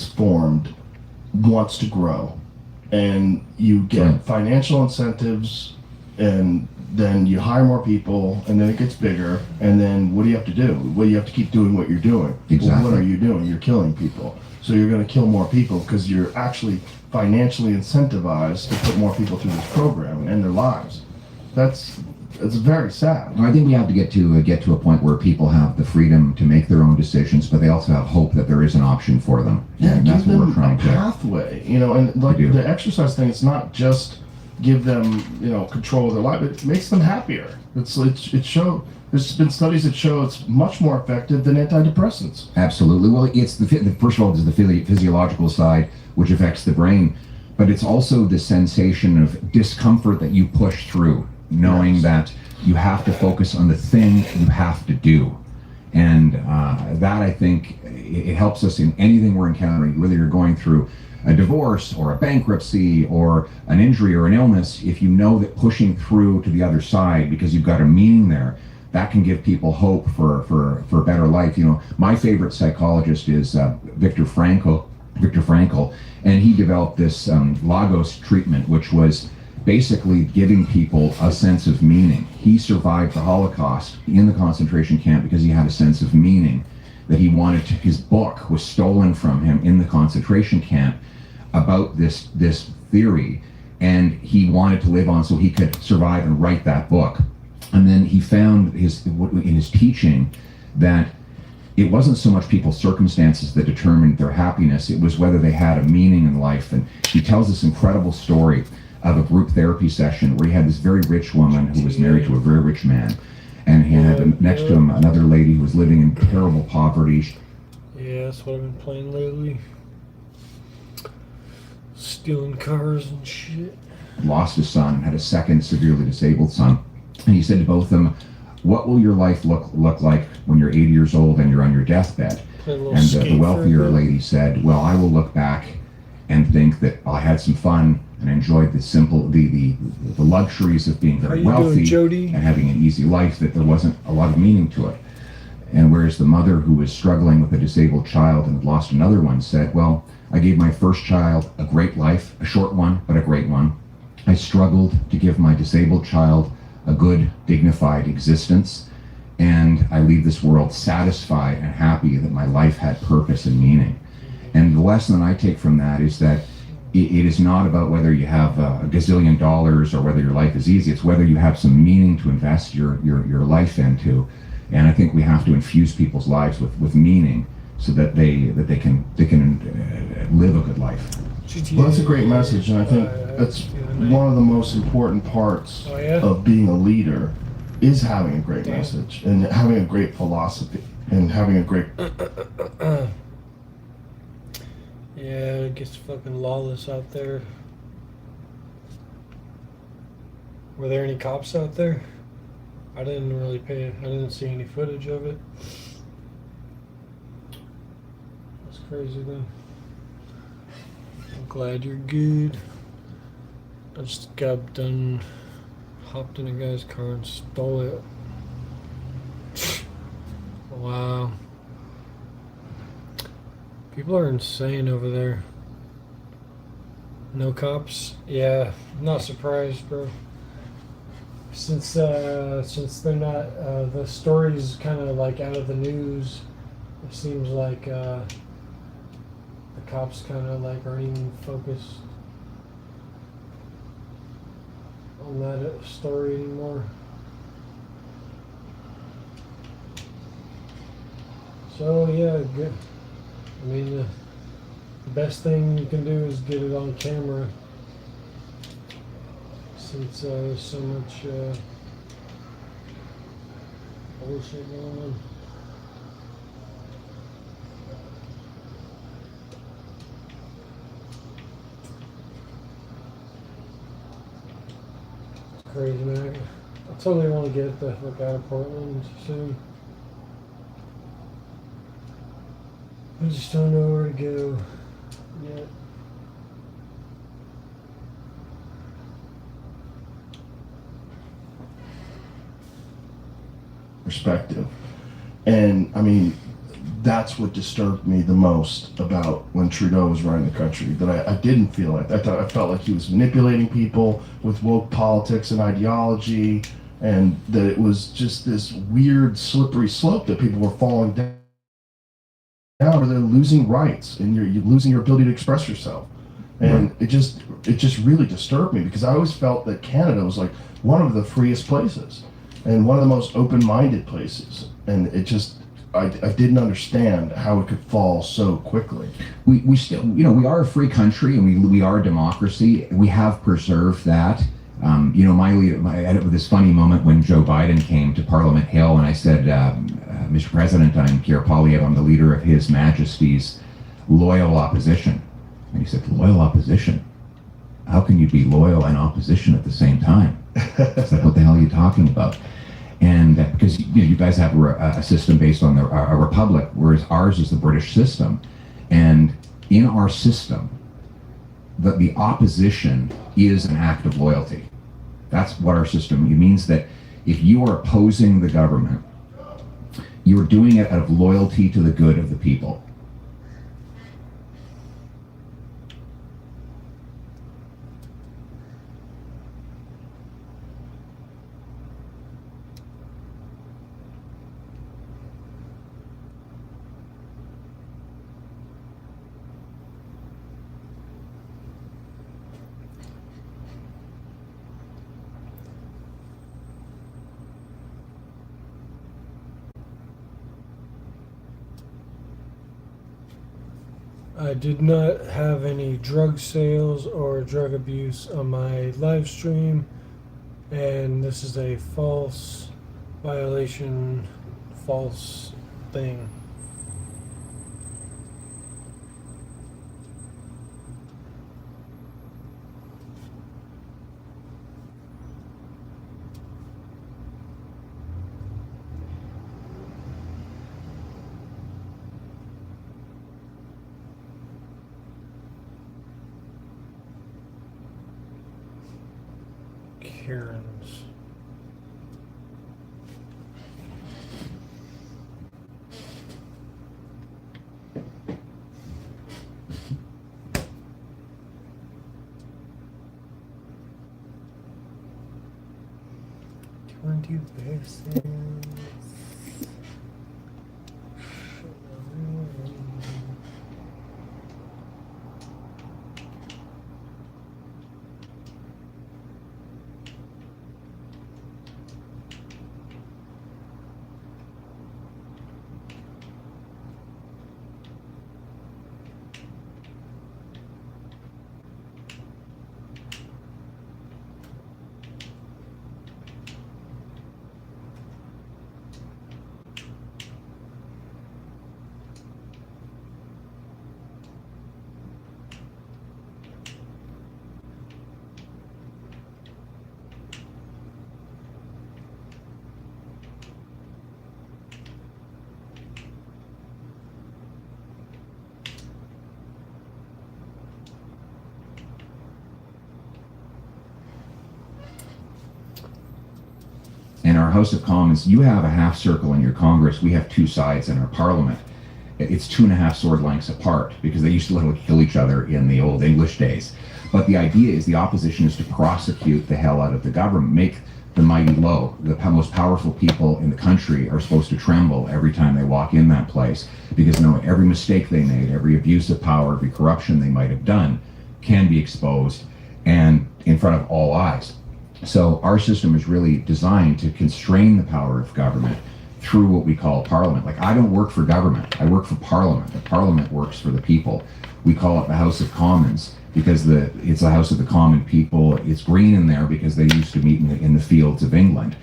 formed wants to grow, and you get financial incentives, and then you hire more people, and then it gets bigger, and then what do you have to do? Well, you have to keep doing what you're doing. Exactly. Well, what are you doing? You're killing people. So you're going to kill more people because you're actually financially incentivized to put more people through this program and end their lives. It's very sad. I think we have to get to a point where people have the freedom to make their own decisions, but they also have hope that there is an option for them. Yeah, and that's give what them we're trying a pathway. And like the exercise thing, it's not just give them control of their life. It makes them happier. It show. There's been studies that show it's much more effective than antidepressants. Absolutely. Well, it's first of all, there's the physiological side, which affects the brain, but it's also the sensation of discomfort that you push through, knowing that you have to focus on the thing you have to do. And that, I think, it helps us in anything we're encountering, whether you're going through a divorce or a bankruptcy or an injury or an illness. If you know that pushing through to the other side because you've got a meaning there, that can give people hope for a better life. My favorite psychologist is Viktor Frankl, and he developed this Lagos treatment, which was basically giving people a sense of meaning. He survived the Holocaust in the concentration camp because he had a sense of meaning that he wanted to. His book was stolen from him in the concentration camp about this theory, and he wanted to live on so he could survive and write that book. And then he found in his teaching that it wasn't so much people's circumstances that determined their happiness, it was whether they had a meaning in life. And he tells this incredible story of a group therapy session where he had this very rich woman who was married to a very rich man. And he had next to him another lady who was living in terrible poverty. Yeah, that's what I've been playing lately. Stealing cars and shit. Lost a son, had a second severely disabled son. And he said to both of them, what will your life look like when you're 80 years old and you're on your deathbed? And the wealthier lady said, well, I will look back and think that I had some fun and enjoyed the luxuries of being very wealthy and having an easy life, that there wasn't a lot of meaning to it. And whereas the mother who was struggling with a disabled child and had lost another one said, well, I gave my first child a great life, a short one, but a great one. I struggled to give my disabled child a good, dignified existence, and I leave this world satisfied and happy that my life had purpose and meaning. And the lesson that I take from that is that it is not about whether you have a gazillion dollars or whether your life is easy. It's whether you have some meaning to invest your life into. And I think we have to infuse people's lives with meaning so that they can live a good life. Well, that's a great message, and I think that's one of the most important parts of being a leader is having a great message and having a great philosophy and having a great... Yeah, it gets fucking lawless out there. Were there any cops out there? I didn't see any footage of it. That's crazy though. I'm glad you're good. I just got done, hopped in a guy's car and stole it. Wow. People are insane over there. No cops? Yeah, I'm not surprised, bro. Since they're not, the story's kind of like out of the news, it seems like the cops kind of like aren't even focused on that story anymore. So yeah, good. I mean, the best thing you can do is get it on camera, since there's so much bullshit going on. It's crazy, man. I totally want to get the fuck out of Portland soon. I just don't know where to go yet. Perspective. And I mean, that's what disturbed me the most about when Trudeau was running the country. That I didn't feel like. I felt like he was manipulating people with woke politics and ideology, and that it was just this weird slippery slope that people were falling down, or they're losing rights, and you're losing your ability to express yourself. And it just really disturbed me, because I always felt that Canada was like one of the freest places and one of the most open-minded places, and it just I didn't understand how it could fall so quickly. We still, we are a free country, and we are a democracy. We have preserved that. My leader, I had this funny moment when Joe Biden came to Parliament Hill, and I said, Mr. President, I'm Pierre Poilievre, I'm the leader of His Majesty's loyal opposition. And he said, loyal opposition? How can you be loyal and opposition at the same time? It's like, what the hell are you talking about? And because you guys have a system based on a republic, whereas ours is the British system. And in our system, the opposition is an act of loyalty. That's what our system means. It means that if you are opposing the government, you are doing it out of loyalty to the good of the people. I did not have any drug sales or drug abuse on my live stream, and this is a false violation, false thing. Karens. Do you want to do bear sales? In our House of Commons, you have a half circle in your Congress. We have two sides in our Parliament. It's 2.5 sword lengths apart, because they used to literally kill each other in the old English days. But the idea is the opposition is to prosecute the hell out of the government, make the mighty low. The most powerful people in the country are supposed to tremble every time they walk in that place, because knowing every mistake they made, every abuse of power, every corruption they might have done can be exposed and in front of all eyes. So our system is really designed to constrain the power of government through what we call Parliament. Like, I don't work for government, I work for Parliament. The Parliament works for the people. We call it the House of Commons because it's the House of the common people. It's green in there because they used to meet in the fields of England.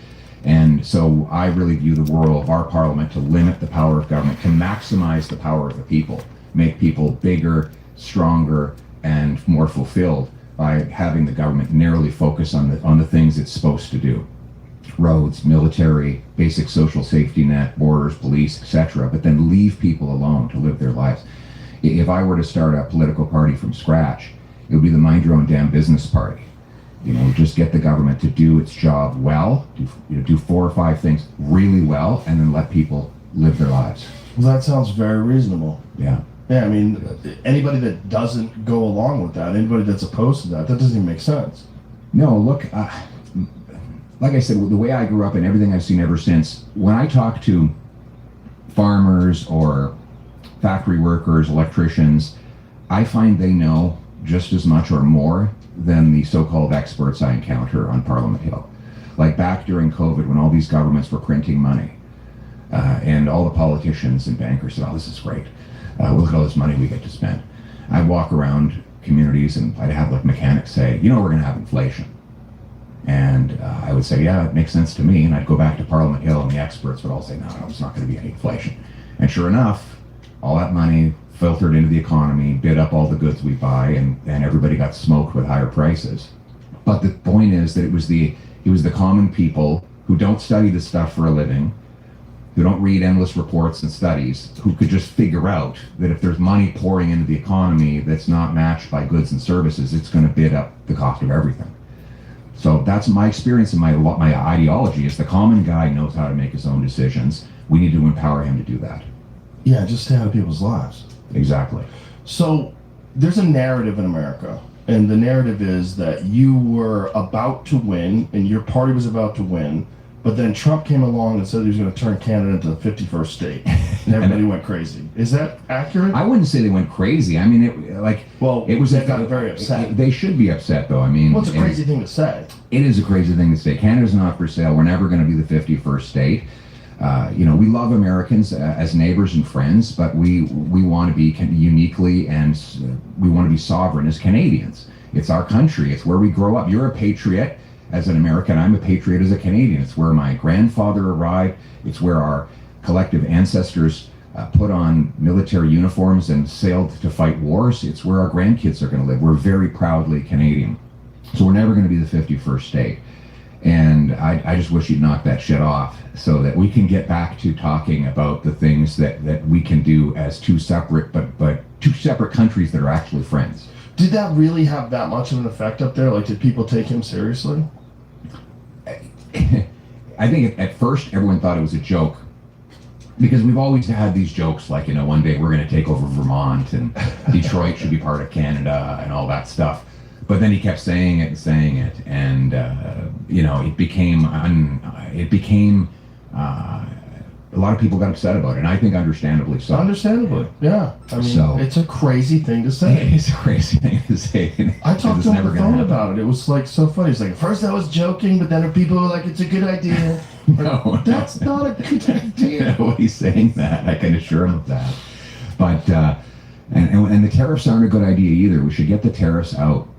And so I really view the role of our Parliament to limit the power of government, to maximize the power of the people, make people bigger, stronger, and more fulfilled by having the government narrowly focus on the things it's supposed to do. Roads, military, basic social safety net, borders, police, etc., but then leave people alone to live their lives. If I were to start a political party from scratch, it would be the mind your own damn business party. Just get the government to do its job well, do 4 or 5 things really well, and then let people live their lives. Well, that sounds very reasonable. Yeah. Yeah, I mean, anybody that doesn't go along with that, anybody that's opposed to that, that doesn't even make sense. No, look, like I said, the way I grew up and everything I've seen ever since, when I talk to farmers or factory workers, electricians, I find they know just as much or more than the so-called experts I encounter on Parliament Hill. Like back during COVID when all these governments were printing money and all the politicians and bankers said, oh, this is great. Look at all this money we get to spend. I'd walk around communities and I'd have like mechanics say, you know, we're going to have inflation. And I would say, yeah, it makes sense to me. And I'd go back to Parliament Hill and the experts would all say, no, it's not going to be any inflation. And sure enough, all that money filtered into the economy, bid up all the goods we buy, and everybody got smoked with higher prices. But the point is that it was the common people who don't study this stuff for a living, who don't read endless reports and studies, who could just figure out that if there's money pouring into the economy that's not matched by goods and services, it's going to bid up the cost of everything. So that's my experience and my ideology is the common guy knows how to make his own decisions. We need to empower him to do that. Yeah, just stay out of people's lives. Exactly. So there's a narrative in America, and the narrative is that you were about to win and your party was about to win, but then Trump came along and said he was going to turn Canada into the 51st state, and everybody went crazy. Is that accurate? I wouldn't say they went crazy. I mean, it was. They got very upset. They should be upset, though. I mean, well, it's a crazy thing to say. It is a crazy thing to say. Canada's not for sale. We're never going to be the 51st state. We love Americans as neighbors and friends, but we want to be uniquely and we want to be sovereign as Canadians. It's our country. It's where we grow up. You're a patriot as an American. I'm a patriot as a Canadian. It's where my grandfather arrived. It's where our collective ancestors put on military uniforms and sailed to fight wars. It's where our grandkids are going to live. We're very proudly Canadian. So we're never going to be the 51st state. And I just wish you'd knock that shit off so that we can get back to talking about the things that we can do as two separate countries that are actually friends. Did that really have that much of an effect up there? Like, did people take him seriously? I think at first everyone thought it was a joke because we've always had these jokes like, one day we're going to take over Vermont and Detroit should be part of Canada and all that stuff. But then he kept saying it, and it became a lot of people got upset about it, and I think understandably so. Understandably, yeah. I mean, it's a crazy thing to say. It is a crazy thing to say. I talked to him on the phone about it. It was like so funny. He's like, at first I was joking, but then people were like, it's a good idea. No, that's not a good idea. No, he's saying that. I can assure him of that. But and the tariffs aren't a good idea either. We should get the tariffs out.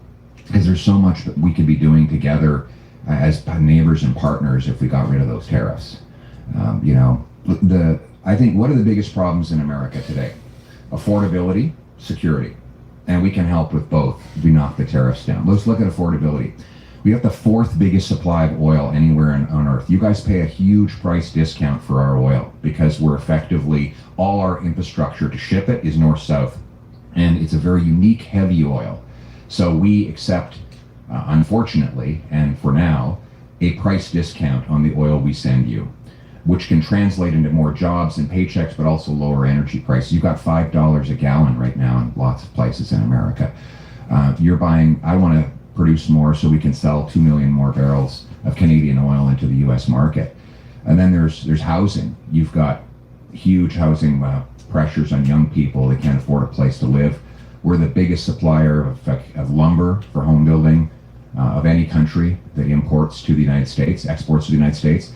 Because there's so much that we could be doing together as neighbors and partners if we got rid of those tariffs. I think what are the biggest problems in America today? Affordability, security. And we can help with both if we knock the tariffs down. Let's look at affordability. We have the fourth biggest supply of oil anywhere on Earth. You guys pay a huge price discount for our oil because we're effectively, all our infrastructure to ship it is north-south. And it's a very unique heavy oil. So we accept, unfortunately, and for now, a price discount on the oil we send you, which can translate into more jobs and paychecks, but also lower energy prices. You've got $5 a gallon right now in lots of places in America. You're buying, I want to produce more so we can sell 2 million more barrels of Canadian oil into the U.S. market. And then there's housing. You've got huge housing pressures on young people. They can't afford a place to live. We're the biggest supplier of lumber for home building of any country that imports to the United States, exports to the United States.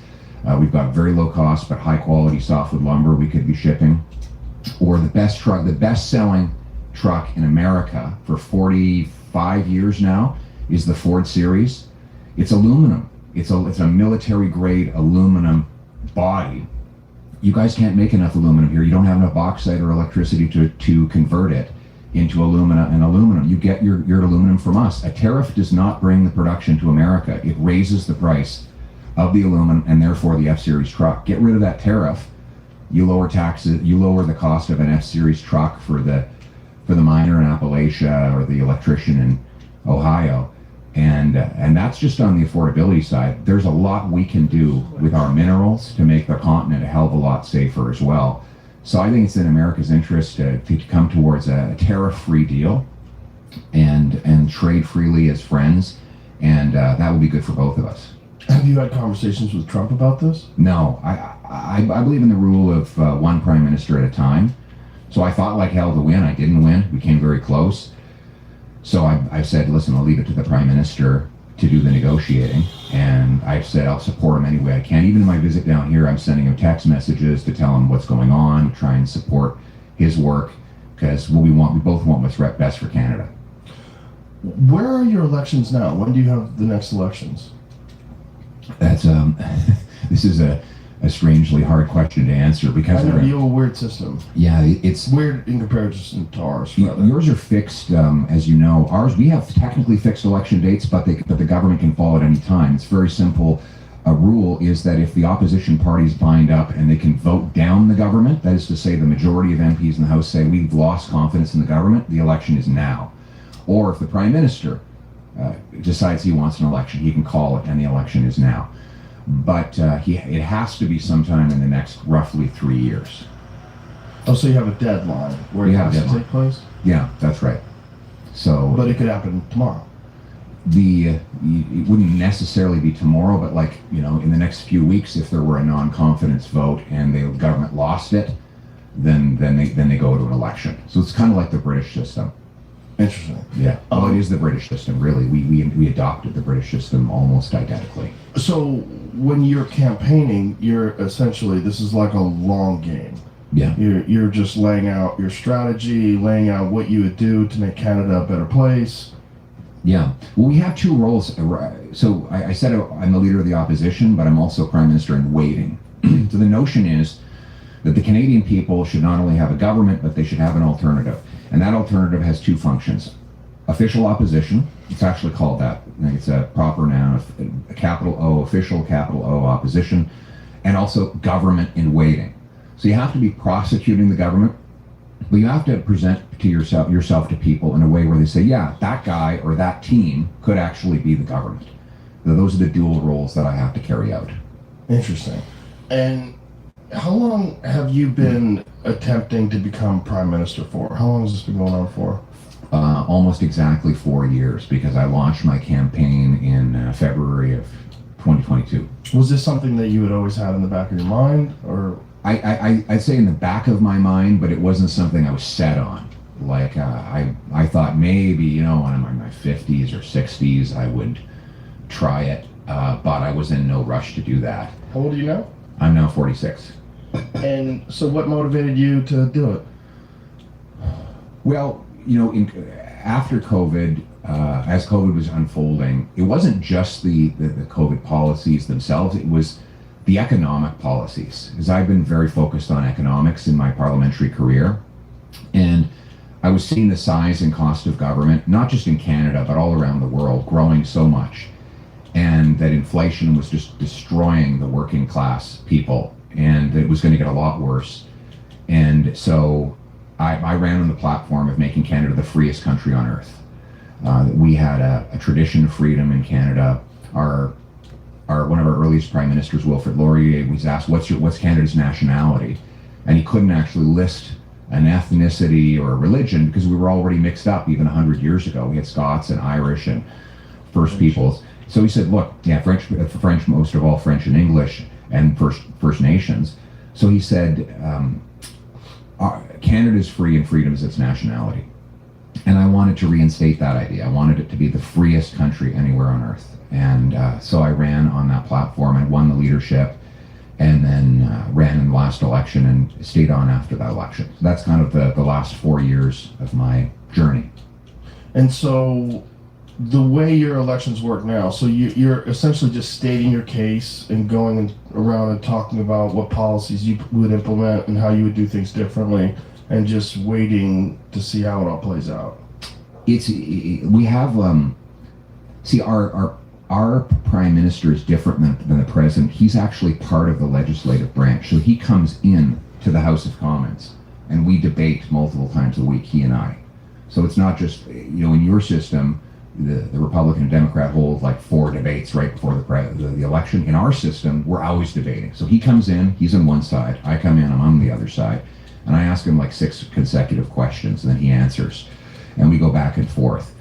We've got very low cost but high quality softwood lumber we could be shipping. Or the best selling truck in America for 45 years now is the Ford Series. It's aluminum. It's a military grade aluminum body. You guys can't make enough aluminum here. You don't have enough bauxite or electricity to convert it into aluminum. You get your aluminum from us. A tariff does not bring the production to America. It raises the price of the aluminum and therefore the F-Series truck. Get rid of that tariff. You lower taxes. You lower the cost of an F-Series truck for the miner in Appalachia or the electrician in Ohio, and that's just on the affordability side. There's a lot we can do with our minerals to make the continent a hell of a lot safer as well. So I think it's in America's interest to come towards a tariff-free deal and trade freely as friends, and that would be good for both of us. Have you had conversations with Trump about this? No, I believe in the rule of one prime minister at a time. So I fought like hell to win. I didn't win. We came very close. So I said, listen, I'll leave it to the prime minister to do the negotiating. And I said I'll support him any way I can. Even in my visit down here, I'm sending him text messages to tell him what's going on, try and support his work, because what we both want what's best for Canada. Where are your elections now? When do you have the next elections? That's this is a strangely hard question to answer because I know you have a weird system. Yeah, it's weird in comparison to ours. Yours are fixed, as you know. Ours, we have technically fixed election dates, but the government can fall at any time. It's very simple. A rule is that if the opposition parties bind up and they can vote down the government, that is to say the majority of MPs in the House say we've lost confidence in the government, the election is now. Or if the Prime Minister decides he wants an election, he can call it, and the election is now. But it has to be sometime in the next roughly 3 years. Oh, so you have a deadline where it has to take place? Yeah, that's right. So, but it could happen tomorrow. It wouldn't necessarily be tomorrow, but in the next few weeks, if there were a non-confidence vote and the government lost it, then they go to an election. So it's kind of like the British system. Interesting. Yeah. Well, it is the British system, really. We adopted the British system almost identically. So when you're campaigning, you're essentially, this is like a long game. Yeah. You're just laying out your strategy, laying out what you would do to make Canada a better place. Yeah. Well, we have two roles. So I said I'm the leader of the opposition, but I'm also Prime Minister in waiting. So the notion is that the Canadian people should not only have a government, but they should have an alternative. And that alternative has two functions. Official opposition, it's actually called that. It's a proper noun, a capital O, official, capital O, opposition, and also government in waiting. So you have to be prosecuting the government, but you have to present to yourself to people in a way where they say, yeah, that guy or that team could actually be the government. So those are the dual roles that I have to carry out. Interesting. And how long have you been attempting to become Prime Minister for? How long has this been going on for? Almost exactly 4 years, because I launched my campaign in February of 2022. Was this something that you had always had in the back of your mind, or? I'd say in the back of my mind, but it wasn't something I was set on. Like I thought maybe, when I'm in my 50s or 60s, I would try it, but I was in no rush to do that. How old are you now? I'm now 46. And so what motivated you to do it? Well, after COVID, as COVID was unfolding, it wasn't just the COVID policies themselves, it was the economic policies. Because I've been very focused on economics in my parliamentary career. And I was seeing the size and cost of government, not just in Canada, but all around the world, growing so much. And that inflation was just destroying the working class people, and that it was going to get a lot worse. And so I ran on the platform of making Canada the freest country on earth. We had a tradition of freedom in Canada. One of our earliest prime ministers, Wilfrid Laurier, was asked, what's Canada's nationality? And he couldn't actually list an ethnicity or a religion because we were already mixed up even 100 years ago. We had Scots and Irish and First Peoples. So he said, look, yeah, French, most of all French and English, and First Nations. So he said, Canada's free and freedom is its nationality. And I wanted to reinstate that idea. I wanted it to be the freest country anywhere on earth. And so I ran on that platform and won the leadership, and then ran in the last election and stayed on after that election. So that's kind of the last 4 years of my journey. And so the way your elections work now, so you're essentially just stating your case and going around and talking about what policies you would implement and how you would do things differently, and just waiting to see how it all plays out. We have see our prime minister is different than the president. He's actually part of the legislative branch, so he comes in to the House of Commons, and we debate multiple times a week, he and I. So it's not just in your system. The Republican and Democrat hold like 4 debates right before the election. In our system, we're always debating. So he comes in, he's on one side. I come in, I'm on the other side. And I ask him like 6 consecutive questions, and then he answers. And we go back and forth.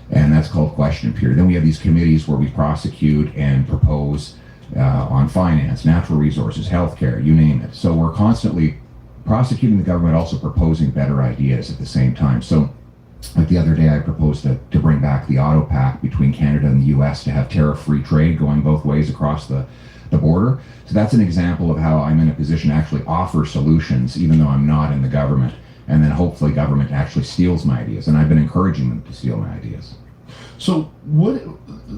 And that's called question period. Then we have these committees where we prosecute and propose on finance, natural resources, healthcare, you name it. So we're constantly prosecuting the government, also proposing better ideas at the same time. So like the other day, I proposed to bring back the auto pact between Canada and the U.S. to have tariff-free trade going both ways across the border. So that's an example of how I'm in a position to actually offer solutions, even though I'm not in the government. And then hopefully government actually steals my ideas. And I've been encouraging them to steal my ideas. So what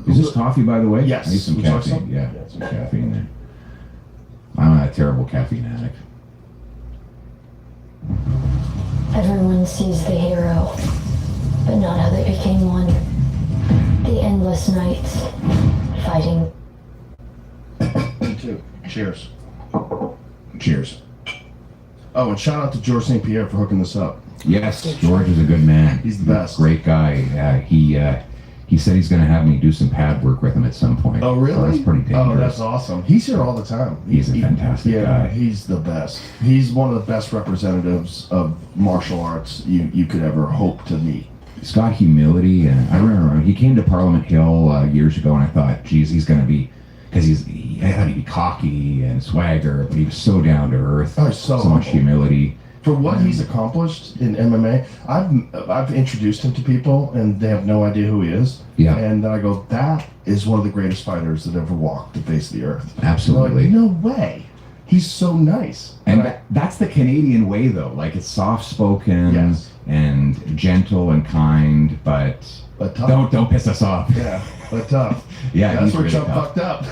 is this coffee, by the way? Yes. I need some caffeine. Yeah, some caffeine there. I'm a terrible caffeine addict. Everyone sees the hero, but not how they became one. The endless nights, fighting. Me too. Cheers. Cheers. Oh, and shout out to George St. Pierre for hooking this up. Yes, George is a good man. He's the best. Great guy. He said he's going to have me do some pad work with him at some point. Oh, really? So that's pretty dangerous. Oh, that's awesome. He's here all the time. He's a fantastic guy. He's the best. He's one of the best representatives of martial arts you could ever hope to meet. He's got humility, and I remember he came to Parliament Hill years ago, and I thought, geez, he's going to be, because I thought he'd be cocky and swagger, but he was so down to earth. Oh, so much humility. For what he's accomplished in MMA, I've introduced him to people, and they have no idea who he is. Yeah. And then I go, that is one of the greatest fighters that ever walked the face of the earth. Absolutely. Like, no way. He's so nice. And that's the Canadian way, though. Like, it's soft-spoken and gentle and kind, but tough. Don't piss us off. Yeah, but tough. Yeah, that's where really Chuck tough. fucked up.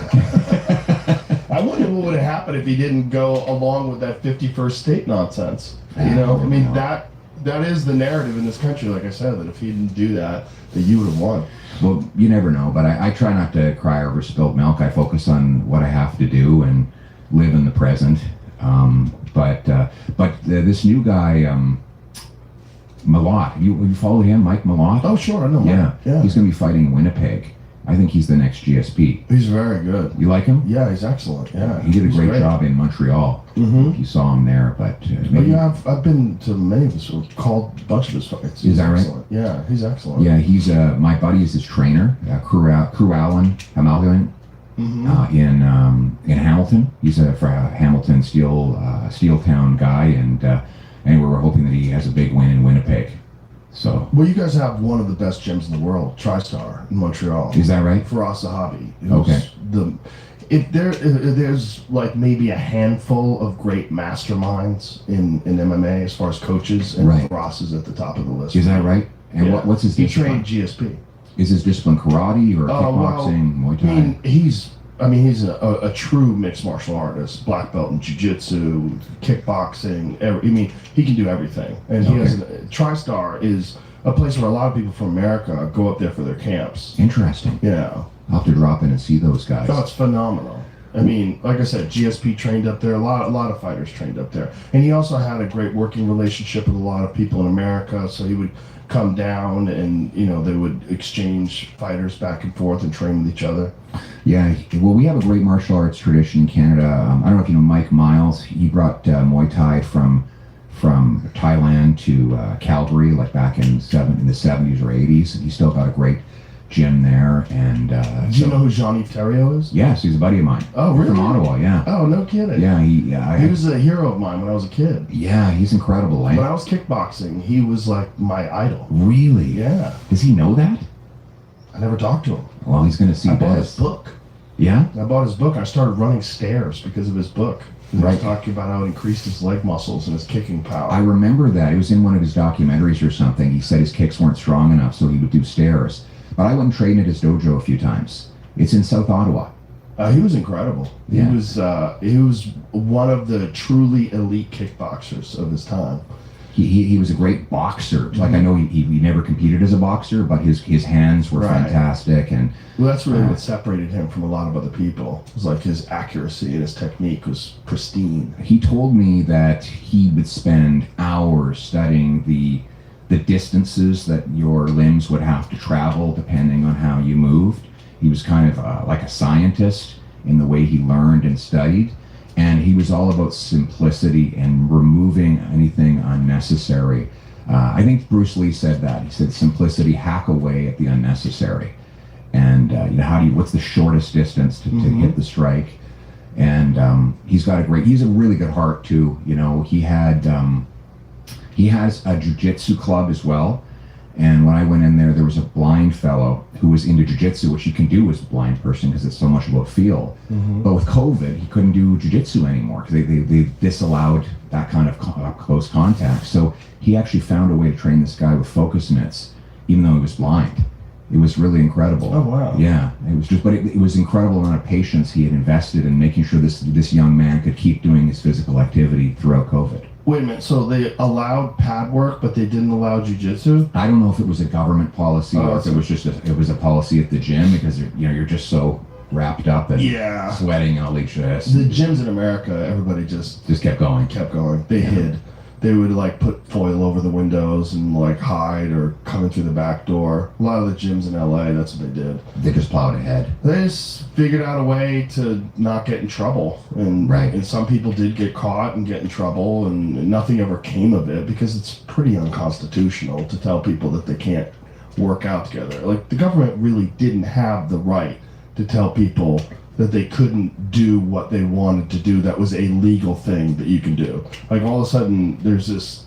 I wonder what would have happened if he didn't go along with that 51st state nonsense. You know, I mean, that is the narrative in this country, like I said, that if he didn't do that you would have won. Well, you never know, but I try not to cry over spilled milk. I focus on what I have to do and live in the present. But this new guy, Malott, you follow him, Mike Malott? Oh, sure, I know. Yeah. Yeah. He's going to be fighting in Winnipeg. I think he's the next GSP. He's very good. You like him? Yeah, he's excellent. Yeah, he did a great job in Montreal. Mm-hmm. You saw him there, but I've been to many of his, called a bunch of his fights. Is that excellent. right? Yeah, he's excellent. Yeah, he's my buddy is his trainer, Crew Allen Hamilton, in Hamilton. He's a Hamilton Steeltown guy, and anyway, we're hoping that he has a big win in Winnipeg. So, well, you guys have one of the best gyms in the world, TriStar in Montreal. Is that right? For Asahabi. Okay. There's like maybe a handful of great masterminds in MMA as far as coaches, and Ross is at the top of the list. Is that right? And what's his discipline? He trained GSP. Is his discipline karate or kickboxing, Muay Thai? He's a true mixed martial artist, black belt in jiu-jitsu, kickboxing. He can do everything. And TriStar is a place where a lot of people from America go up there for their camps. Interesting. Yeah. I'll have to drop in and see those guys. Oh, it's phenomenal. I mean, like I said, GSP trained up there. A lot of fighters trained up there. And he also had a great working relationship with a lot of people in America. So he would come down and, they would exchange fighters back and forth and train with each other. Yeah, well, we have a great martial arts tradition in Canada. I don't know if you know Mike Miles. He brought Muay Thai from Thailand to Calgary, like back in the 70s or 80s. He's still got a great gym there. And do you know who Jean-Yves Theriault is? Yes, he's a buddy of mine. Oh, really? From Ottawa, yeah. Oh, no kidding. Yeah, he was a hero of mine when I was a kid. Yeah, he's incredible. When I was kickboxing, he was like my idol. Really? Yeah. Does he know that? I never talked to him. Well, he's going to see I bought his book. Yeah? I bought his book. I started running stairs because of his book. He was talking about how it increased his leg muscles and his kicking power. I remember that. It was in one of his documentaries or something. He said his kicks weren't strong enough, so he would do stairs. But I went and trained at his dojo a few times. It's in South Ottawa. He was incredible. Yeah. He was one of the truly elite kickboxers of his time. He was a great boxer. Like, I know he never competed as a boxer, but his hands were fantastic. And well, that's really what separated him from a lot of other people. It was like his accuracy and his technique was pristine. He told me that he would spend hours studying the distances that your limbs would have to travel depending on how you moved. He was kind of like a scientist in the way he learned and studied. And he was all about simplicity and removing anything unnecessary. I think Bruce Lee said that. He said, simplicity, hack away at the unnecessary. And what's the shortest distance to hit the strike? And he's a really good heart too. He has a jiu-jitsu club as well. And when I went in there was a blind fellow who was into jiu-jitsu, which you can do as a blind person because it's so much about feel. But with COVID, he couldn't do jiu-jitsu anymore because they disallowed that kind of close contact. So he actually found a way to train this guy with focus mitts, even though he was blind. It was really incredible. Oh, wow. Yeah, it was incredible amount of patience he had invested in making sure this young man could keep doing his physical activity throughout COVID. Wait a minute, so they allowed pad work, but they didn't allow jiu-jitsu? I don't know if it was a government policy or if it was just it was a policy at the gym because you're just so wrapped up and sweating and all each The gyms in America, everybody just kept going. They hid. They would put foil over the windows and hide or come in through the back door. A lot of the gyms in LA, that's what they did. They just plowed ahead. They just figured out a way to not get in trouble. And some people did get caught and get in trouble, and nothing ever came of it because it's pretty unconstitutional to tell people that they can't work out together. The government really didn't have the right to tell people that they couldn't do what they wanted to do. That was a legal thing that you can do. All of a sudden, there's this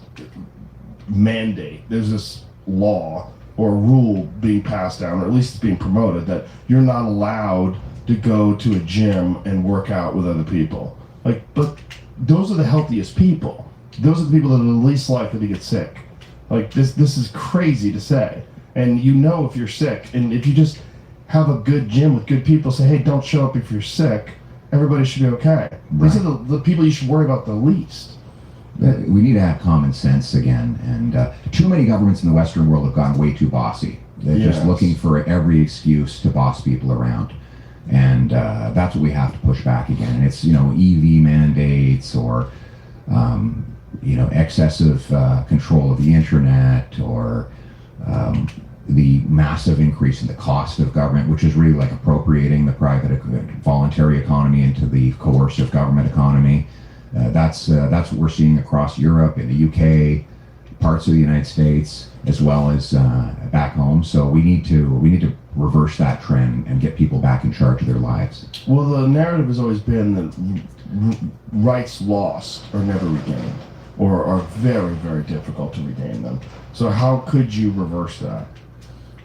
mandate, there's this law or rule being passed down, or at least it's being promoted, that you're not allowed to go to a gym and work out with other people. But those are the healthiest people. Those are the people that are the least likely to get sick. This is crazy to say. And if you're sick, and if you just have a good gym with good people, say, hey, don't show up if you're sick, everybody should be okay. Right. These are the people you should worry about the least. We need to have common sense again. And too many governments in the Western world have gone way too bossy. They're just looking for every excuse to boss people around. And that's what we have to push back again. And it's, EV mandates or, excessive control of the internet or the massive increase in the cost of government, which is really appropriating the private voluntary economy into the coercive government economy. That's what we're seeing across Europe, in the UK, parts of the United States, as well as back home. So we need to reverse that trend and get people back in charge of their lives. Well, the narrative has always been that rights lost are never regained, or are very, very difficult to regain them. So how could you reverse that?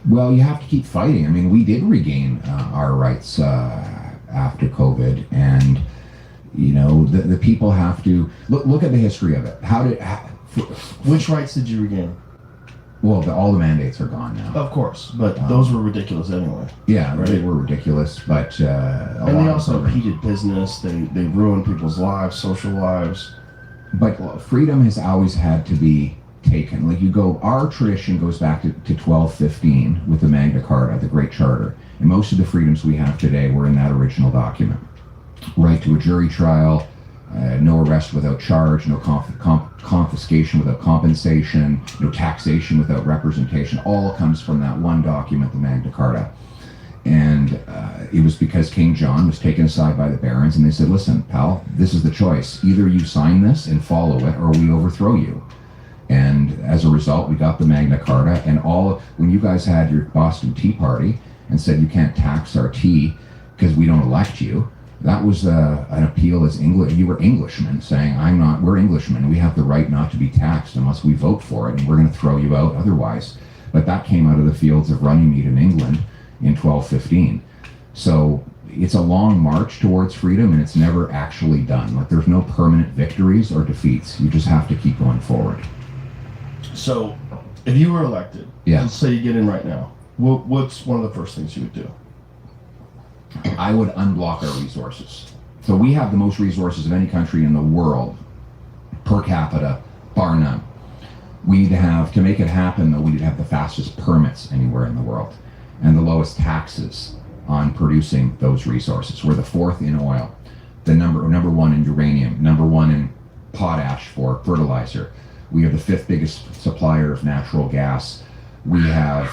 Well, you have to keep fighting. I mean, we did regain our rights after COVID, and the people have to look at the history of it. Which rights did you regain? Well, all the mandates are gone now. Of course, but those were ridiculous anyway. Yeah, right? They were ridiculous, but and they also impeded business. They ruined people's lives, social lives. But freedom has always had to be taken. Our tradition goes back to 1215 with the Magna Carta, the Great Charter. And most of the freedoms we have today were in that original document. Right to a jury trial, no arrest without charge, no confiscation without compensation, no taxation without representation. All comes from that one document, the Magna Carta. And it was because King John was taken aside by the barons, and they said, listen, pal, this is the choice. Either you sign this and follow it, or we overthrow you. And as a result, we got the Magna Carta, and when you guys had your Boston Tea Party and said you can't tax our tea because we don't elect you, that was an appeal as English. You were Englishmen saying, we're Englishmen. We have the right not to be taxed unless we vote for it, and we're going to throw you out otherwise. But that came out of the fields of Runnymede in England in 1215. So it's a long march towards freedom, and it's never actually done. There's no permanent victories or defeats. You just have to keep going forward. So, if you were elected, let's say you get in right now, what's one of the first things you would do? I would unblock our resources. So we have the most resources of any country in the world, per capita, bar none. We need to make it happen, though, we need to have the fastest permits anywhere in the world and the lowest taxes on producing those resources. We're the fourth in oil, the number one in uranium, number one in potash for fertilizer. We are the fifth biggest supplier of natural gas. We have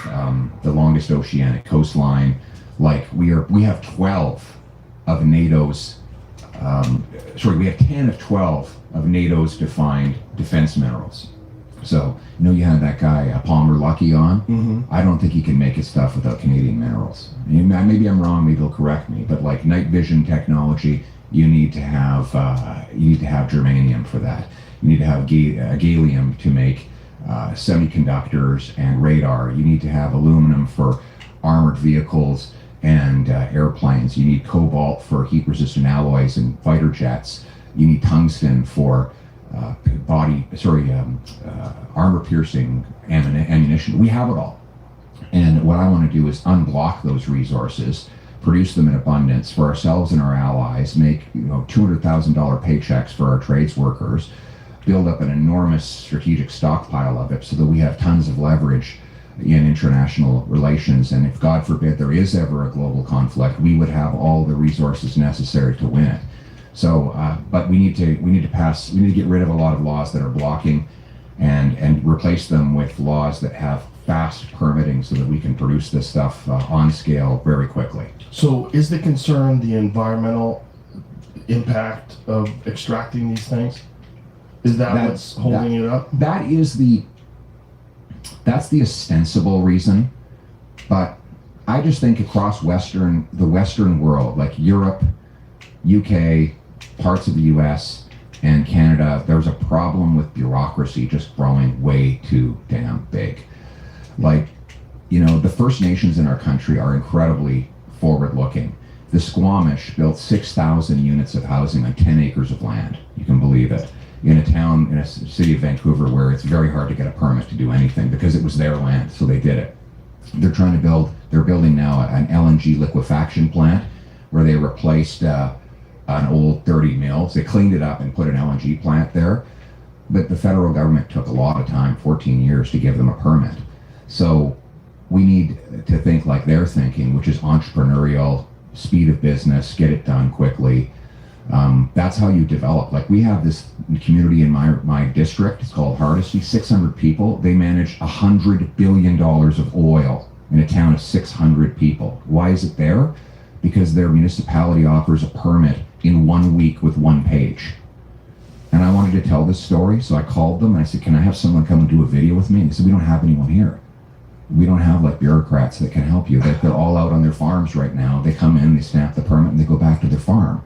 the longest oceanic coastline. We have 12 of NATO's we have 10 of 12 of NATO's defined defense minerals. So, you had that guy Palmer Luckey on. Mm-hmm. I don't think he can make his stuff without Canadian minerals. Maybe I'm wrong. Maybe he'll correct me. But like night vision technology, you need to have germanium for that. You need to have gallium to make semiconductors and radar. You need to have aluminum for armored vehicles and airplanes. You need cobalt for heat-resistant alloys and fighter jets. You need tungsten for armor-piercing ammunition. We have it all. And what I want to do is unblock those resources, produce them in abundance for ourselves and our allies, make $200,000 paychecks for our trades workers, build up an enormous strategic stockpile of it so that we have tons of leverage in international relations. And if, God forbid, there is ever a global conflict, we would have all the resources necessary to win it. So, but we need to get rid of a lot of laws that are blocking and replace them with laws that have fast permitting so that we can produce this stuff on scale very quickly. So is the concern the environmental impact of extracting these things? Is that what's holding it up? That's the ostensible reason, but I just think across the Western world, like Europe, UK, parts of the US, and Canada, there's a problem with bureaucracy just growing way too damn big. Like, the First Nations in our country are incredibly forward-looking. The Squamish built 6,000 units of housing on 10 acres of land. You can believe it. In a city of Vancouver where it's very hard to get a permit to do anything because it was their land, so they did it. They're building now an LNG liquefaction plant where they replaced an old dirty mill. So they cleaned it up and put an LNG plant there. But the federal government took a lot of time, 14 years, to give them a permit. So we need to think like they're thinking, which is entrepreneurial, speed of business, get it done quickly. That's how you develop. Like we have this community in my district, it's called Hardisty, 600 people. They manage $100 billion of oil in a town of 600 people. Why is it there? Because their municipality offers a permit in 1 week with 1 page. And I wanted to tell this story, so I called them and I said, can I have someone come and do a video with me? And they said, we don't have anyone here. We don't have like bureaucrats that can help you. They're all out on their farms right now. They come in, they stamp the permit, and they go back to their farm.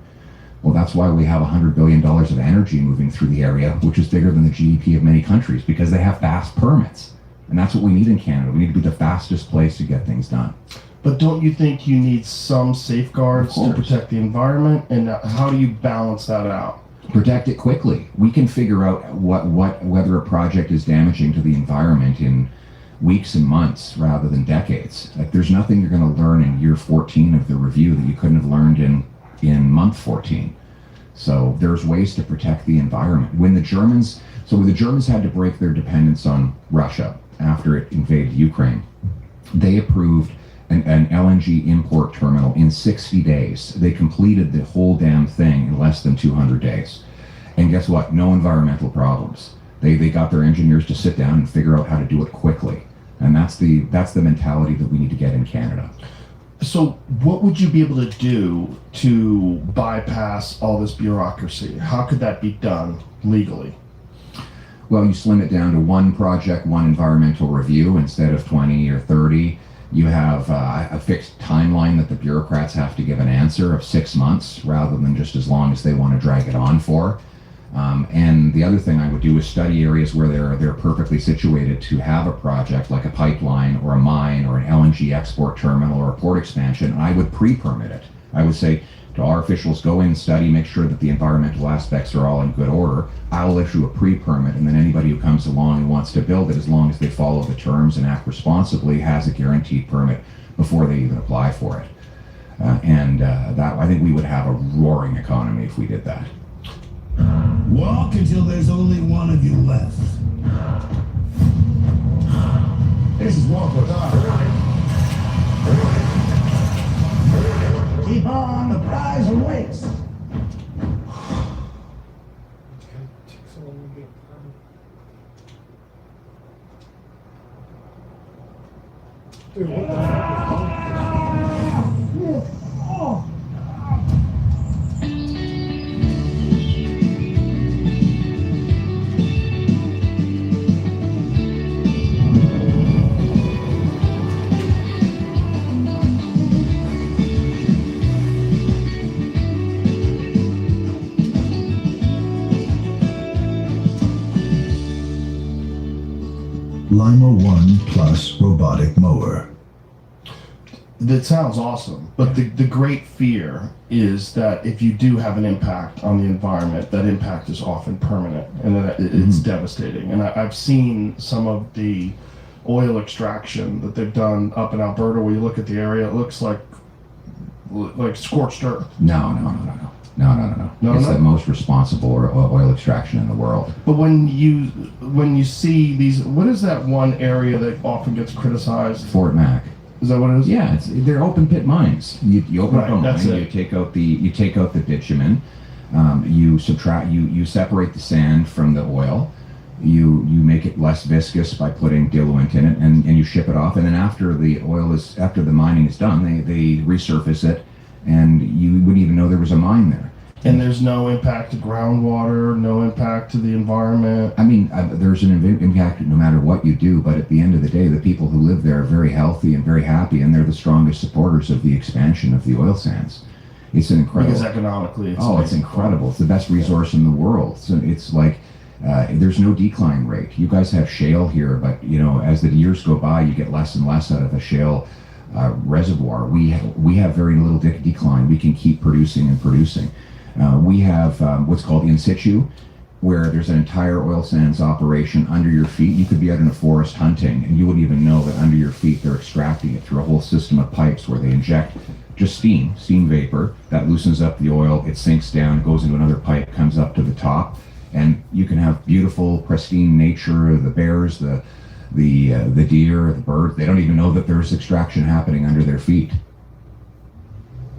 Well, that's why we have $100 billion of energy moving through the area, which is bigger than the GDP of many countries, because they have fast permits. And that's what we need in Canada. We need to be the fastest place to get things done. But don't you think you need some safeguards to protect the environment? And how do you balance that out? Protect it quickly. We can figure out whether a project is damaging to the environment in weeks and months rather than decades. Like there's nothing you're going to learn in year 14 of the review that you couldn't have learned in month 14. So there's ways to protect the environment. When the Germans had to break their dependence on Russia after it invaded Ukraine, they approved an LNG import terminal in 60 days. They completed the whole damn thing in less than 200 days. And guess what? No environmental problems. They got their engineers to sit down and figure out how to do it quickly. And that's the mentality that we need to get in Canada. So what would you be able to do to bypass all this bureaucracy? How could that be done legally? Well, you slim it down to 1 project, 1 environmental review instead of 20 or 30. You have a fixed timeline that the bureaucrats have to give an answer of 6 months rather than just as long as they want to drag it on for. And the other thing I would do is study areas where they're perfectly situated to have a project like a pipeline or a mine or an LNG export terminal or a port expansion. And I would pre-permit it. I would say to our officials, go in, study, make sure that the environmental aspects are all in good order. I will issue a pre-permit, and then anybody who comes along and wants to build it, as long as they follow the terms and act responsibly, has a guaranteed permit before they even apply for it. That I think we would have a roaring economy if we did that. Walk until there's only one of you left. This is walk with Keep on, the prize awaits. Dude, what the fuck is Gayme 1 Plus robotic mower. That sounds awesome, but the great fear is that if you do have an impact on the environment, that impact is often permanent, and that it's devastating. And I've seen some of the oil extraction that they've done up in Alberta, where you look at the area, it looks like scorched earth. No. It's the most responsible oil extraction in the world. But when you see these, what is that one area that often gets criticized? Fort Mac. Is that what it is? Yeah, they're open pit mines. You open up a that's mine, it. you take out the bitumen, you separate the sand from the oil, you make it less viscous by putting diluent in it, and you ship it off. And then after the mining is done, they resurface it, and you wouldn't even know there was a mine there. And there's no impact to groundwater, no impact to the environment. I mean, there's an impact no matter what you do, but at the end of the day, the people who live there are very healthy and very happy, and they're the strongest supporters of the expansion of the oil sands. It's an incredible. Because economically, it's incredible. It's the best resource in the world. So it's like there's no decline rate. You guys have shale here, but as the years go by, you get less and less out of a shale reservoir. We have very little decline. We can keep producing and producing. We have what's called in situ, where there's an entire oil sands operation under your feet. You could be out in a forest hunting, and you wouldn't even know that under your feet they're extracting it through a whole system of pipes where they inject just steam vapor that loosens up the oil. It sinks down, goes into another pipe, comes up to the top, and you can have beautiful, pristine nature. The bears, the deer, the bird, they don't even know that there's extraction happening under their feet.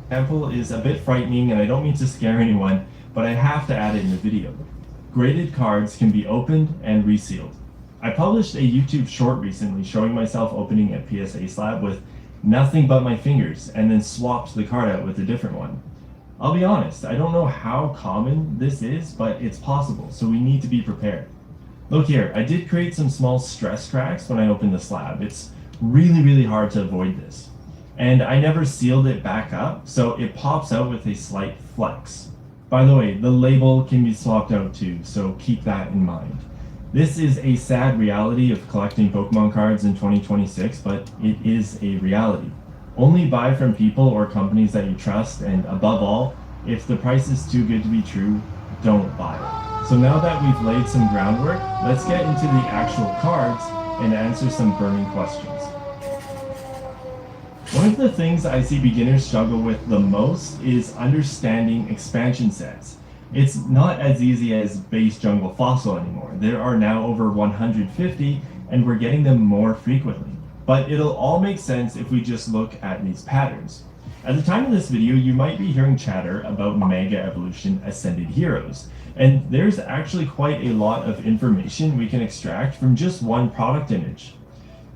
Example is a bit frightening, and I don't mean to scare anyone, but I have to add it in the video. Graded cards can be opened and resealed. I published a YouTube short recently showing myself opening a PSA slab with nothing but my fingers, and then swapped the card out with a different one. I'll be honest, I don't know how common this is, but it's possible, so we need to be prepared. Look here, I did create some small stress cracks when I opened the slab. It's really hard to avoid this. And I never sealed it back up, so it pops out with a slight flex. By the way, the label can be swapped out too, so keep that in mind. This is a sad reality of collecting Pokemon cards in 2026, but it is a reality. Only buy from people or companies that you trust, and above all, if the price is too good to be true, don't buy it. So now that we've laid some groundwork, let's get into the actual cards and answer some burning questions. One of the things I see beginners struggle with the most is understanding expansion sets. It's not as easy as base jungle fossil anymore. There are now over 150, and we're getting them more frequently. But it'll all make sense if we just look at these patterns. At the time of this video, you might be hearing chatter about Mega Evolution Ascended Heroes, and there's actually quite a lot of information we can extract from just one product image.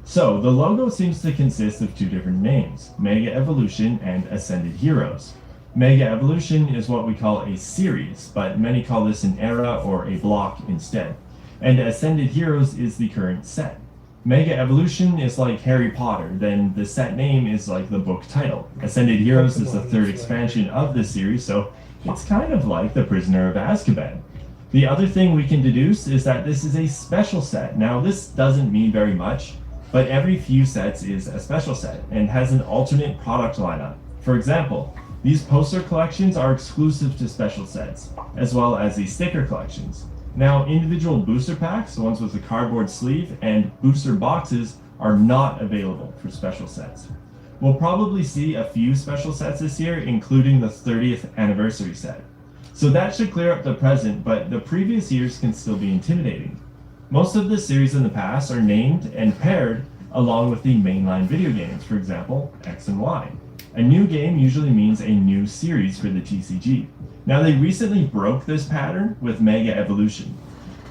So, the logo seems to consist of two different names, Mega Evolution and Ascended Heroes. Mega Evolution is what we call a series, but many call this an era or a block instead. And Ascended Heroes is the current set. Mega Evolution is like Harry Potter, then the set name is like the book title. Ascended Heroes is the third expansion of this series, so it's kind of like The Prisoner of Azkaban. The other thing we can deduce is that this is a special set. Now, this doesn't mean very much, but every few sets is a special set and has an alternate product lineup. For example, these poster collections are exclusive to special sets, as well as the sticker collections. Now, individual booster packs, the ones with the cardboard sleeve, and booster boxes are not available for special sets. We'll probably see a few special sets this year, including the 30th anniversary set. So that should clear up the present, but the previous years can still be intimidating. Most of the series in the past are named and paired along with the mainline video games, for example, X and Y. A new game usually means a new series for the TCG. Now, they recently broke this pattern with Mega Evolution,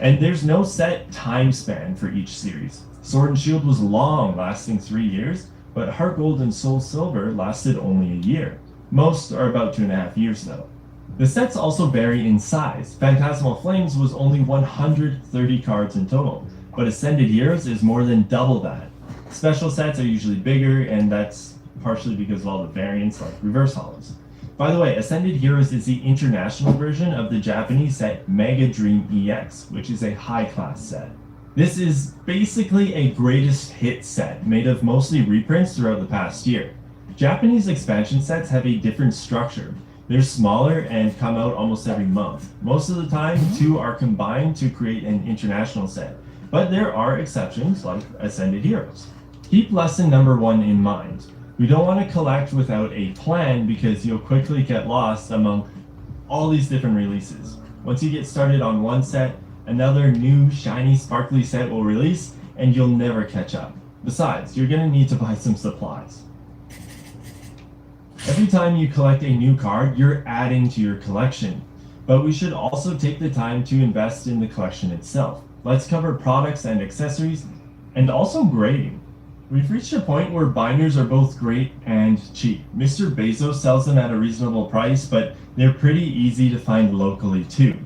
and there's no set time span for each series. Sword and Shield was long, lasting 3 years, but Heart Gold and Soul Silver lasted only a year. Most are about 2.5 years though. The sets also vary in size. Phantasmal Flames was only 130 cards in total, but Ascended Heroes is more than double that. Special sets are usually bigger, and that's partially because of all the variants like reverse hollows. By the way, Ascended Heroes is the international version of the Japanese set Mega Dream EX, which is a high-class set. This is basically a greatest hit set made of mostly reprints throughout the past year. Japanese expansion sets have a different structure. They're smaller and come out almost every month. Most of the time, two are combined to create an international set, but there are exceptions like Ascended Heroes. Keep lesson number 1 in mind. We don't want to collect without a plan because you'll quickly get lost among all these different releases. Once you get started on one set, another new shiny sparkly set will release and you'll never catch up. Besides, you're going to need to buy some supplies. Every time you collect a new card, you're adding to your collection. But we should also take the time to invest in the collection itself. Let's cover products and accessories, and also grading. We've reached a point where binders are both great and cheap. Mr. Bezos sells them at a reasonable price, but they're pretty easy to find locally too.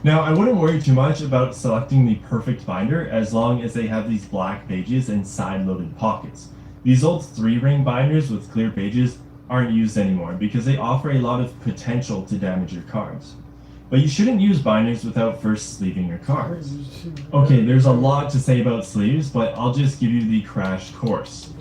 Now, I wouldn't worry too much about selecting the perfect binder as long as they have these black pages and side-loaded pockets. These old 3-ring binders with clear pages aren't used anymore because they offer a lot of potential to damage your cards. But you shouldn't use binders without first sleeving your cards. Okay, there's a lot to say about sleeves, but I'll just give you the crash course.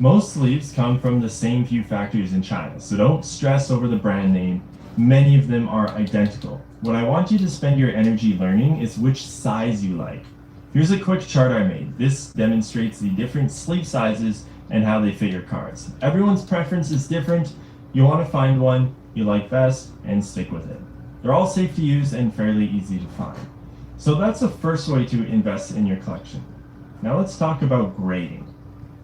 Most sleeves come from the same few factories in China, so don't stress over the brand name. Many of them are identical. What I want you to spend your energy learning is which size you like. Here's a quick chart I made. This demonstrates the different sleeve sizes and how they fit your cards. Everyone's preference is different. You want to find one you like best and stick with it. They're all safe to use and fairly easy to find. So that's the first way to invest in your collection. Now let's talk about grading.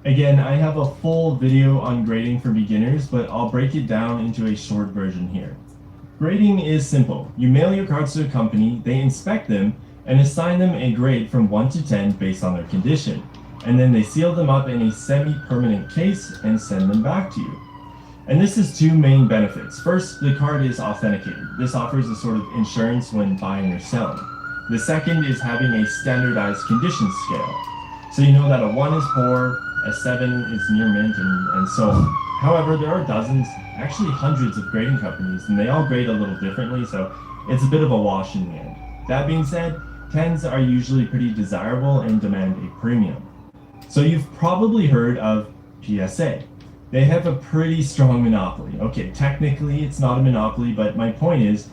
Again, I have a full video on grading for beginners, but I'll break it down into a short version here. Grading is simple. You mail your cards to a company, they inspect them, and assign them a grade from 1 to 10 based on their condition. And then they seal them up in a semi-permanent case and send them back to you. And this has 2 main benefits. First, the card is authenticated. This offers a sort of insurance when buying or selling. The second is having a standardized condition scale. So you know that a 1 is poor, a 7 is near mint, and so on. However, there are dozens, actually hundreds of grading companies, and they all grade a little differently, so it's a bit of a wash in the end. That being said, 10s are usually pretty desirable and demand a premium. So you've probably heard of PSA. They have a pretty strong monopoly. Okay, technically it's not a monopoly, but my point is,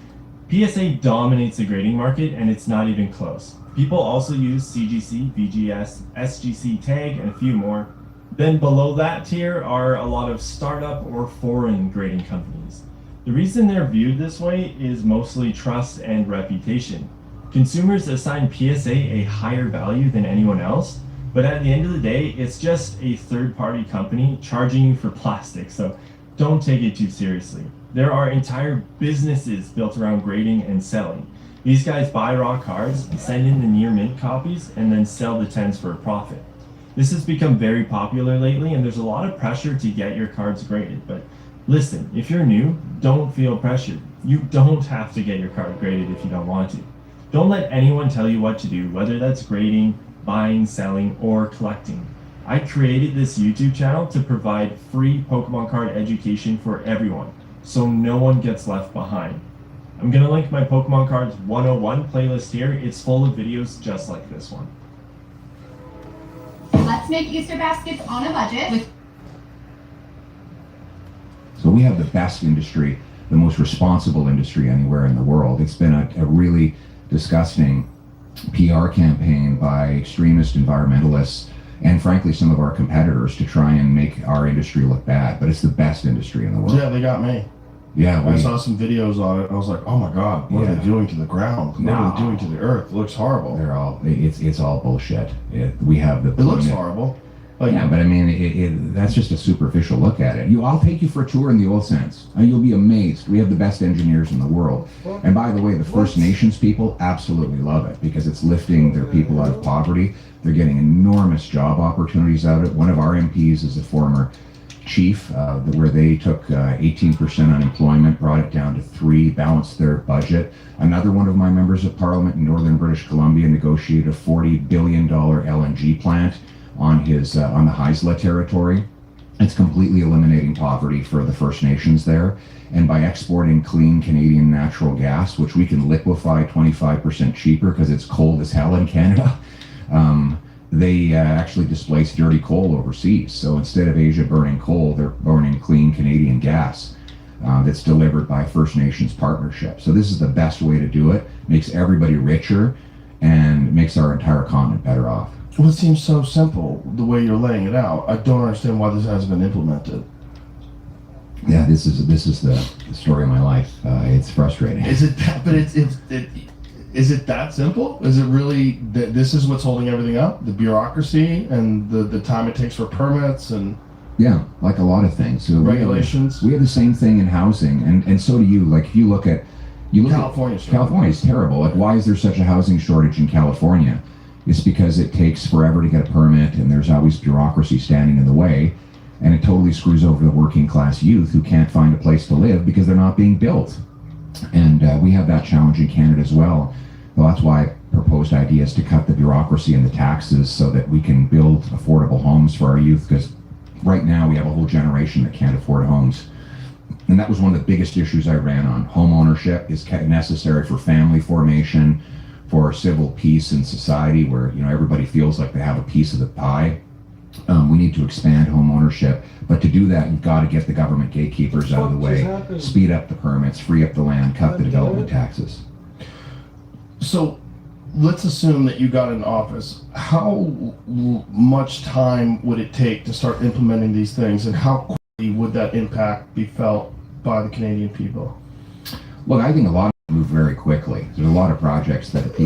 PSA dominates the grading market and it's not even close. People also use CGC, VGS, SGC Tag, and a few more. Then below that tier are a lot of startup or foreign grading companies. The reason they're viewed this way is mostly trust and reputation. Consumers assign PSA a higher value than anyone else, but at the end of the day, it's just a third-party company charging you for plastic, so don't take it too seriously. There are entire businesses built around grading and selling. These guys buy raw cards, send in the near mint copies, and then sell the 10s for a profit. This has become very popular lately, and there's a lot of pressure to get your cards graded. But listen, if you're new, don't feel pressured. You don't have to get your card graded if you don't want to. Don't let anyone tell you what to do, whether that's grading, buying, selling, or collecting. I created this YouTube channel to provide free Pokemon card education for everyone, so no one gets left behind. I'm gonna link my Pokemon Cards 101 playlist here. It's full of videos just like this one. Let's make Easter baskets on a budget. So we have the best industry, the most responsible industry anywhere in the world. It's been a really disgusting PR campaign by extremist environmentalists and frankly some of our competitors to try and make our industry look bad, but it's the best industry in the world. Yeah, they got me. Yeah, I saw some videos on it. I was like, oh my God, what are Yeah. they doing to the ground? What are they doing to the earth? It looks horrible. they're all it's all bullshit. We have the It looks polluted- horrible. Like, Yeah, but I mean, that's just a superficial look at it. I'll take you for a tour in the oil sands. You'll be amazed. We have the best engineers in the world. And by the way, the First Nations people absolutely love it because it's lifting their people out of poverty. They're getting enormous job opportunities out of it. One of our MPs is a former chief, where they took 18% unemployment, brought it down to 3%, balanced their budget. Another one of my members of parliament in northern British Columbia negotiated a $40 billion LNG plant on the Haisla territory. It's completely eliminating poverty for the First Nations there. And by exporting clean Canadian natural gas, which we can liquefy 25% cheaper because it's cold as hell in Canada, They actually displaced dirty coal overseas. So instead of Asia burning coal, they're burning clean Canadian gas that's delivered by First Nations partnership. So this is the best way to do it. Makes everybody richer and makes our entire continent better off. Well, it seems so simple the way you're laying it out. I don't understand why this hasn't been implemented. Yeah, this is the story of my life. It's frustrating. Is it that? But is it that simple? Is it really that this is what's holding everything up? The bureaucracy and the time it takes for permits and Yeah, like a lot of things. So regulations. We have the same thing in housing, and so do you. Like if you look at California's terrible. Like why is there such a housing shortage in California? It's because it takes forever to get a permit, and there's always bureaucracy standing in the way, and it totally screws over the working class youth who can't find a place to live because they're not being built. And we have that challenge in Canada as well. Well, that's why I proposed ideas to cut the bureaucracy and the taxes so that we can build affordable homes for our youth, because right now we have a whole generation that can't afford homes. And that was one of the biggest issues I ran on. Home ownership is necessary for family formation, for civil peace in society where everybody feels like they have a piece of the pie. We need to expand home ownership, but to do that, you've got to get the government gatekeepers out of the way, speed up the permits, free up the land, cut the development taxes. So let's assume that you got in office. How much time would it take to start implementing these things, and how quickly would that impact be felt by the Canadian people? Look, I think a lot of them move very quickly. There's a lot of projects that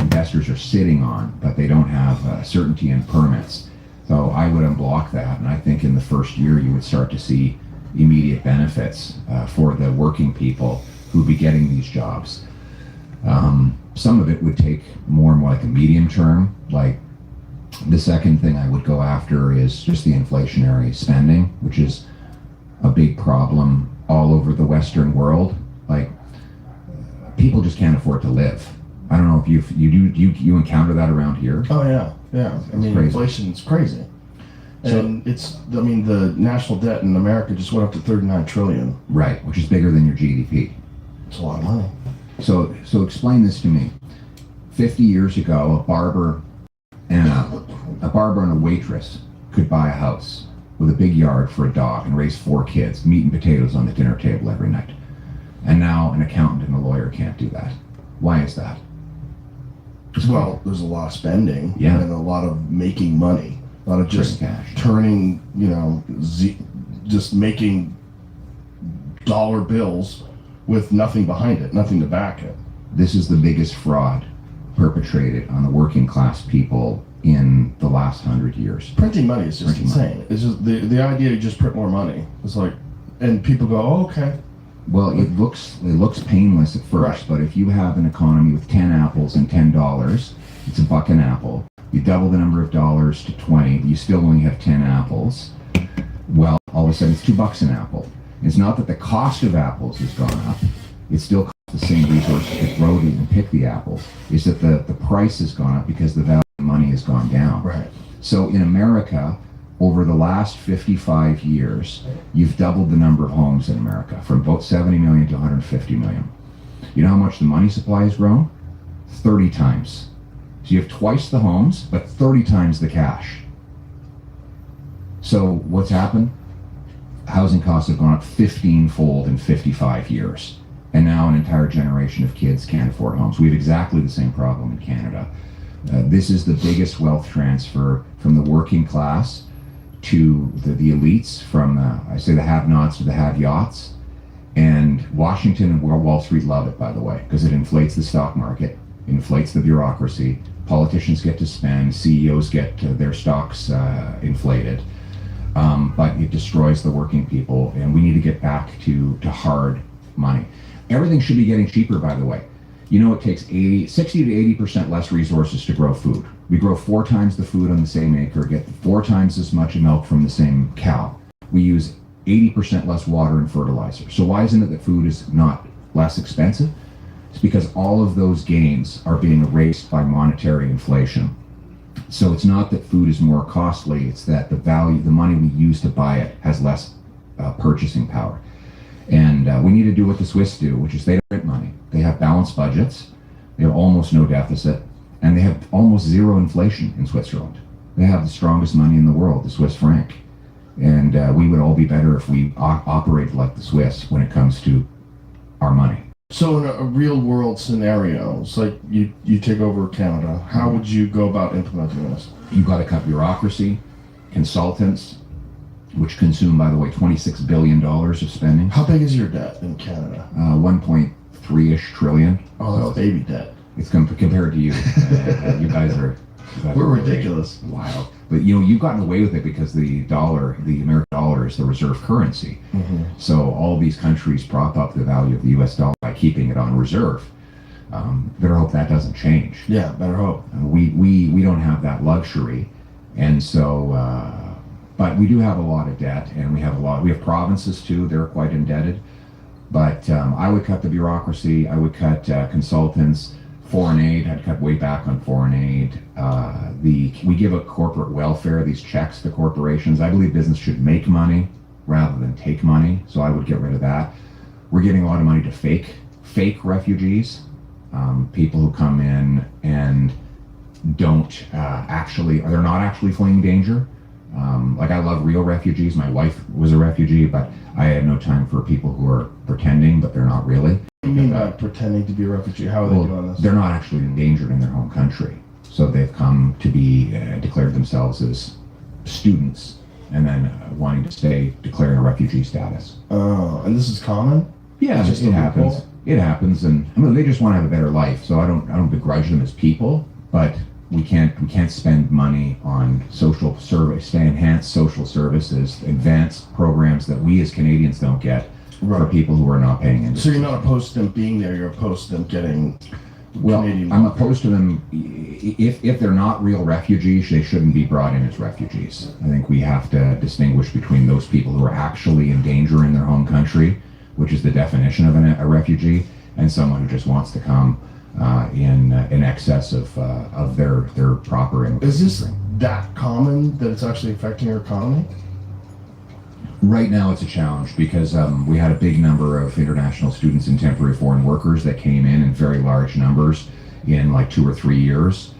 investors are sitting on, but they don't have certainty in permits. So I would unblock that, and I think in the first year you would start to see immediate benefits for the working people who'd be getting these jobs. Some of it would take more like a medium term. Like the second thing I would go after is just the inflationary spending, which is a big problem all over the Western world. Like people just can't afford to live. I don't know if you encounter that around here. Oh yeah. I mean, crazy. inflation's crazy, and the national debt in America just went up to 39 trillion. Right, which is bigger than your GDP. It's a lot of money. So explain this to me. 50 years ago, a barber and a waitress could buy a house with a big yard for a dog and raise 4 kids, meat and potatoes on the dinner table every night. And now an accountant and a lawyer can't do that. Why is that? Well, there's a lot of spending, yeah, and a lot of making money, a lot of just cash, turning, just making dollar bills with nothing behind it, nothing to back it. This is the biggest fraud perpetrated on the working class people in the last 100 years. Printing money is just insane. It's just the idea you just print more money. It's like, and people go, oh, okay. Well, it looks painless at first, right. But if you have an economy with 10 apples and $10, it's $1 an apple. You double the number of dollars to 20, you still only have 10 apples. Well, all of a sudden it's $2 an apple. It's not that the cost of apples has gone up. It still costs the same resources to grow and pick the apples. It's that the price has gone up because the value of money has gone down. Right. So in America, over the last 55 years, you've doubled the number of homes in America from about 70 million to 150 million. You know how much the money supply has grown? 30 times. So you have twice the homes, but 30 times the cash. So what's happened? Housing costs have gone up 15-fold in 55 years. And now an entire generation of kids can't afford homes. We have exactly the same problem in Canada. This is the biggest wealth transfer from the working class to the elites, from I say the have-nots to the have-yachts. And Washington and Wall Street love it, by the way, because it inflates the stock market, inflates the bureaucracy. Politicians get to spend, CEOs get their stocks inflated. But it destroys the working people, and we need to get back to hard money. Everything should be getting cheaper, by the way. It takes 60 to 80% less resources to grow food. We grow 4 times the food on the same acre, get 4 times as much milk from the same cow. We use 80% less water and fertilizer. So why isn't it that food is not less expensive? It's because all of those gains are being erased by monetary inflation. So it's not that food is more costly, it's that the money we use to buy it has less purchasing power. And we need to do what the Swiss do, which is they don't print money. They have balanced budgets, they have almost no deficit, and they have almost zero inflation in Switzerland. They have the strongest money in the world, the Swiss franc. And we would all be better if we operated like the Swiss when it comes to our money. So in a real world scenario, it's like you take over Canada, how would you go about implementing this? You've got to cut bureaucracy, consultants, which consume, by the way, $26 billion of spending. How big is your debt in Canada? 1.3-ish trillion. Oh, that's So baby debt. it's compared to you. You guys are... We're ridiculous. Wow. But you've gotten away with it because the American dollar is the reserve currency. Mm-hmm. So all these countries prop up the value of the US dollar by keeping it on reserve. Better hope that doesn't change. Yeah, better hope. We don't have that luxury. And so, but we do have a lot of debt, and we have provinces too, they're quite indebted. But I would cut the bureaucracy, I would cut consultants. Foreign aid, I'd cut way back on foreign aid. We give out corporate welfare, these checks to corporations. I believe business should make money rather than take money, so I would get rid of that. We're giving a lot of money to fake refugees, people who come in and they're not actually fleeing danger. Like I love real refugees. My wife was a refugee, but I have no time for people who are pretending, but they're not really. You mean by pretending to be a refugee? How are they doing this? They're not actually endangered in their home country. So they've come to be declared themselves as students and then wanting to stay, declaring a refugee status. Oh, and this is common? Yeah, It's just it a happens. loophole? It happens, and they just want to have a better life. So I don't begrudge them as people, but we can't spend money on social service, enhanced social services, advanced programs that we as Canadians don't get. Right. For people who are not paying into. So you're not opposed to them being there, you're opposed to them getting Canadian I'm welfare. opposed to them. If they're not real refugees, they shouldn't be brought in as refugees. I think we have to distinguish between those people who are actually in danger in their home country, which is the definition of a refugee, and someone who just wants to come in excess of their proper immigration. Is this that common that it's actually affecting our economy? Right now it's a challenge because we had a big number of international students and temporary foreign workers that came in very large numbers in like 2 or 3 years.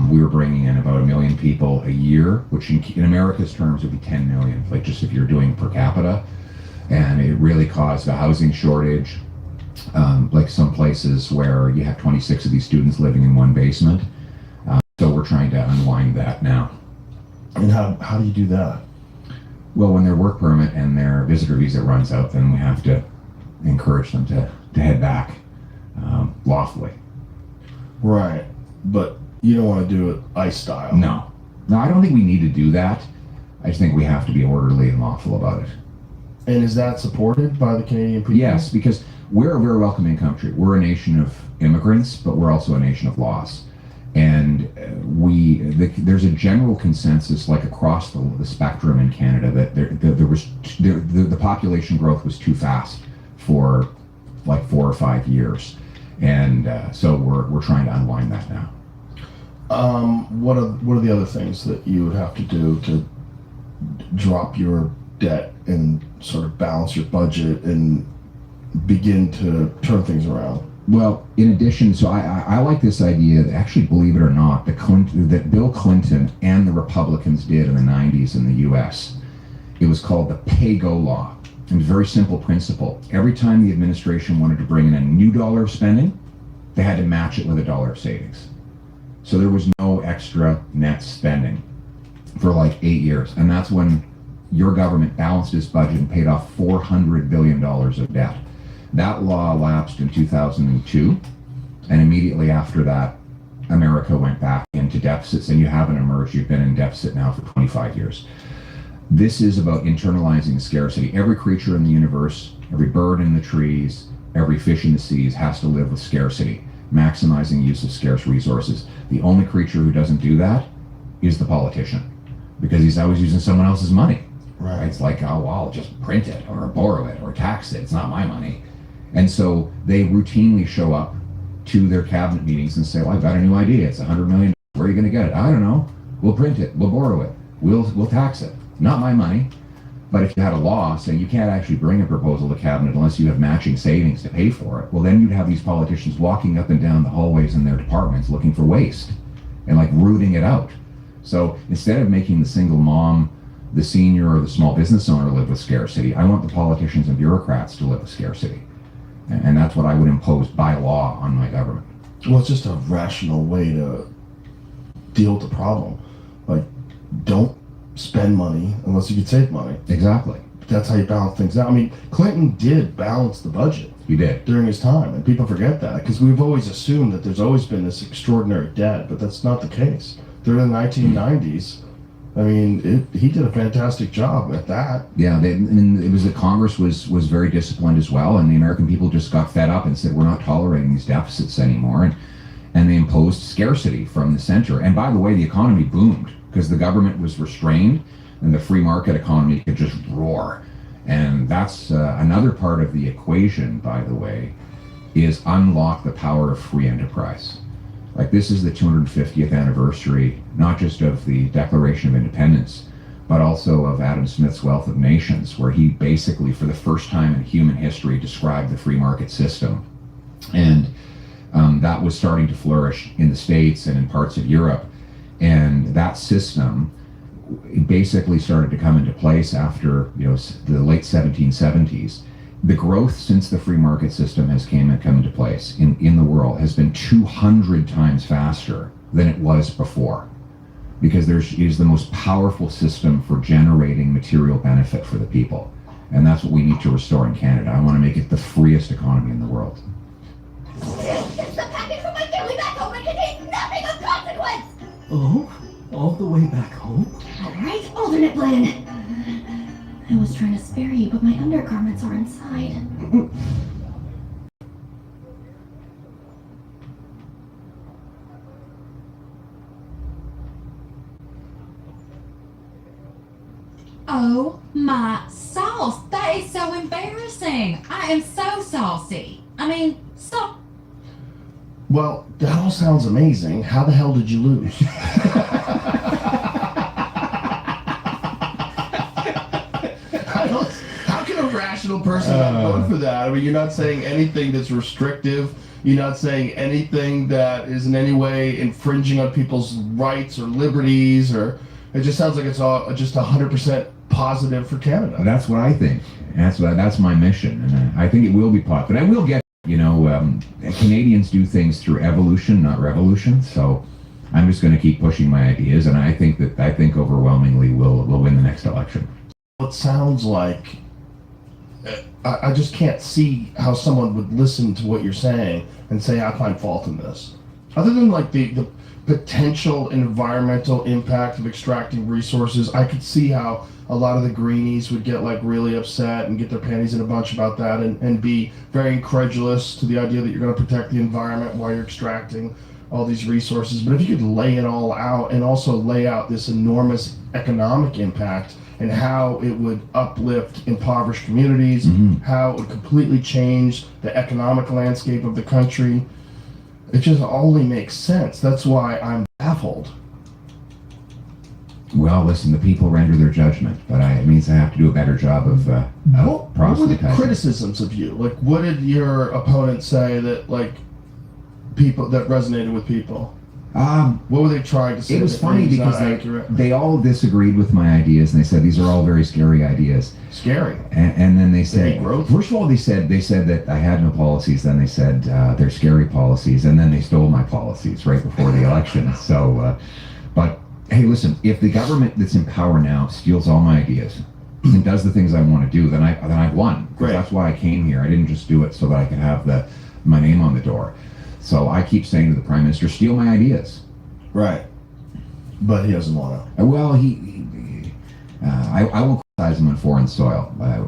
We were bringing in about 1 million people a year, which in America's terms would be 10 million, like just if you're doing per capita. And it really caused a housing shortage, like some places where you have 26 of these students living in one basement. So we're trying to unwind that now. And how do you do that? Well, when their work permit and their visitor visa runs out, then we have to encourage them to head back lawfully. Right. But you don't want to do it ICE style. No, I don't think we need to do that. I just think we have to be orderly and lawful about it. And is that supported by the Canadian people? Yes, because we're a very welcoming country. We're a nation of immigrants, but we're also a nation of laws. And there's a general consensus, like across the spectrum in Canada, that the population growth was too fast for like 4 or 5 years, and so we're trying to unwind that now. What are the other things that you would have to do to drop your debt and sort of balance your budget and begin to turn things around? Well, in addition, so I like this idea that actually, believe it or not, that Bill Clinton and the Republicans did in the 90s in the U.S. It was called the pay-go law. And a very simple principle. Every time the administration wanted to bring in a new dollar of spending, they had to match it with a dollar of savings. So there was no extra net spending for like 8 years. And that's when your government balanced its budget and paid off $400 billion of debt. That law lapsed in 2002, and immediately after that, America went back into deficits, and you haven't emerged. You've been in deficit now for 25 years. This is about internalizing scarcity. Every creature in the universe, every bird in the trees, every fish in the seas has to live with scarcity, maximizing use of scarce resources. The only creature who doesn't do that is the politician, because he's always using someone else's money. Right. It's like, oh, well, I'll just print it or borrow it or tax it. It's not my money. And so they routinely show up to their cabinet meetings and say, well, I've got a new idea. It's $100 million. Where are you going to get it? I don't know. We'll print it. We'll borrow it. We'll tax it. Not my money. But if you had a law saying you can't actually bring a proposal to cabinet unless you have matching savings to pay for it, well, then you'd have these politicians walking up and down the hallways in their departments looking for waste and like rooting it out. So instead of making the single mom, the senior, or the small business owner live with scarcity, I want the politicians and bureaucrats to live with scarcity. And that's what I would impose by law on my government. Well, it's just a rational way to deal with the problem. Like, don't spend money unless you can save money. Exactly. That's how you balance things out. I mean, Clinton did balance the budget. He did. During his time, and people forget that because we've always assumed that there's always been this extraordinary debt, but that's not the case. During the 1990s, I mean, he did a fantastic job at that. Yeah, and it was that Congress was very disciplined as well, and the American people just got fed up and said, we're not tolerating these deficits anymore, and they imposed scarcity from the center. And by the way, the economy boomed because the government was restrained, and the free market economy could just roar. And that's another part of the equation, by the way, is unlock the power of free enterprise. Like, this is the 250th anniversary, not just of the Declaration of Independence, but also of Adam Smith's Wealth of Nations, where he basically, for the first time in human history, described the free market system. And that was starting to flourish in the States and in parts of Europe. And that system basically started to come into place after, the late 1770s. The growth since the free market system has come into place in the world has been 200 times faster than it was before, because it is the most powerful system for generating material benefit for the people. And that's what we need to restore in Canada. I want to make it the freest economy in the world. It's the package from my family back home and contains nothing of consequence! Oh? All the way back home? Alright, alternate plan. I was trying to spare you, but my undergarments are inside. Oh my sauce. That is so embarrassing. I am so saucy. I mean, stop. Well, that all sounds amazing. How the hell did you lose? How can a rational person not vote for that? I mean, you're not saying anything that's restrictive. You're not saying anything that is in any way infringing on people's rights or liberties, or it just sounds like it's all just 100% positive for Canada. That's what I think. That's my mission, and I think it will be positive. But I will get, Canadians do things through evolution, not revolution. So I'm just going to keep pushing my ideas, and I think overwhelmingly we'll win the next election. It sounds like I just can't see how someone would listen to what you're saying and say I find fault in this, other than like the potential environmental impact of extracting resources. I could see how a lot of the greenies would get like really upset and get their panties in a bunch about that, and be very incredulous to the idea that you're going to protect the environment while you're extracting all these resources. But if you could lay it all out and also lay out this enormous economic impact and how it would uplift impoverished communities, how it would completely change the economic landscape of the country, it just only makes sense. That's why I'm baffled. Well, listen, the people render their judgment, but it means I have to do a better job of What were the proselytizing. criticisms of you? Like, what did your opponent say that, like, people that resonated with people? What were they trying to say? It was that funny maybe is because not accurate? they all disagreed with my ideas, and they said these are all very scary ideas. Scary. And then they said, hate growth? first of all, they said that I had no policies. Then they said they're scary policies, and then they stole my policies right before the election. So, but hey, listen, if the government that's in power now steals all my ideas and does the things I want to do, then I've won. 'Cause Great. that's why I came here. I didn't just do it so that I could have my name on the door. So I keep saying to the Prime Minister, steal my ideas. Right. But he doesn't want to. Well, I will criticize him on foreign soil. I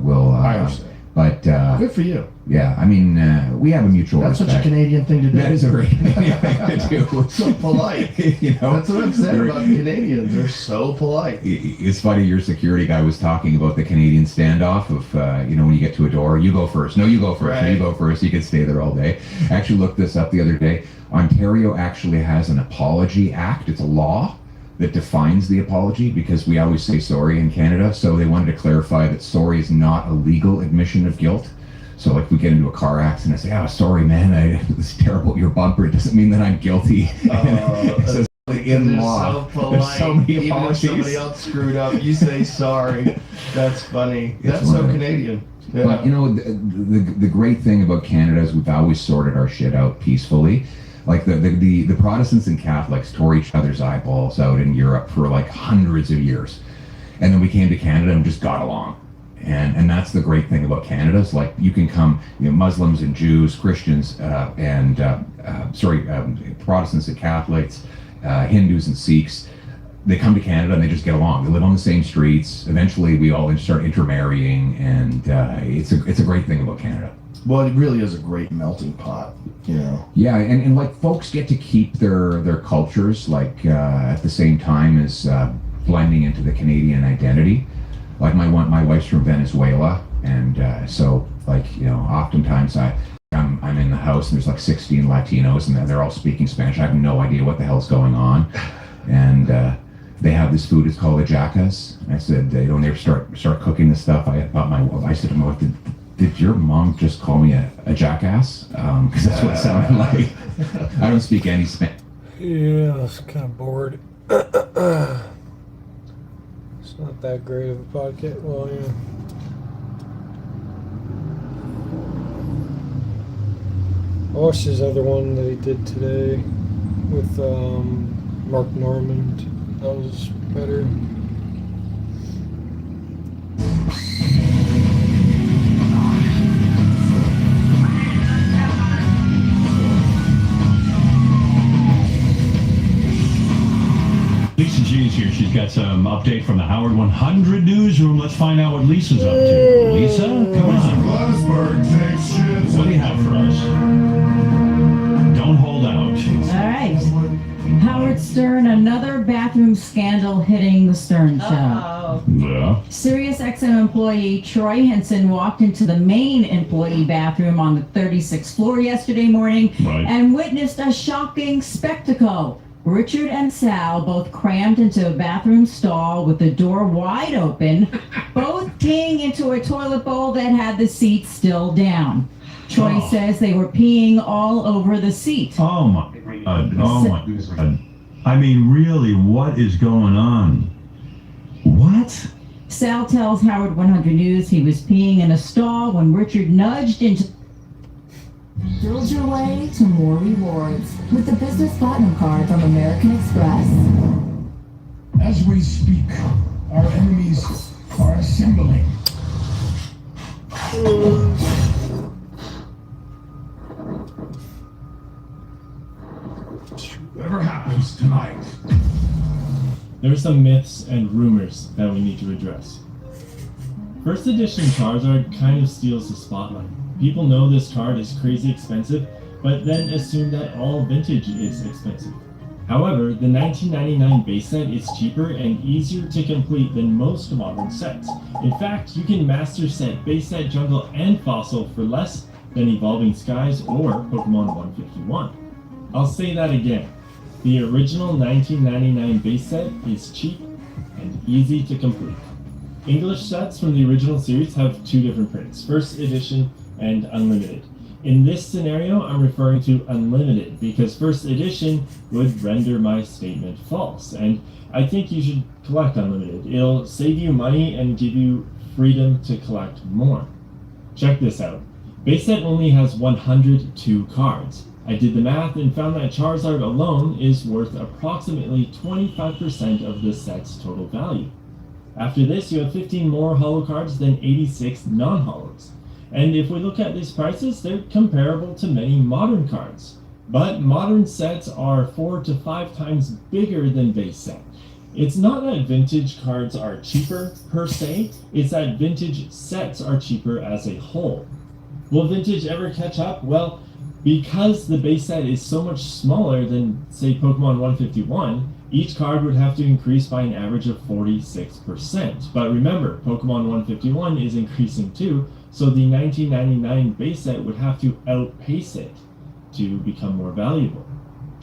understand. But Good for you. yeah, I mean, we have a mutual That's such a respect. Canadian thing to do. That is a very Canadian thing to do. So polite. That's what I'm saying about Canadians. They're so polite. It's funny, your security guy was talking about the Canadian standoff of, when you get to a door, you go first. No, you go first. Right. You go first. You can stay there all day. I actually looked this up the other day. Ontario actually has an apology act. It's a law that defines the apology, because we always say sorry in Canada. So they wanted to clarify that sorry is not a legal admission of guilt. So like we get into a car accident, I say, "Oh, sorry, man, it was terrible at your bumper." It doesn't mean that I'm guilty. So in law, so there's so many even if apologies. somebody else screwed up, you say sorry. That's funny. That's It's so wonderful. Canadian. Yeah. But you know, the great thing about Canada is we've always sorted our shit out peacefully. Like the Protestants and Catholics tore each other's eyeballs out in Europe for like hundreds of years, and then we came to Canada and just got along. And that's the great thing about Canada. Is like you can come, you know, Muslims and Jews, Christians, Protestants and Catholics, Hindus and Sikhs. They come to Canada and they just get along. They live on the same streets. Eventually, we all start intermarrying, and it's a great thing about Canada. Well, it really is a great melting pot, you know. Yeah, and like folks get to keep their cultures like at the same time as blending into the Canadian identity. Like my wife's from Venezuela, and so like, you know, oftentimes I'm in the house and there's like 16 Latinos and they're all speaking Spanish. I have no idea what the hell's going on, and they have this food. It's called ajacas. I said, you know, when they start cooking this stuff, I said to my wife, did your mom just call me a jackass? Because that's what it sounded like. I don't speak any Spanish. Yeah, I was kind of bored. It's not that great of a podcast. Well, yeah. I watched his other one that he did today with Mark Normand. That was better. Lisa G is here. She's got some update from the Howard 100 newsroom. Let's find out what Lisa's up to. Lisa, come on. Glassberg takes shit. What do you have for us? Don't hold out. All right. Howard Stern, another bathroom scandal hitting the Stern Show. Yeah. Sirius XM employee Troy Henson walked into the main employee bathroom on the 36th floor yesterday morning and witnessed a shocking spectacle. Richard and Sal both crammed into a bathroom stall with the door wide open, both peeing into a toilet bowl that had the seat still down. Troy says they were peeing all over the seat. Oh my God. Oh my God. I mean, really, what is going on? What? Sal tells Howard 100 News he was peeing in a stall when Richard nudged into... Build your way to more rewards with the Business Platinum Card from American Express. As we speak, our enemies are assembling. Whatever happens tonight. There are some myths and rumors that we need to address. First edition Charizard kind of steals the spotlight. People know this card is crazy expensive, but then assume that all vintage is expensive. However, the 1999 base set is cheaper and easier to complete than most modern sets. In fact, you can master set, base set, jungle, and fossil for less than Evolving Skies or Pokemon 151. I'll say that again. The original 1999 base set is cheap and easy to complete. English sets from the original series have two different prints, first edition and unlimited. In this scenario, I'm referring to unlimited because first edition would render my statement false, and I think you should collect unlimited. It'll save you money and give you freedom to collect more. Check this out. Base set only has 102 cards. I did the math and found that Charizard alone is worth approximately 25% of the set's total value. After this, you have 15 more holo cards than 86 non-holos. And if we look at these prices, they're comparable to many modern cards. But modern sets are 4 to 5 times bigger than base set. It's not that vintage cards are cheaper per se, it's that vintage sets are cheaper as a whole. Will vintage ever catch up? Well, because the base set is so much smaller than, say, Pokemon 151, each card would have to increase by an average of 46%. But remember, Pokemon 151 is increasing too, so the 1999 base set would have to outpace it to become more valuable.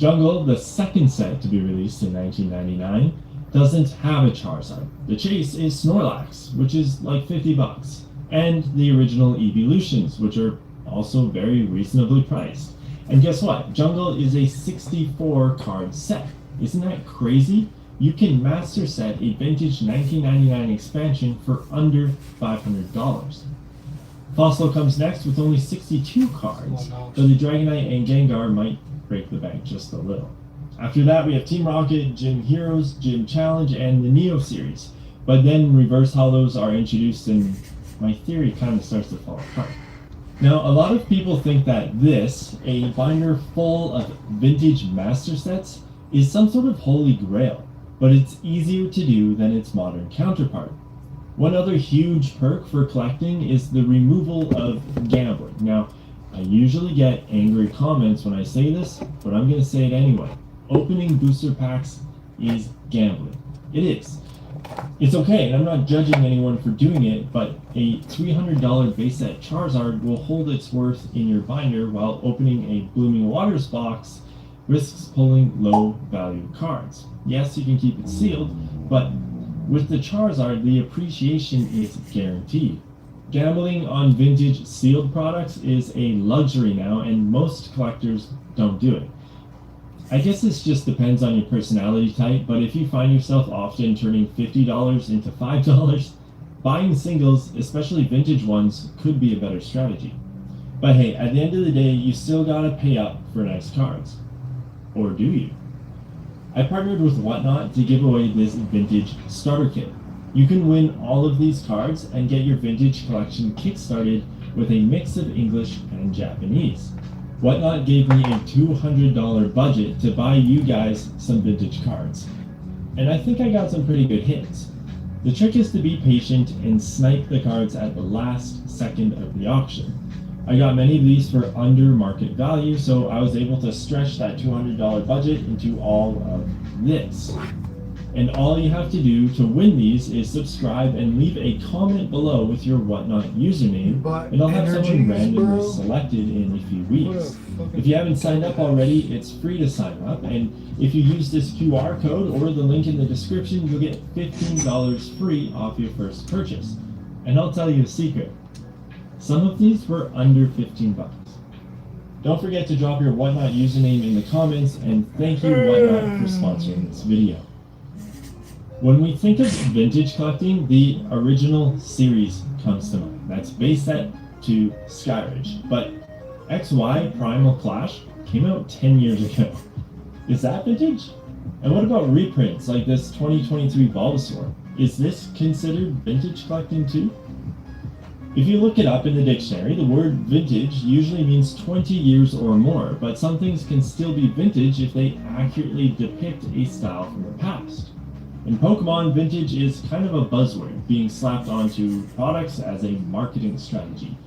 Jungle, the second set to be released in 1999, doesn't have a Charizard. The chase is Snorlax, which is like $50, and the original Evolutions, which are also very reasonably priced. And guess what? Jungle is a 64 card set. Isn't that crazy? You can master set a vintage 1999 expansion for under $500. Fossil comes next with only 62 cards, though the Dragonite and Gengar might break the bank just a little. After that, we have Team Rocket, Gym Heroes, Gym Challenge, and the Neo series. But then reverse holos are introduced and my theory kind of starts to fall apart. Now, a lot of people think that this, a binder full of vintage master sets, is some sort of holy grail, but it's easier to do than its modern counterpart. One other huge perk for collecting is the removal of gambling. Now, I usually get angry comments when I say this, but I'm going to say it anyway. Opening booster packs is gambling. It is. It's okay, and I'm not judging anyone for doing it, but a $300 base set Charizard will hold its worth in your binder, while opening a Blooming Waters box risks pulling low value cards. Yes, you can keep it sealed, but with the Charizard, the appreciation is guaranteed. Gambling on vintage sealed products is a luxury now, and most collectors don't do it. I guess this just depends on your personality type, but if you find yourself often turning $50 into $5, buying singles, especially vintage ones, could be a better strategy. But hey, at the end of the day, you still gotta pay up for nice cards. Or do you? I partnered with Whatnot to give away this vintage starter kit. You can win all of these cards and get your vintage collection kickstarted with a mix of English and Japanese. Whatnot gave me a $200 budget to buy you guys some vintage cards. And I think I got some pretty good hits. The trick is to be patient and snipe the cards at the last second of the auction. I got many of these for under market value, so I was able to stretch that $200 budget into all of this. And all you have to do to win these is subscribe and leave a comment below with your Whatnot username, and I'll have someone randomly selected in a few weeks. If you haven't signed up already, it's free to sign up, and if you use this QR code or the link in the description, you'll get $15 free off your first purchase. And I'll tell you a secret. Some of these were under $15. Don't forget to drop your Whatnot username in the comments, and thank you Whatnot for sponsoring this video. When we think of vintage collecting, the original series comes to mind. That's base set to Skyridge. But XY Primal Clash came out 10 years ago. Is that vintage? And what about reprints like this 2023 Bulbasaur? Is this considered vintage collecting too? If you look it up in the dictionary, the word vintage usually means 20 years or more, but some things can still be vintage if they accurately depict a style from the past. In Pokemon, vintage is kind of a buzzword being slapped onto products as a marketing strategy.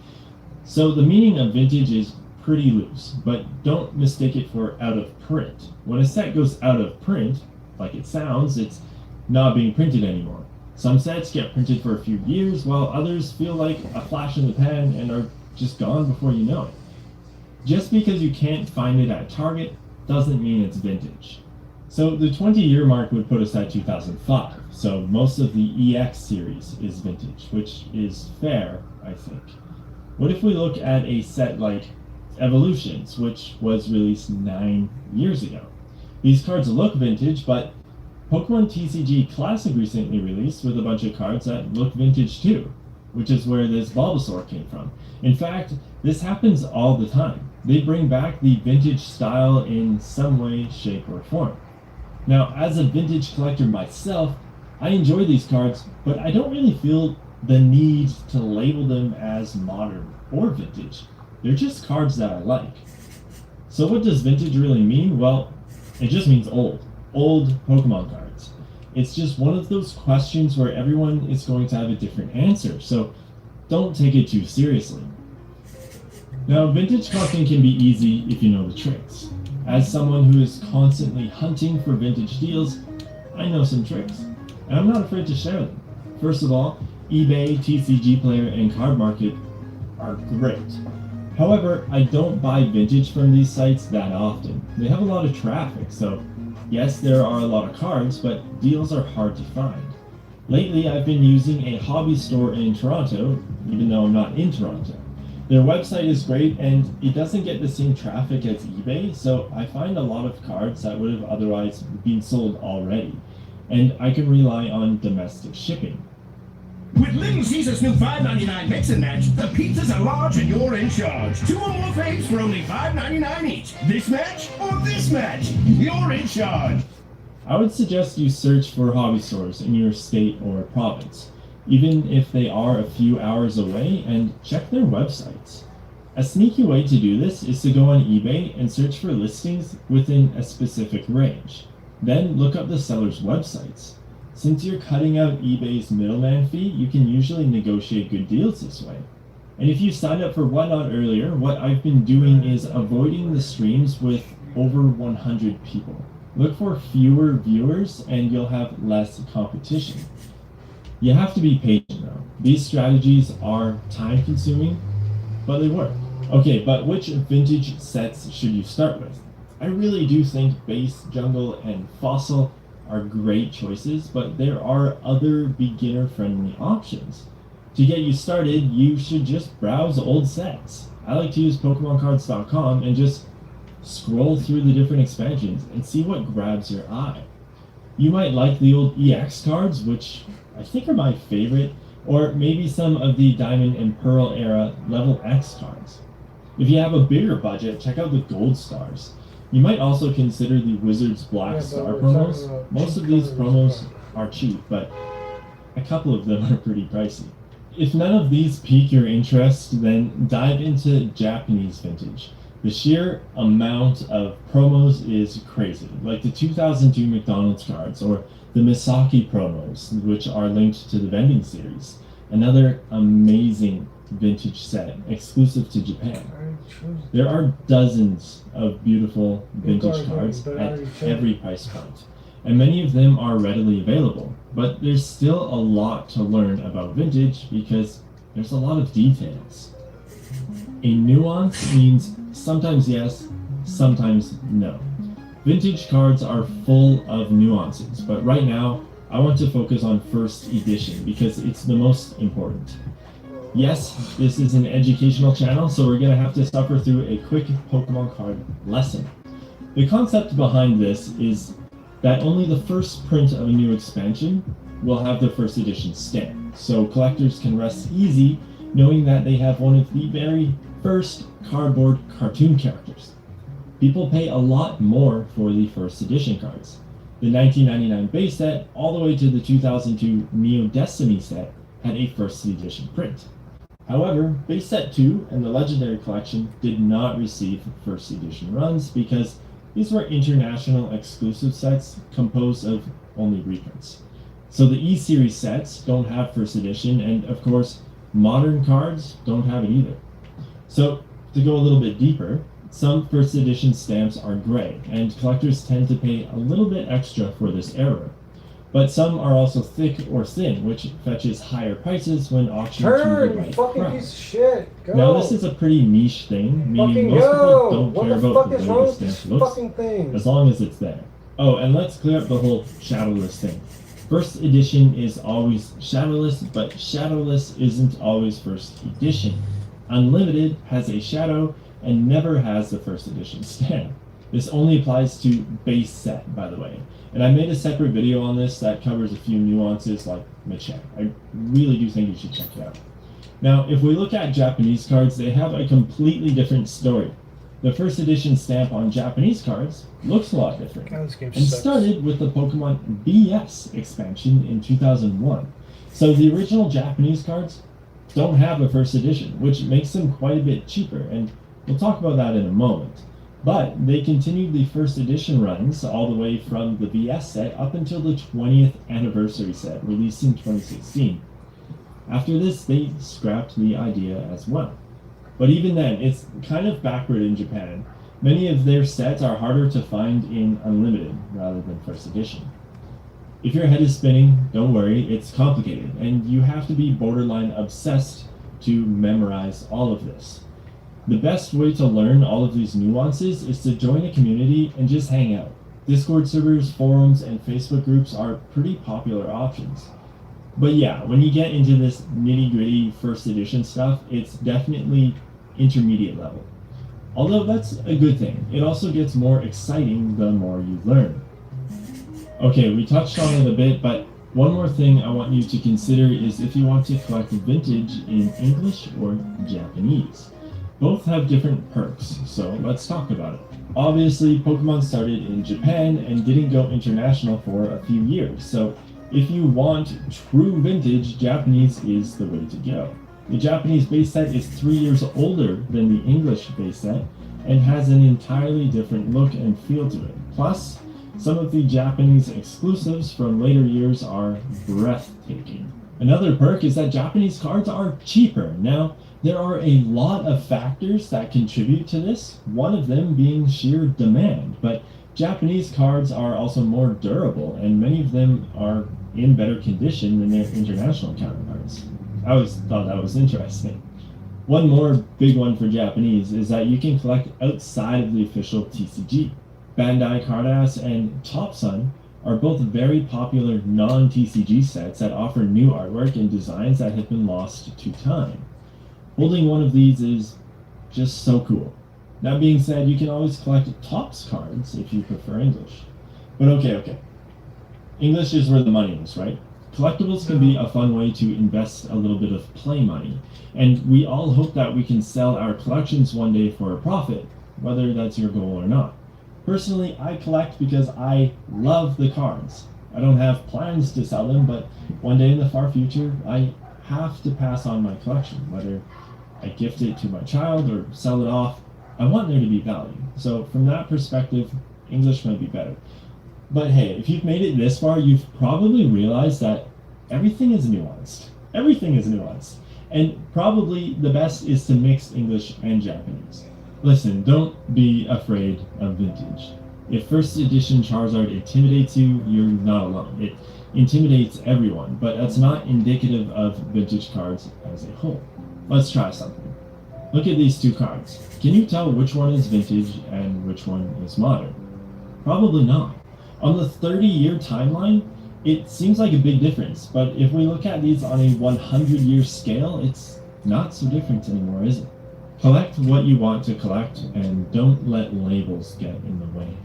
So the meaning of vintage is pretty loose, but don't mistake it for out of print. When a set goes out of print, like it sounds, it's not being printed anymore. Some sets get printed for a few years, while others feel like a flash in the pan and are just gone before you know it. Just because you can't find it at Target doesn't mean it's vintage. So the 20-year mark would put us at 2005, so most of the EX series is vintage, which is fair, I think. What if we look at a set like Evolutions, which was released 9 years ago? These cards look vintage, but Pokemon TCG Classic recently released with a bunch of cards that look vintage too, which is where this Bulbasaur came from. In fact, this happens all the time. They bring back the vintage style in some way, shape, or form. Now, as a vintage collector myself, I enjoy these cards, but I don't really feel the need to label them as modern or vintage. They're just cards that I like. So what does vintage really mean? Well, it just means old Pokemon cards. It's just one of those questions where everyone is going to have a different answer, so don't take it too seriously. Now, vintage collecting can be easy if you know the tricks. As someone who is constantly hunting for vintage deals, I know some tricks, and I'm not afraid to share them. First of all, eBay, TCG Player, and Card Market are great. However, I don't buy vintage from these sites that often. They have a lot of traffic, so yes, there are a lot of cards, but deals are hard to find. Lately, I've been using a hobby store in Toronto, even though I'm not in Toronto. Their website is great and it doesn't get the same traffic as eBay, so I find a lot of cards that would have otherwise been sold already, and I can rely on domestic shipping. With Little Caesar's new $5.99 mix and match, the pizzas are large and you're in charge. 2 or more faves for only $5.99 each. This match or this match, you're in charge. I would suggest you search for hobby stores in your state or province, even if they are a few hours away, and check their websites. A sneaky way to do this is to go on eBay and search for listings within a specific range. Then look up the seller's websites. Since you're cutting out eBay's middleman fee, you can usually negotiate good deals this way. And if you signed up for Whatnot earlier, what I've been doing is avoiding the streams with over 100 people. Look for fewer viewers and you'll have less competition. You have to be patient though. These strategies are time consuming, but they work. Okay, but which vintage sets should you start with? I really do think base, jungle, and fossil are great choices, but there are other beginner-friendly options. To get you started, you should just browse old sets. I like to use PokemonCards.com and just scroll through the different expansions and see what grabs your eye. You might like the old EX cards, which I think are my favorite, or maybe some of the Diamond and Pearl era Level X cards. If you have a bigger budget, check out the Gold Stars. You might also consider the Wizards Black Star promos. Most of these promos are cheap, but a couple of them are pretty pricey. If none of these pique your interest, then dive into Japanese vintage. The sheer amount of promos is crazy, like the 2002 McDonald's cards or the Misaki promos, which are linked to the vending series. Another amazing vintage set, exclusive to Japan. There are dozens of beautiful vintage cards at every price point, and many of them are readily available. But there's still a lot to learn about vintage because there's a lot of details. A nuance means sometimes yes, sometimes no. Vintage cards are full of nuances, but right now I want to focus on first edition because it's the most important. Yes, this is an educational channel, so we're going to have to suffer through a quick Pokemon card lesson. The concept behind this is that only the first print of a new expansion will have the first edition stamp, so collectors can rest easy knowing that they have one of the very first cardboard cartoon characters. People pay a lot more for the first edition cards. The 1999 base set all the way to the 2002 Neo Destiny set had a first edition print. However, base set 2 and the Legendary Collection did not receive first edition runs because these were international exclusive sets composed of only reprints. So the E-Series sets don't have first edition, and of course, modern cards don't have it either. So, to go a little bit deeper, some first edition stamps are gray, and collectors tend to pay a little bit extra for this error. But some are also thick or thin, which fetches higher prices when auctioned to the right fucking price. piece of shit. Go. Now this is a pretty niche thing, meaning Fucking most people don't What care the about fuck the is way wrong the with this stamp looks, fucking thing? as long as it's there. Oh, and let's clear up the whole shadowless thing. First edition is always shadowless, but shadowless isn't always first edition. Unlimited has a shadow and never has the first edition stamp. This only applies to base set, by the way. And I made a separate video on this that covers a few nuances like Machet. I really do think you should check it out. Now, if we look at Japanese cards, they have a completely different story. The first edition stamp on Japanese cards looks a lot different, and started with the Pokemon BS expansion in 2001. So the original Japanese cards don't have a first edition, which makes them quite a bit cheaper, and we'll talk about that in a moment. But they continued the first edition runs all the way from the BS set up until the 20th anniversary set, released in 2016. After this, they scrapped the idea as well. But even then, it's kind of backward in Japan. Many of their sets are harder to find in Unlimited rather than first edition. If your head is spinning, don't worry, it's complicated, and you have to be borderline obsessed to memorize all of this. The best way to learn all of these nuances is to join a community and just hang out. Discord servers, forums, and Facebook groups are pretty popular options. But yeah, when you get into this nitty-gritty first edition stuff, it's definitely intermediate level. Although that's a good thing. It also gets more exciting the more you learn. Okay, we touched on it a bit, but one more thing I want you to consider is if you want to collect vintage in English or Japanese. Both have different perks, so let's talk about it. Obviously, Pokemon started in Japan and didn't go international for a few years, so if you want true vintage, Japanese is the way to go. The Japanese base set is 3 years older than the English base set and has an entirely different look and feel to it. Plus, some of the Japanese exclusives from later years are breathtaking. Another perk is that Japanese cards are cheaper. Now, there are a lot of factors that contribute to this, one of them being sheer demand, but Japanese cards are also more durable, and many of them are in better condition than their international counterparts. I always thought that was interesting. One more big one for Japanese is that you can collect outside of the official TCG. Bandai Cardass and Top Sun are both very popular non-TCG sets that offer new artwork and designs that have been lost to time. Holding one of these is just so cool. That being said, you can always collect Topps cards if you prefer English. But okay. English is where the money is, right? Collectibles can be a fun way to invest a little bit of play money, and we all hope that we can sell our collections one day for a profit, whether that's your goal or not. Personally, I collect because I love the cards. I don't have plans to sell them, but one day in the far future, I have to pass on my collection, whether I gift it to my child or sell it off. I want there to be value. So from that perspective, English might be better. But hey, if you've made it this far, you've probably realized that everything is nuanced. Everything is nuanced. And probably the best is to mix English and Japanese. Listen, don't be afraid of vintage. If first edition Charizard intimidates you, you're not alone. It intimidates everyone, but that's not indicative of vintage cards as a whole. Let's try something. Look at these two cards. Can you tell which one is vintage and which one is modern? Probably not. On the 30-year timeline, it seems like a big difference, but if we look at these on a 100-year scale, it's not so different anymore, is it? Collect what you want to collect, and don't let labels get in the way.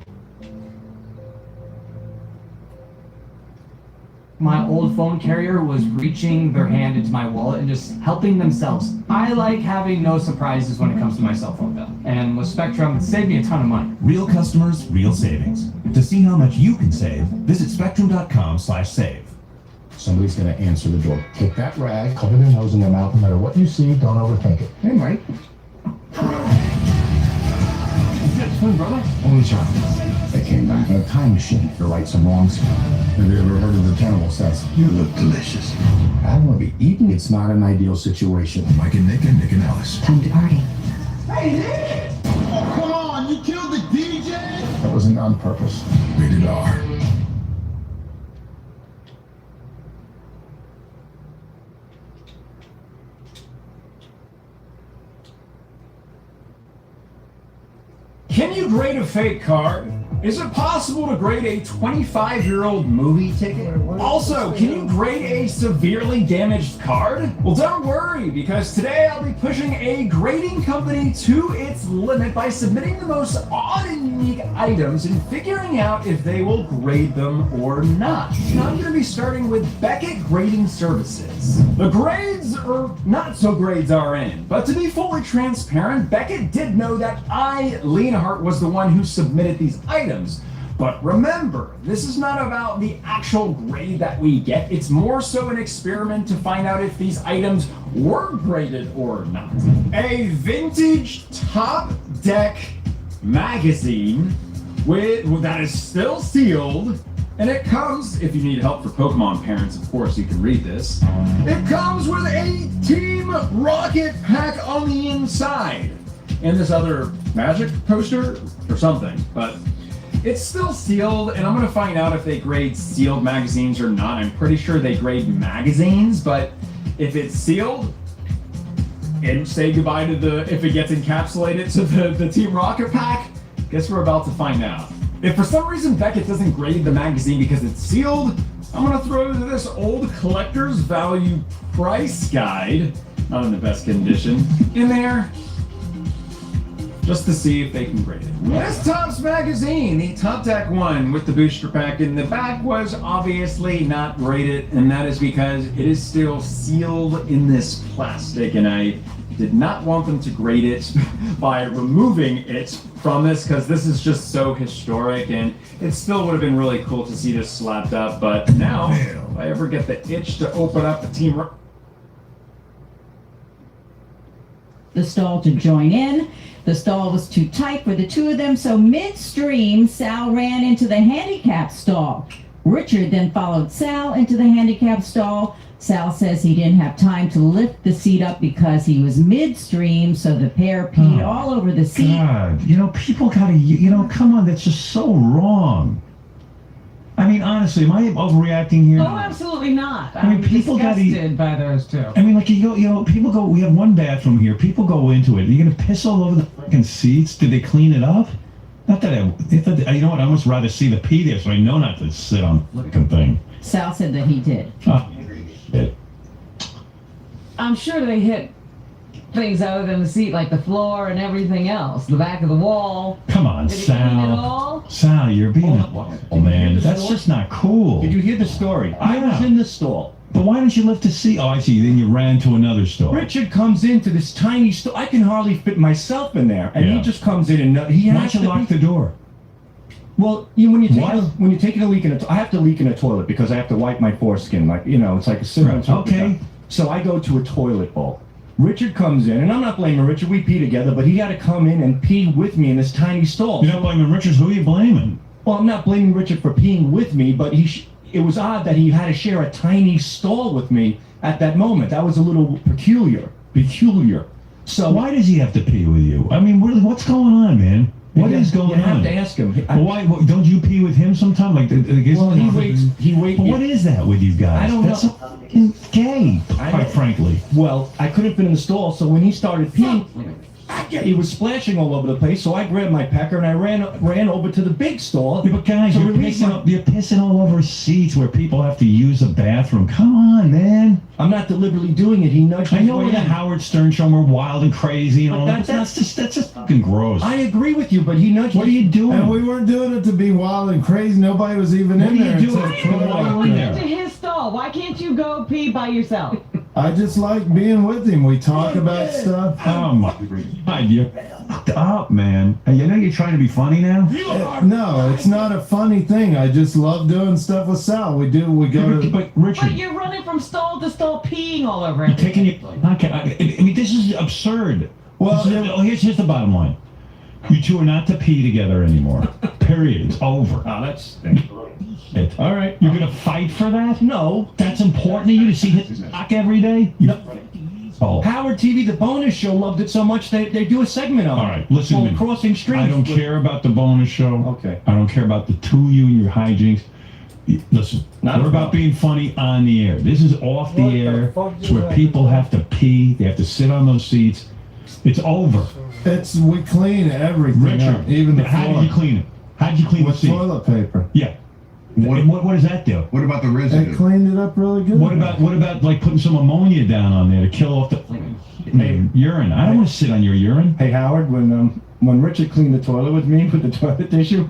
My old phone carrier was reaching their hand into my wallet and just helping themselves. I like having no surprises when it comes to my cell phone bill. And with Spectrum, it saved me a ton of money. Real customers, real savings. To see how much you can save, visit spectrum.com/save. Somebody's gonna answer the door. Take that rag, cover their nose and their mouth, no matter what you see, don't overthink it. Hey, Mike. Twin brother? Only child. They came back in a time machine to right some wrongs. Have you ever heard of the cannibal says? You look delicious. I don't want to be eaten. It's not an ideal situation. Mike and Nick and Alice. Time to party. Hey, Nick! Oh, come on! You killed the DJ? That wasn't on purpose. Rated R. Can you grade a fake card? Is it possible to grade a 25-year-old movie ticket? Also, can you grade a severely damaged card? Well, don't worry, because today I'll be pushing a grading company to its limit by submitting the most odd and unique items and figuring out if they will grade them or not. Now, I'm going to be starting with Beckett Grading Services. The grades, or not so grades, are in, but to be fully transparent, Beckett did know that I, Leonhardt, was the one who submitted these items. But remember, this is not about the actual grade that we get. It's more so an experiment to find out if these items were graded or not. A vintage top deck magazine that is still sealed. And it comes, if you need help for Pokemon parents, of course, you can read this. It comes with a Team Rocket pack on the inside. And this other magic poster or something. But it's still sealed, and I'm going to find out if they grade sealed magazines or not. I'm pretty sure they grade magazines, but if it's sealed, and say goodbye to if it gets encapsulated to the Team Rocket pack? Guess we're about to find out. If for some reason Beckett doesn't grade the magazine because it's sealed, I'm gonna throw this old collector's value price guide, not in the best condition, in there, just to see if they can grade it. This Topps magazine, the Top Deck one with the booster pack in the back, was obviously not graded, and that is because it is still sealed in this plastic, and I did not want them to grade it by removing it from this, because this is just so historic, and it still would have been really cool to see this slapped up, but now, if I ever get the itch to open up the Team the stall to join in. The stall was too tight for the two of them, so midstream, Sal ran into the handicap stall. Richard then followed Sal into the handicap stall. Sal says he didn't have time to lift the seat up because he was midstream, so the pair peed all over the seat. God, people gotta, come on, that's just so wrong. I mean, honestly, am I overreacting here? Oh, absolutely not. I mean, I'm people disgusted by those two. I mean, like, people go, we have one bathroom here, people go into it, you're gonna piss all over the freaking seats? Did they clean it up? Not that you know what, I almost rather see the pee there so I know not to sit on the freaking thing. Sal said that he did. Shit. I'm sure they hit things other than the seat, like the floor and everything else, the back of the wall. Come on, Did he clean it Sal. all? Sal, you're being oh man, that's just not cool. Did you hear the story? I was in the stall. But why didn't you lift the seat? Oh, I see. Then you ran to another store. Richard comes into this tiny store. I can hardly fit myself in there, and he just comes in and he Why has don't you lock the door? Well, when you're taking a leak in I have to leak in a toilet because I have to wipe my foreskin. Like it's like a similar. Okay. So I go to a toilet bowl. Richard comes in, and I'm not blaming Richard. We pee together, but he had to come in and pee with me in this tiny stall. You're not blaming Richard. Who are you blaming? Well, I'm not blaming Richard for peeing with me, but it was odd that he had to share a tiny stall with me at that moment. That was a little peculiar. So why does he have to pee with you? I mean, what's going on, man? What is going on? You have to ask him. Why don't you pee with him sometime? Like, well, he waits. But what is that with you guys? I don't That's know. So gay, quite frankly. Well, I couldn't fit in the stall, so when he started peeing, he was splashing all over the place. So I grabbed my pecker and I ran over to the big stall. Yeah, but guys, you're pissing all over seats where people have to use a bathroom. Come on, man. I'm not deliberately doing it. He nudged me. I know we're the Howard Stern show, we're wild and crazy and all that. That's just fucking gross. I agree with you, but he nudged me. What are you doing? And we weren't doing it to be wild and crazy. Nobody was even in there. What are you doing? Why are you in To there? his stall. Why can't you go pee by yourself? I just like being with him. We talk about stuff. Oh my God, you're fucked up, man. And you know you're trying to be funny now? No, it's not a funny thing. I just love doing stuff with Sal. We go to... But Richard... But you're running from stall to stall peeing all over You're everything. taking your... I mean, this is absurd. Well, here's the bottom line. You two are not to pee together anymore. Period. It's over. Oh, that's... All right. You're going to fight for that? No. That's important to you to see his cock every day? No. Oh. Howard TV, the bonus show, loved it so much they do a segment on it. All right, listen to me. Crossing Streams. I don't care about the bonus show. Okay. I don't care about the two of you and your hijinks. Listen, we're about being funny on the air. This is off the air. It's where people have to pee. They have to sit on those seats. It's over. We clean everything Richard, up, even the how floor. did you clean it? How did you clean With the seat? toilet paper. Yeah. What does that do? What about the They residue? cleaned it up really good. What about like putting some ammonia down on there to kill off the urine? I don't want to sit on your urine. Hey, Howard, when Richard cleaned the toilet with me with the toilet tissue,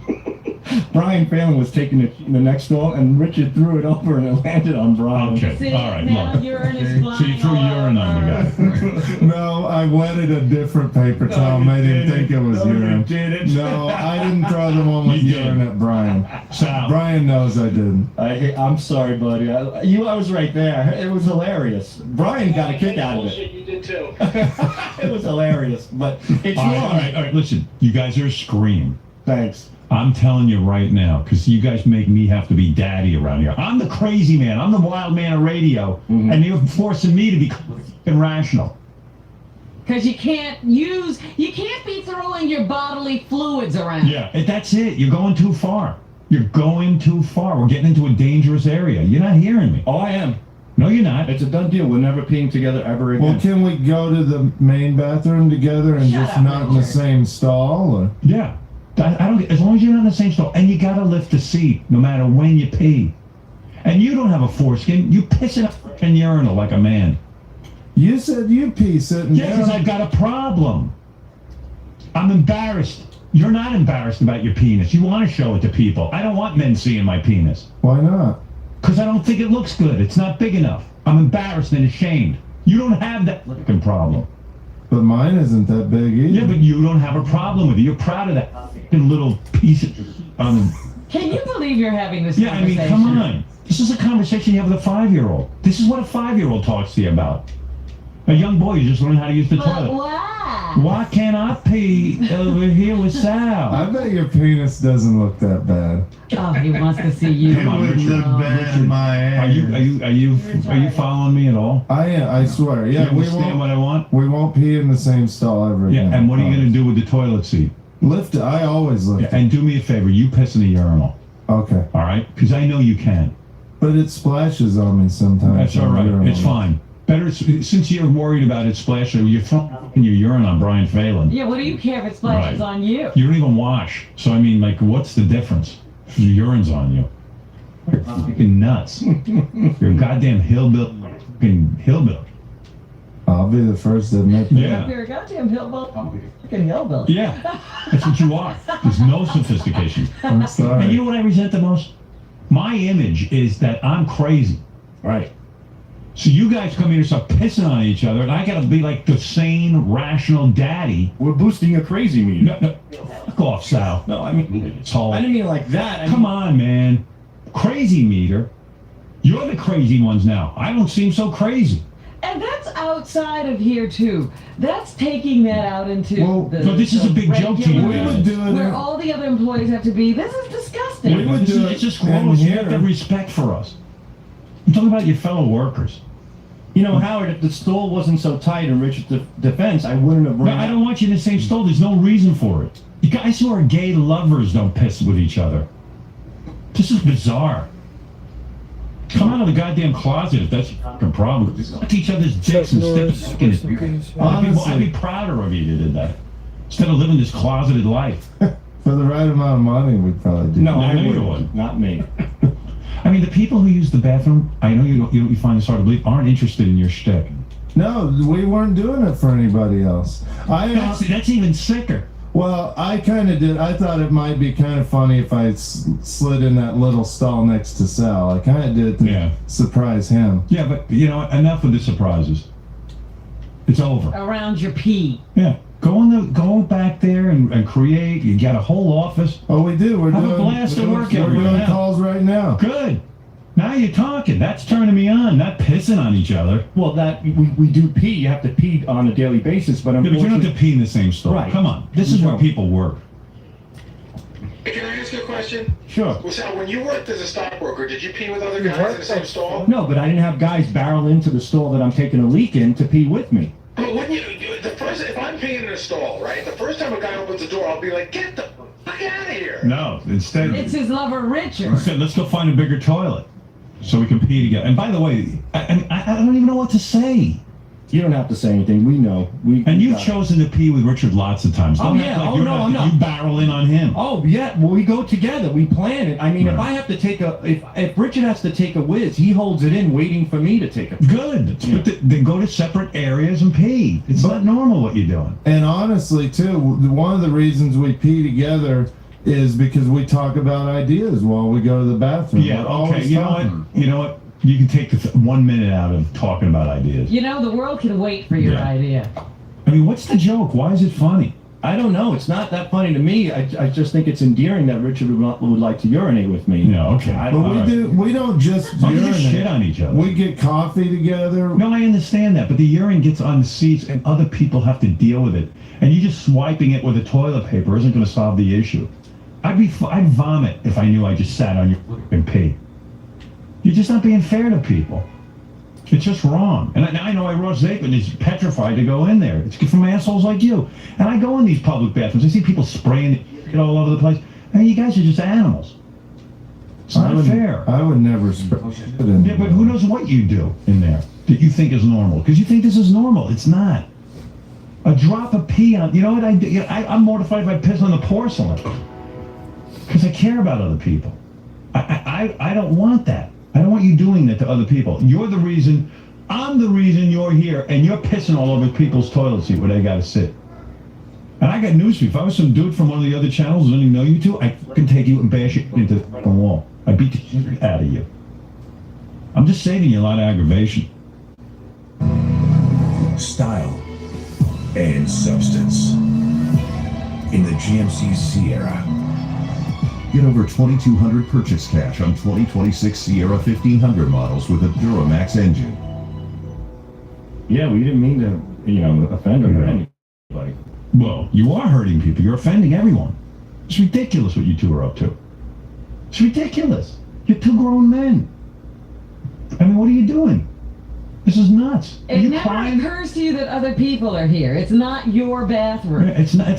Brian Phelan was taking the next stall, and Richard threw it over, and it landed on Brian. Okay, See, all right. now Look. urine is So you threw urine on the guy. No, I wetted a different paper towel, made him think it was urine. You didn't. No, I didn't throw the one with You did. urine at Brian. Sal. Brian knows I didn't. I'm sorry, buddy. I was right there. It was hilarious. Brian got a kick out of it. You did too. It was hilarious, but it's All wrong. right. Listen, you guys are a scream. Thanks. I'm telling you right now, because you guys make me have to be daddy around here. I'm the crazy man. I'm the wild man of radio, and you're forcing me to be rational. Because you can't be throwing your bodily fluids around. Yeah, that's it. You're going too far. You're going too far. We're getting into a dangerous area. You're not hearing me. Oh, I am. No, you're not. It's a done deal. We're never peeing together ever again. Well, can we go to the main bathroom together and Shut just up, not in the Richard. same stall? Or? Yeah. I don't. As long as you're not in the same stall, and you gotta lift the seat no matter when you pee. And you don't have a foreskin. You piss in a freaking urinal like a man. You said you pee sitting Yeah, down. because I've got a problem. I'm embarrassed. You're not embarrassed about your penis. You want to show it to people. I don't want men seeing my penis. Why not? Because I don't think it looks good. It's not big enough. I'm embarrassed and ashamed. You don't have that fucking problem. But mine isn't that big either. Yeah, but you don't have a problem with it. You're proud of that fucking little piece of... Can you believe you're having this yeah, I mean, conversation? come on. This is a conversation you have with a 5-year-old. This is what a 5-year-old talks to you about. A young boy who just learned how to use the toilet. Why? Why can't I pee over here with Sal? I bet your penis doesn't look that bad. Oh, he wants to see you. Come on, Richard. in my ass. Are you following me at all? I swear. Yeah, You we understand won't. what I want? We won't pee in the same stall ever Yeah, again. and what are you going to do with the toilet seat? Lift it. I always lift Yeah, and do me a favor. You piss in the urinal. Okay. All right? Because I know you can. But it splashes on me sometimes. That's all right. It's fine. Better, since you're worried about it splashing, you're throwing your urine on Brian Phelan. Yeah, what do you care if it splashes Right. on you? You don't even wash. So, I mean, like, what's the difference? Your urine's on you. You're fucking nuts. You're a goddamn hillbilly. Fucking hillbilly. I'll be the first to admit that. Yeah. You're a goddamn hillbilly. Fucking hillbilly. Yeah. That's what you are. There's no sophistication. I'm sorry. And you know what I resent the most? My image is that I'm crazy. Right. So you guys come here and start pissing on each other, and I gotta be like the sane, rational daddy. We're boosting your crazy meter. No, fuck off, Sal. No, I mean, Asshole. I didn't mean like that. Come on, man. Crazy meter. You're the crazy ones now. I don't seem so crazy. And that's outside of here too. That's taking that out into Well, the. no, this is the a big joke to you regular- guys. We would do it. Where all the other employees have to be. This is disgusting. We would This do is- it It's just in gross. You have here. to respect for us. I'm talking about your fellow workers. You know, Howard, if the stall wasn't so tight in Richard's defense, I wouldn't have No, ran. I don't want you in the same stall. There's no reason for it. You guys who are gay lovers don't piss with each other. This is bizarre. Come out of the goddamn closet if that's your fucking problem. Suck each other's dicks and stick it in it. I'd be prouder of you if you did that. Instead of living this closeted life. For the right amount of money, we'd probably do No, that. I No, you wouldn't. wouldn't. Not me. I mean, the people who use the bathroom, I know you find this hard to believe, aren't interested in your shtick. No, we weren't doing it for anybody else. That's even sicker. Well, I kind of did. I thought it might be kind of funny if I slid in that little stall next to Sal. I kind of did it to surprise him. Yeah, but you know what? Enough with the surprises. It's over. Around your pee. Yeah. Go back there and create. You got a whole office. Oh, we do. We're Have doing a blast at work We're every doing now. calls right now. Good. Now you're talking. That's turning me on. Not pissing on each other. Well, that we do pee. You have to pee on a daily basis, but Yeah, but you don't unfortunately, have to pee in the same stall. Right. Come on. This is where people work. Can I ask you a question? Sure. Well, Sal, when you worked as a stockbroker, did you pee with other guys in the same stall? No, but I didn't have guys barrel into the stall that I'm taking a leak in to pee with me. But wouldn't you? If I'm peeing in a stall, right? The first time a guy opens the door, I'll be like, "Get the fuck out of here!" No. Instead, It's his lover Richard. instead, let's go find a bigger toilet so we can pee together. And by the way, I don't even know what to say. You don't have to say anything. We know. And you've chosen to pee with Richard lots of times. Oh, Don't yeah. act like Oh, you're no, not, I'm not. You barrel in on him. Oh yeah, well we go together. We plan it. I mean, if Right. I have to take if Richard has to take a whiz, he holds it in, waiting for me to take a. Good. But then go to separate areas and pee. It's not normal what you're doing. And honestly, too, one of the reasons we pee together is because we talk about ideas while we go to the bathroom. Yeah. We're Okay. always You know what? talking. You know what? You can take 1 minute out of talking about ideas. You know, the world can wait for your Yeah. idea. I mean, what's the joke? Why is it funny? I don't know. It's not that funny to me. I just think it's endearing that Richard would like to urinate with me. Yeah. Okay. But we don't just We urinate. just shit on each other. We get coffee together. No, I understand that, but the urine gets on the seats and other people have to deal with it. And you just swiping it with a toilet paper isn't going to solve the issue. I'd vomit if I knew I just sat on your and pee. You're just not being fair to people. It's just wrong. And I know Ross Zapin is petrified to go in there. It's from assholes like you. And I go in these public bathrooms. I see people spraying it all over the place. I mean, you guys are just animals. It's not fair. I would never spread shit in. Yeah, but who knows what you do in there that you think is normal? Because you think this is normal. It's not. A drop of pee on, you know what I do? I'm mortified if I piss on the porcelain. Because I care about other people. I don't want that. I don't want you doing that to other people. You're the reason, I'm the reason you're here, and you're pissing all over people's toilet seat where they gotta sit. And I got news for you. If I was some dude from one of the other channels who didn't know you two, I can take you and bash you into the fucking wall. I beat the shit out of you. I'm just saving you a lot of aggravation. Style and substance in the GMC Sierra. Get over $2,200 purchase cash on 2026 Sierra 1500 models with a Duramax engine. Yeah, we didn't mean to, offend or hurt anybody. Well, you are hurting people. You're offending everyone. It's ridiculous what you two are up to. It's ridiculous. You're two grown men. I mean, what are you doing? This is nuts. Are It you never crying? occurs to you that other people are here. It's not your bathroom. It's not,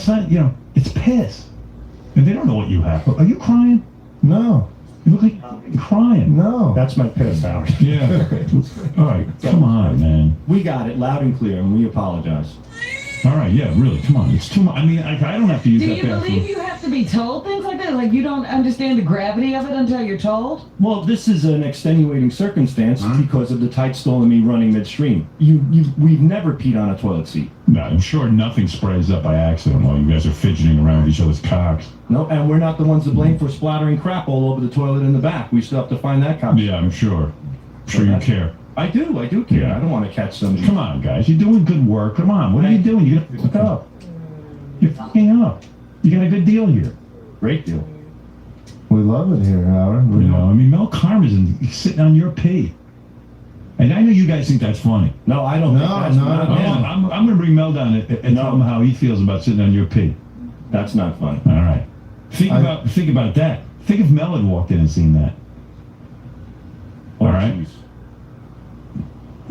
it's piss. And they don't know what you have. Are you crying? No. You look like you're crying. No. That's my piss, Howard. Yeah. All right, come on, man. We got it loud and clear, and we apologize. All right, yeah, really, come on. It's too much. I mean, I don't have to use Do that you bathroom. believe you have to be told things like that? Like you don't understand the gravity of it until you're told? Well, this is an extenuating circumstance because of the tight stall and me running midstream. We've never peed on a toilet seat. No, I'm sure nothing sprays up by accident while you guys are fidgeting around with each other's cocks. No, and we're not the ones to blame for splattering crap all over the toilet in the back. We still have to find that cop. Yeah, I'm sure. I'm sure you care. I do care. Yeah. I don't want to catch somebody. Come on, guys. You're doing good work. Come on. What are you doing? You're going to fuck up. You're fucking up. You got a good deal here. Great deal. We love it here, Howard. You know, I mean, Mel Karmazin sitting on your pee. And I know you guys think that's funny. No, I don't. No, think that's no, not no. funny. I'm going to bring Mel down and tell him how he feels about sitting on your pee. That's not funny. All right. Think about that. Think if Mel had walked in and seen that. All right. Geez.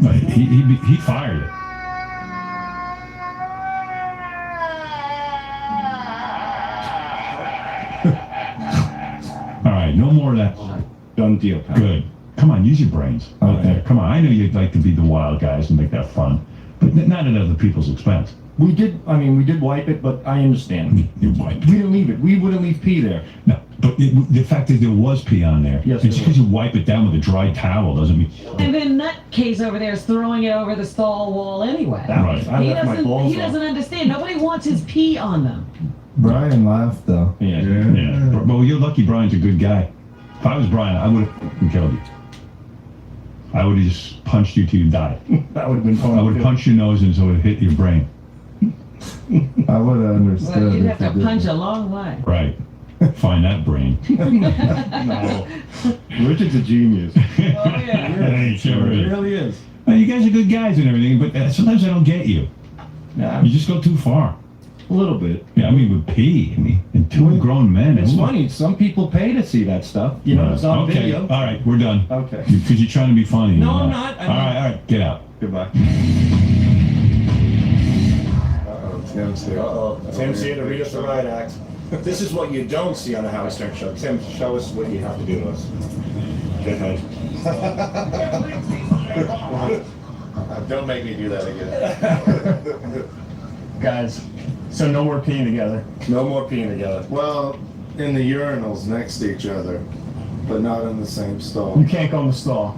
He fired it. All right, no more of that. Done deal, pal. Good. Come on, use your brains. Okay. Come on, I know you'd like to be the wild guys and make that fun, but not at other people's expense. We did wipe it, but I understand. You wiped We didn't leave it. We wouldn't leave pee there. No, but the fact that there was pee on there, Yes, just there because you wipe it down with a dry towel doesn't mean... And then Nutcase over there is throwing it over the stall wall anyway. Right. I left my balls He doesn't understand. Nobody wants his pee on them. Brian laughed, though. Yeah. Well, you're lucky Brian's a good guy. If I was Brian, I would have killed you. I would have just punched you till you died. That would have been fun. I would have punched your nose and so it would hit your brain. I would have understood. Well, you'd if have to he punch didn't. a long way. Right. Find that brain. No. Richard's a genius. Oh, yeah. He sure He is. really is. Well, you guys are good guys and everything, but sometimes I don't get you. Nah, You just go too far. a little bit. Yeah, I mean, with pee, and two grown men. It's Ooh. funny. Some people pay to see that stuff. You know, it's on Okay, video. all right, we're done. Okay. Because you're trying to be funny. No, You're I'm not. All right, get out. Goodbye. Tim said. Tim's here to read us the riot act. This is what you don't see on the Howard Stern Show. Tim, show us what you have to do to us. Go ahead. Don't make me do that again. Guys, so no more peeing together. No more peeing together. Well, in the urinals next to each other, but not in the same stall. You can't go in the stall.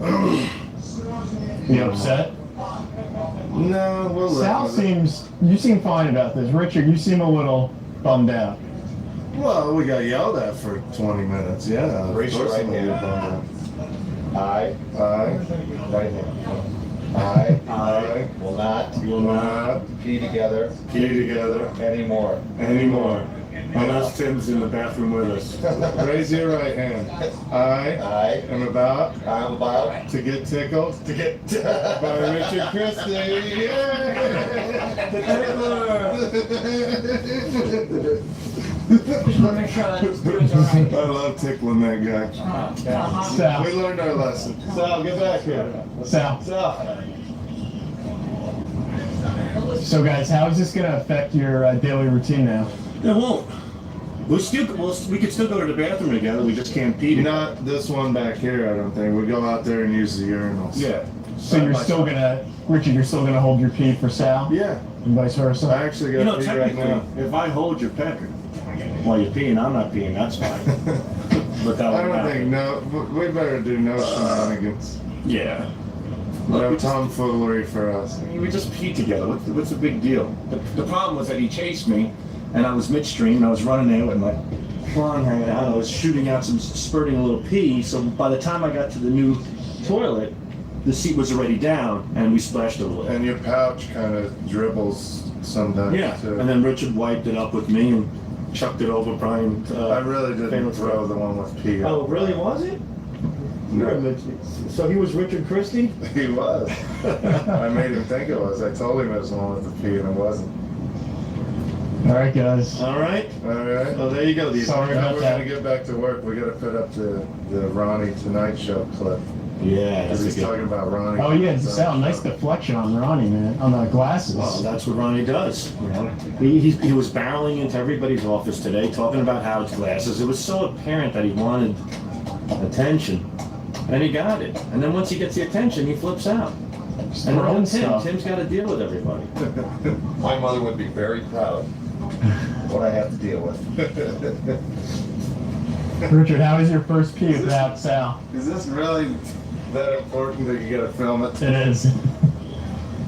You upset? No, we'll Sal live with it. you seem fine about this. Richard, you seem a little bummed out. Well, we got yelled at for 20 minutes. Yeah. of Raise your course right we'll hand. get bummed I, out. right hand. I will not Will not pee together pee together anymore. anymore. Unless Tim's in the bathroom with us. Raise your right hand. I am about I'm about to get tickled to get by Richard Christie. Yeah! The Just want to make sure that it's all right. I love tickling that guy. Sal, We learned our lesson. Sal, get back here. Sal. Sal. So guys, how is this going to affect your daily routine now? It won't. We could still go to the bathroom together. We just can't pee together. Not this one back here, I don't think. We go out there and use the urinals. Yeah. So you're still gonna, Richard, you're still gonna hold your pee for Sal? Yeah. And vice versa? I actually got pee right now. If I hold your peck while you're peeing, I'm not peeing, that's fine. But that I won't don't happen. think, no, we better do no shenanigans. Yeah. No tomfoolery for us. I mean, we just peed together. What's the big deal? The problem was that he chased me, and I was midstream, and I was running there with my schlong hanging out. I was shooting out spurting a little pee, so by the time I got to the new toilet, the seat was already down, and we splashed a little. And your pouch kind of dribbles sometimes, Yeah, too. and then Richard wiped it up with me and chucked it over Brian. I really didn't throw the one with pee. Oh, really, was it? No. So he was Richard Christie? He was. I made him think it was. I told him it was the one with the pee, and it wasn't. All right, guys. All right. All right. Oh, there you go. Sorry now about we're that. gonna get back to work. We gotta put up the Ronnie Tonight Show clip. Yeah. Because he's talking about Ronnie. Oh yeah, Sal, nice deflection on Ronnie, man, on the glasses. Well, that's what Ronnie does. You know, he was barreling into everybody's office today, talking about Howard's glasses. It was so apparent that he wanted attention, and he got it. And then once he gets the attention, he flips out. Just And throwing then stuff. Tim's got to deal with everybody. My mother would be very proud of what I have to deal with. Richard, how was your first pee without Sal? Is this really that important that you gotta film it? It is.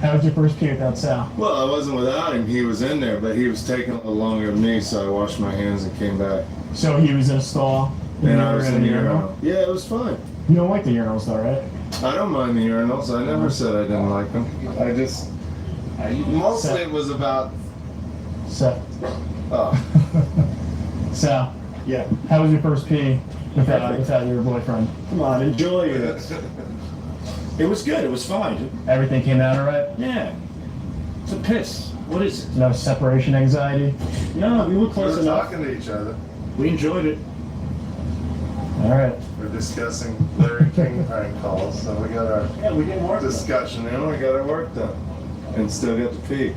How was your first pee without Sal? Well, I wasn't without him. He was in there, but he was taking a little longer than me, so I washed my hands and came back. So he was in a stall? And I was in the urinal? urinal. Yeah, it was fine. You don't like the urinals though, right? I don't mind the urinals. I never said I didn't like them. I just... Mostly it was about... Sal. Oh. Sal. Yeah. How was your first pee without your boyfriend? Come on, enjoy it. It was good. It was fine. Everything came out all right? Yeah. It's a piss. What is it? No separation anxiety? No, we were We close were enough. talking to each other. We enjoyed it. All right. We're discussing Larry King prank calls, so we got our we did work discussion in, we got our work done. And still got to pee.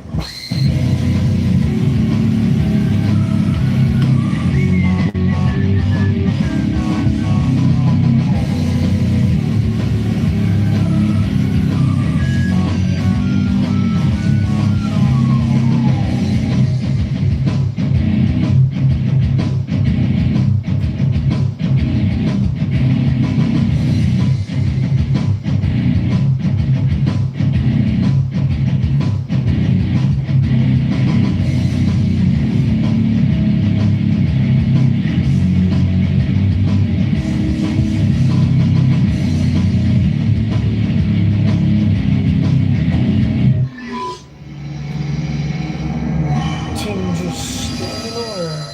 Tim just standing around.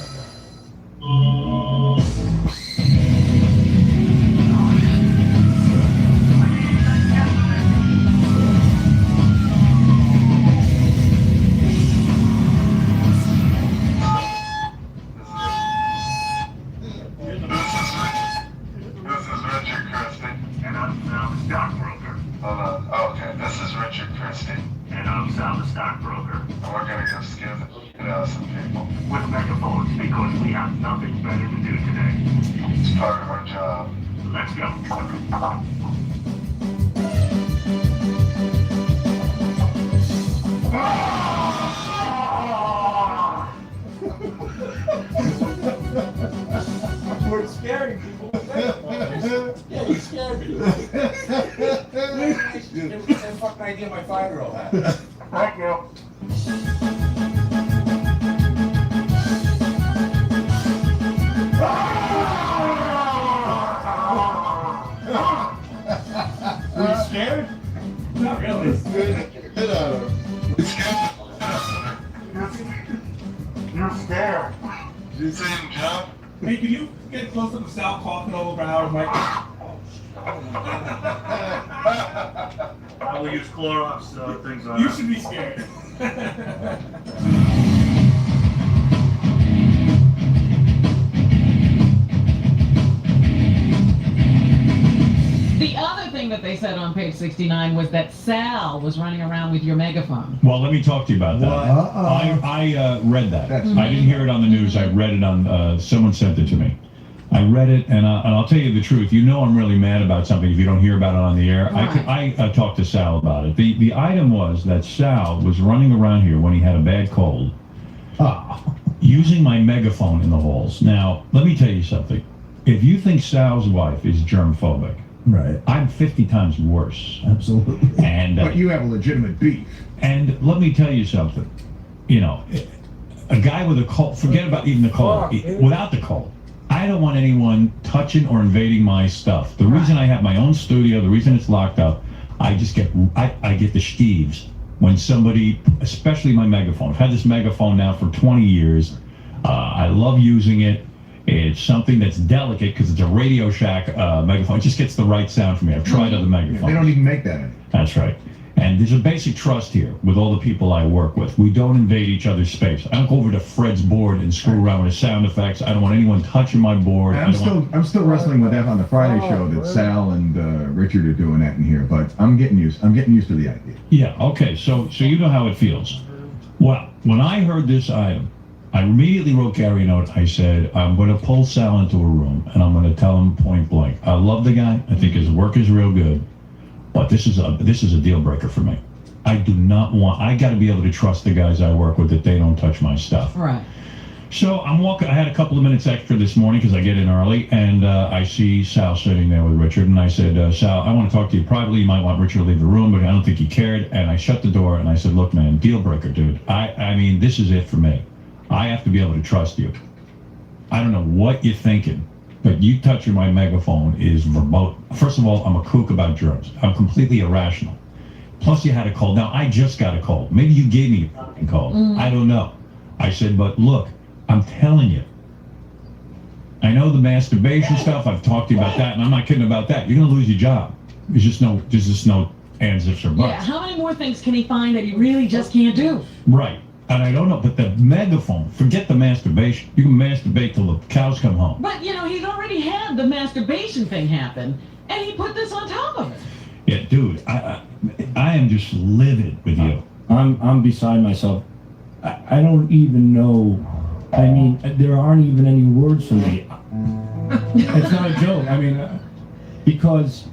Okay, this is Richard Christie. And I'm Sal, the stockbroker. And we're gonna go scare the shit out of some people. With megaphones, because we have nothing better to do today. It's part of our job. Let's go. We're scaring people. Yeah, you scared me. Same fucking idea my 5-year-old had. Thank you. Were you scared? Not really. Get out of him. You're scared. Did you see him jump? Hey, can you get close to the Sal coughing all over Howard's mic? I will use Clorox things on You should be scared. The other thing that they said on page page 69 was that Sal was running around with your megaphone. Well, let me talk to you about that. I read that. I didn't hear it on the news. I read it on, someone sent it to me. I read it, and I'll tell you the truth. You know I'm really mad about something if you don't hear about it on the air. Right. I talked to Sal about it. The item was that Sal was running around here when he had a bad cold, using my megaphone in the halls. Now, let me tell you something. If you think Sal's wife is germphobic, right, I'm 50 times worse. Absolutely. And But you have a legitimate beef. and let me tell you something. You know, a guy with a cold, forget about even the cold, without the cold, I don't want anyone touching or invading my stuff. The reason I have my own studio, the reason it's locked up, I get the skeeves when somebody, especially my megaphone. I've had this megaphone now for 20 years. I love using it. It's something that's delicate because it's a Radio Shack megaphone. It just gets the right sound for me. I've tried other megaphones. They don't even make that anymore. That's right. And there's a basic trust here with all the people I work with. We don't invade each other's space. I don't go over to Fred's board and screw around with his sound effects. I don't want anyone touching my board. I'm still wrestling with that on the Friday show that Sal and Richard are doing that in here, but I'm getting used to the idea. Yeah, okay, so you know how it feels. Well, when I heard this item, I immediately wrote Gary a note. I said, I'm going to pull Sal into a room and I'm going to tell him point blank. I love the guy. I think his work is real good. But this is a deal breaker for me. I got to be able to trust the guys I work with that they don't touch my stuff. Right. So I'm walking, I had a couple of minutes extra this morning because I get in early, and I see Sal sitting there with Richard, and I said, Sal, I want to talk to you privately. You might want Richard to leave the room, but I don't think he cared. And I shut the door and I said, look, man, deal breaker, dude. I mean, this is it for me. I have to be able to trust you. I don't know what you're thinking, but you touching my megaphone is verboten. First of all, I'm a kook about germs. I'm completely irrational. Plus, you had a cold. Now, I just got a cold. Maybe you gave me a fucking cold. I don't know. I said, but look, I'm telling you. I know the masturbation stuff. I've talked to you about that, and I'm not kidding about that. You're going to lose your job. There's just no ands, ifs, or buts. Yeah, how many more things can he find that he really just can't do? Right. And I don't know, but the megaphone, forget the masturbation. You can masturbate till the cows come home. But, you know, he's already had the masturbation thing happen, and he put this on top of it. Yeah, dude, I am just livid with you. I'm beside myself. I don't even know. I mean, there aren't even any words for me. It's not a joke. I mean, because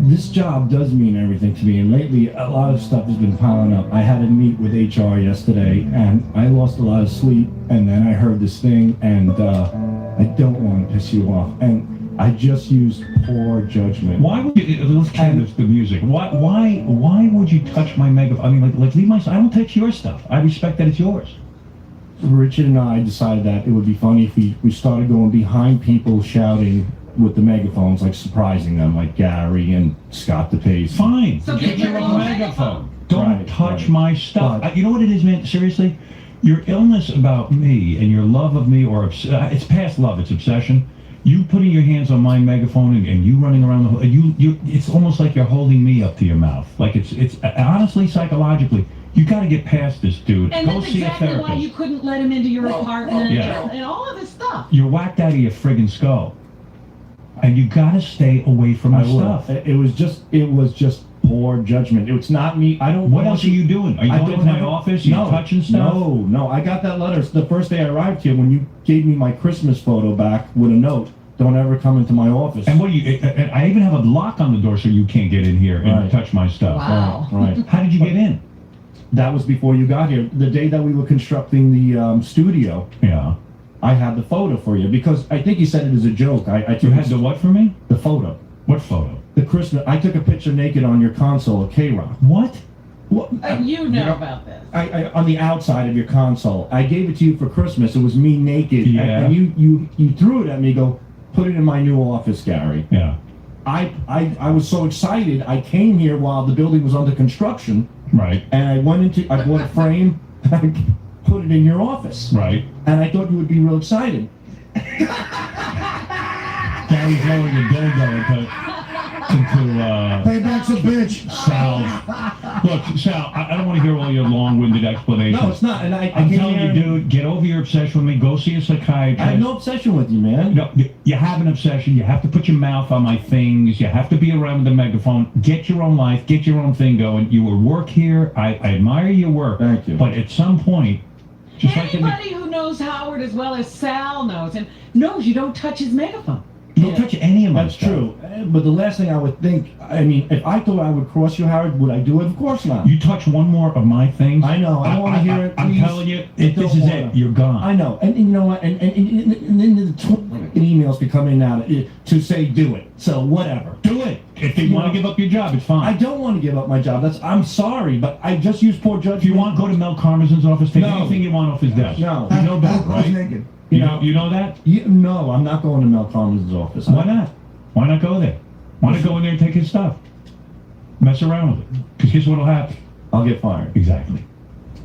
this job does mean everything to me, and lately a lot of stuff has been piling up. I had to meet with HR yesterday, and I lost a lot of sleep, and then I heard this thing, and I don't want to piss you off, and I just used poor judgment. Why would you, let's change the music. Why would you touch my megaphone? I mean, like leave my, I don't touch your stuff. I respect that it's yours. Richard and I decided that it would be funny if we started going behind people shouting with the megaphones, like surprising them, like Gary and Scott DePace. Fine. So get your own megaphone. Don't touch my stuff. You know what it is, man? Seriously? Your illness about me and your love of me, or it's past love, it's obsession. You putting your hands on my megaphone and you running around the whole, it's almost like you're holding me up to your mouth. Like it's honestly, psychologically, you got to get past this, dude. And Go that's see exactly a therapist. why you couldn't let him into your apartment Yeah. and all of this stuff. You're whacked out of your friggin' skull. And you got to stay away from my stuff. It was just poor judgment. It's not me. I don't. What else are you doing? Are you going into my office? Are you touching stuff? No. I got that letter the first day I arrived here when you gave me my Christmas photo back with a note. Don't ever come into my office. And what do you? I even have a lock on the door so you can't get in here and touch my stuff. Wow. Right. How did you get in? That was before you got here. The day that we were constructing the studio. Yeah. I had the photo for you because I think you said it as a joke. You had the what for me? The photo. What photo? The Christmas. I took a picture naked on your console at K-Rock. What? You know about this. I on the outside of your console. I gave it to you for Christmas. It was me naked. Yeah. And you threw it at me. Go put it in my new office, Gary. Yeah. I was so excited. I came here while the building was under construction. Right. And I bought a frame. I put it in your office. Right. And I thought you would be real excited. Gary's blowing the dildo. Payback's a bitch. Sal. Look, Sal, I don't want to hear all your long-winded explanations. No, it's not. And I'm telling you, dude, get over your obsession with me. Go see a psychiatrist. I have no obsession with you, man. No, you have an obsession. You have to put your mouth on my things. You have to be around with the megaphone. Get your own life. Get your own thing going. You will work here. I admire your work. Thank you. But at some point, just Anybody who knows Howard as well as Sal knows, and knows you don't touch his megaphone. Don't touch any of my That's stuff. true. But the last thing I would think, I mean, if I thought I would cross you, Howard, would I do it? Of course not. You touch one more of my things. I know. I don't want to hear it. I'm please. telling you, I this don't is wanna. it. You're gone. I know. And you know what? And then the emails be coming out to say do it. So whatever. Do it. If you want to give up your job, it's fine. I don't want to give up my job. I'm sorry, but I just use poor judgment. If you want, go to Mel Karmazin's office. Take No. anything you want off his desk. No. You know that, right? naked. You know that? No, I'm not going to Mel Karmazin's office. Why not? Why not go there? Why not go in there and take his stuff? Mess around with it. Because guess what'll happen? I'll get fired. Exactly.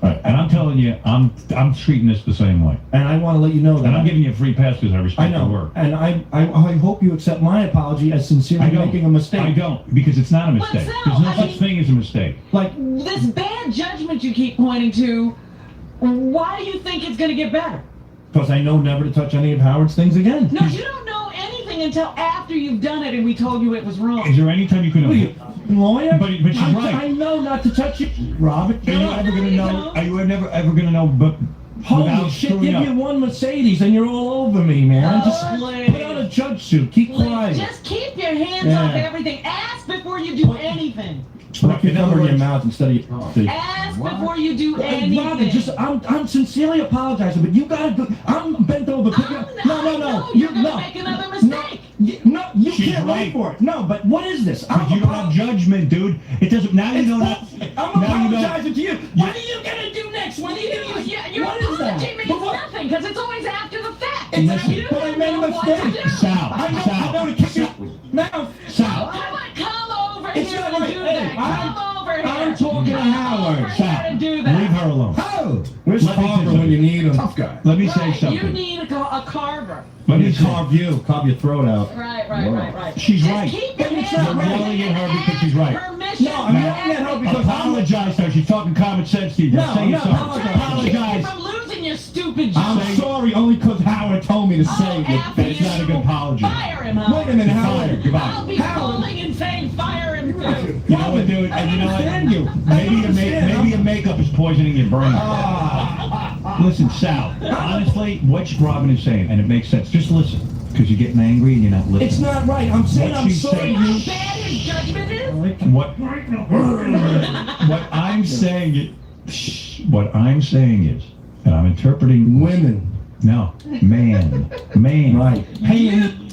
All right. And I'm telling you, I'm treating this the same way. And I want to let you know that. And I'm giving you a free pass because I respect your work. And I hope you accept my apology as sincerely making a mistake. I don't, because it's not a mistake. Sal, There's no I such mean- thing as a mistake. Like, This bad judgment you keep pointing to, why do you think it's going to get better? because I know never to touch any of Howard's things again. No, you don't know anything until after you've done it and we told you it was wrong. Is there any time you could What are you, lawyer? But she's right. I know not to touch you, Robert. Are you ever going to know? Are you never going to know? But Holy without shit, screwing give up? me one Mercedes and you're all over me, man. Oh, Just please. put on a judge suit. Keep quiet. Just keep your hands Yeah. off everything. Ask before you do anything. Put your thumb in your mouth instead of your mouth. Ask before you do anything. Robert, I'm sincerely apologizing, but you gotta go. I'm bent over picking up. No. You're gonna make another mistake. No, you She's can't wait right. for it. No, but what is this? Because you don't have judgment, dude. It doesn't. Now you don't have. I'm Now you don't. apologizing to you. What are you gonna do next? What are you gonna do? Your What is that? apology means nothing because it's always after the fact. Listen, You But I don't made a know what to mistake. do. Sal, I know to kick your mouth. Sal. Come over It's here not and right. do Hey, that. Come over here. I'm talking to Howard. Come over here and do that. Leave her alone. Oh, where's Let me Carver say when you need him? Tough guy. Let me say Right, something. you need a carver. Let me Carve your throat out. Right. She's Just right. keep your You're hands off yelling at her because she's right. permission. No, I'm yelling at her because Apologize to her. She's talking common sense to you. Just say you're sorry. Apologize. From losing your stupid I'm job. sorry only because Howard told me to say it. It's not a good apology. Fire him, Wait a minute, You're Howard. fired. Goodbye. I'll be calling and saying fire him too. You know what, dude? And you know understand you. what? Maybe your makeup is poisoning your brain. Listen, Sal. Honestly, what Robin is saying, and it makes sense. Just listen, because you're getting angry and you're not listening. It's not right. I'm saying What I'm she's sorry. saying- How bad his judgment is? What I'm saying is, and I'm interpreting Women. No, man. Right. Hey,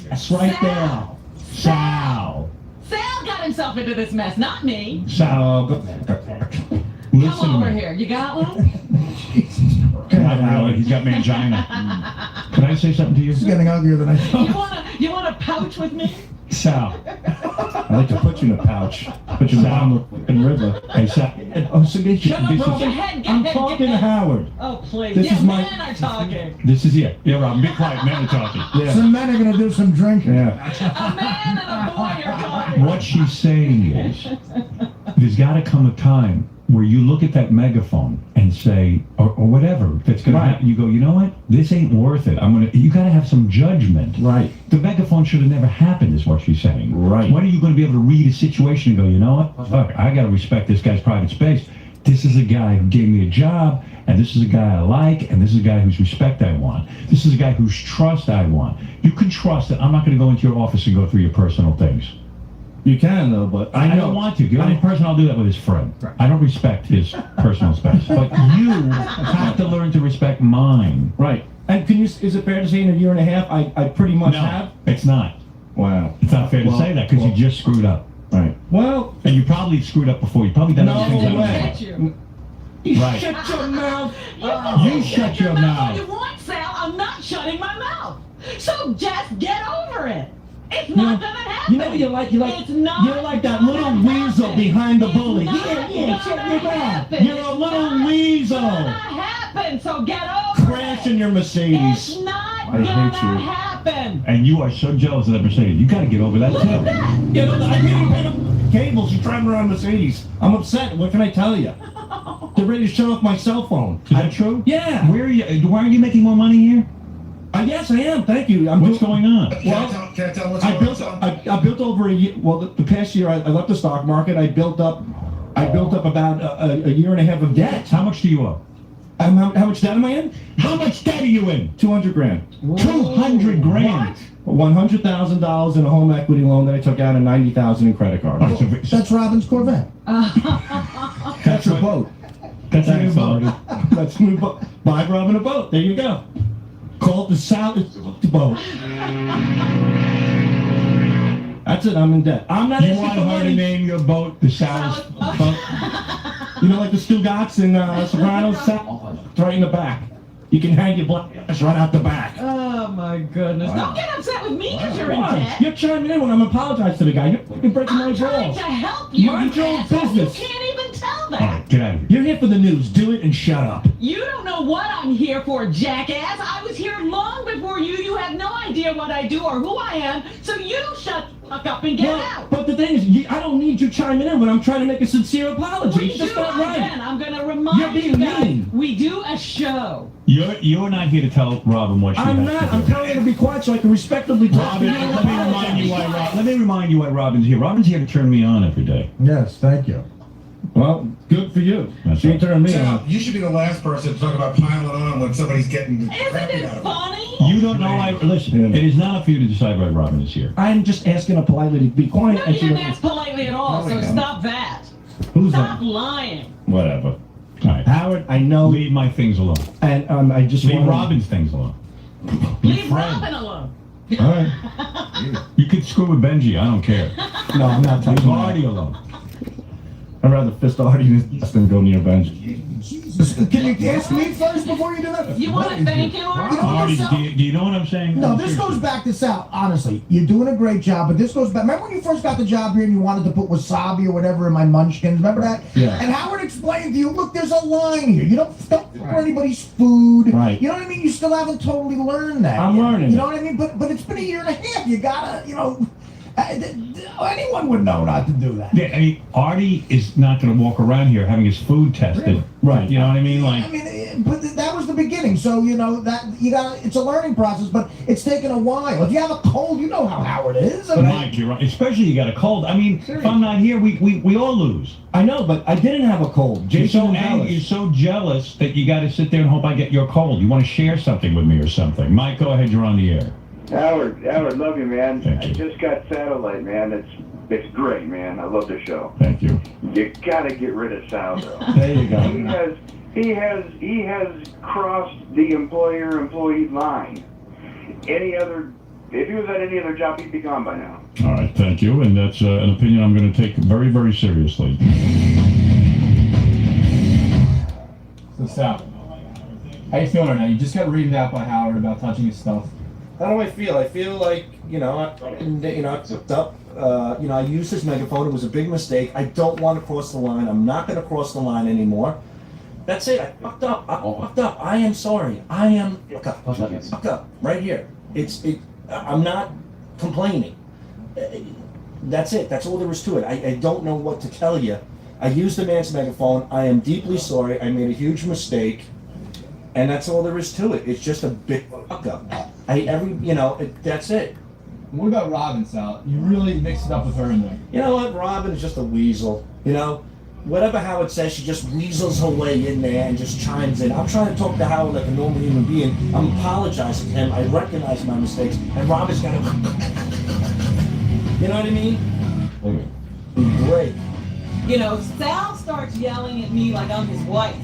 that's right there. Sal. Sal got himself into this mess, not me. Sal. Come Listen over to me. here. You got one? Not really. He's got mangina. Can I say something to you? It's getting uglier than I thought. You want a pouch with me? Sal. I like to put you in a pouch. Put you down the fucking river. Hey, Sal. Oh, so get Shut up, this bro. is- Get ahead, get I'm ahead, talking get to ahead. Howard. Oh, please. This Yeah, is my- men are talking. This is it. Yeah, Robin, be quiet. Men are talking. Yeah. Some men are gonna do some drinking. Yeah. A man and a boy are talking. What she's saying is, there's got to come a time where you look at that megaphone and say, or whatever that's going to happen. You go, you know what? This ain't worth it. You got to have some judgment. Right. The megaphone should have never happened, is what she's saying. Right. When are you going to be able to read a situation and go, you know what? Fuck, I got to respect this guy's private space. This is a guy who gave me a job, and this is a guy I like, and this is a guy whose respect I want. This is a guy whose trust I want. You can trust that I'm not going to go into your office and go through your personal things. You can though, but I don't want to. The only person I'll do that with is Fred. I don't respect his personal space. But you have to learn to respect mine. Right. And is it fair to say in a year and a half I pretty much have? It's not. Wow. It's not fair to say that because you just screwed up. Right. Well. And you probably screwed up before. You probably done No other things I don't way. know. Right. Shut your mouth. You shut your All mouth. you want, Sal. I'm not shutting my mouth. So just get over it. It's not gonna happen. You know what It's not you're like that little gonna weasel happen. behind the It's bully. not Yeah, shut gonna your mouth. happen. You're a little weasel. It's not happen. So get over Crash in it. your Mercedes. It's not I hate gonna you. happen. happened? And you are so jealous of that Mercedes. You got to get over that Look too. at that. You know, I can't even pay the cables. She's driving around Mercedes. I'm upset. What can I tell you? They're ready to shut off my cell phone. Is that true? Yeah. Where are you? Why are you making more money here? Yes, I am. Thank you. What's going on? Well, Can't tell what's I going built. on. I built over a year. Well, the past year I left the stock market. I built up about a year and a half of debt. How much do you owe? How much debt am I in? How much debt are you in? $200,000. 200 grand. $100,000 in a home equity loan that I took out and $90,000 in credit card. That's Robin's Corvette. That's her boat. That's a new Thanks, boat. Artie. That's a new boat. Buy Robin a boat. There you go. Call it the salad boat. That's it. I'm in debt. I'm not. You asking want for her to money. name your boat the Sal's boat? You know, like the Stugatz in Sopranos. It's right in the back. You can hang your black ass right out the back. Oh my goodness. Don't get upset with me because you're in Why? debt. You're chiming in when I'm apologizing to the guy. You're breaking my I'm trying balls. to help you. Mind your own asshole. business. You can't even tell All that. right, get out of here. You're here for the news. Do it and shut up. You don't know what I'm here for, jackass. I was here long before you. You have no idea what I do or who I am, so you shut the fuck up and get out. But the thing is, I don't need you chiming in when I'm trying to make a sincere apology. We It's just do not right. again. I'm going to You're remind being you guys. mean. We do a show. You're not here to tell Robin what she I'm has not. to do. I'm telling her to be quiet so I can respectably talk to Robin, you. let me remind you why Robin's here. Robin's here to turn me on every day. Yes, thank you. Well, good for you. That's She ain't turning me Sal, on. you should be the last person to talk about piling on when somebody's getting Isn't crappy it out of it. funny? You don't know. Listen, it is not up for you to decide why Robin is here. I'm just asking her politely to be quiet. No, and you she didn't doesn't- ask politely at all, so stop that. Who's Stop that? lying. Whatever. All right. Howard, I know. Leave my things alone. And I just Leave wanna- Robin's things alone. Leave friend. Robin alone. All right. You could screw with Benji. I don't care. No, I'm not Leave talking Artie alone. I'd rather fist Artie than go near Benji. Can you ask me first before you do that? You want to thank you, Artie? Artie, do you know what I'm saying? No, this goes back to Sal. Honestly, you're doing a great job, but this goes back. Remember when you first got the job here and you wanted to put wasabi or whatever in my munchkins? Remember that? Yeah. And Howard explained to you, look, there's a line here. You don't for anybody's food. Right. You know what I mean? You still haven't totally learned that. I'm yet. learning You it. know what I mean? But it's been a year and a half. You gotta, anyone would know not to do that. Yeah, I mean, Artie is not going to walk around here having his food tested. Right. You know what I mean? I Like, mean, but that was the beginning. So that you got. It's a learning process, but it's taken a while. If you have a cold, you know how Howard is. I but mean, Mike, you're right. Especially you got a cold. I mean, if I'm not here, we all lose. I know, but I didn't have a cold. You're Jason so and angry, Alice. you're so jealous that you got to sit there and hope I get your cold. You want to share something with me or something? Mike, go ahead. You're on the air. Howard, love you, man. Thank you. I just got satellite, man. It's great, man. I love the show. Thank you. You gotta get rid of Sal, though. There you go. He has crossed the employer-employee line. If he was at any other job, he'd be gone by now. All right, thank you. And that's an opinion I'm going to take very, very seriously. So Sal, how you feeling right now? You just got reading out by Howard about touching his stuff. How do I feel? I feel like, I fucked up. I used his megaphone. It was a big mistake. I don't want to cross the line. I'm not going to cross the line anymore. That's it. I fucked up. I am sorry. I am fucked up. Right here. I'm not complaining. That's it. That's all there is to it. I don't know what to tell you. I used the man's megaphone. I am deeply sorry. I made a huge mistake. And that's all there is to it. It's just a big fuck up. That's it. What about Robin, Sal? You really mixed it up with her in there. You know what? Robin is just a weasel. Whatever Howard says, she just weasels her way in there and just chimes in. I'm trying to talk to Howard like a normal human being. I'm apologizing to him. I recognize my mistakes. And Robin's got to... You know what I mean? Great. Sal starts yelling at me like I'm his wife.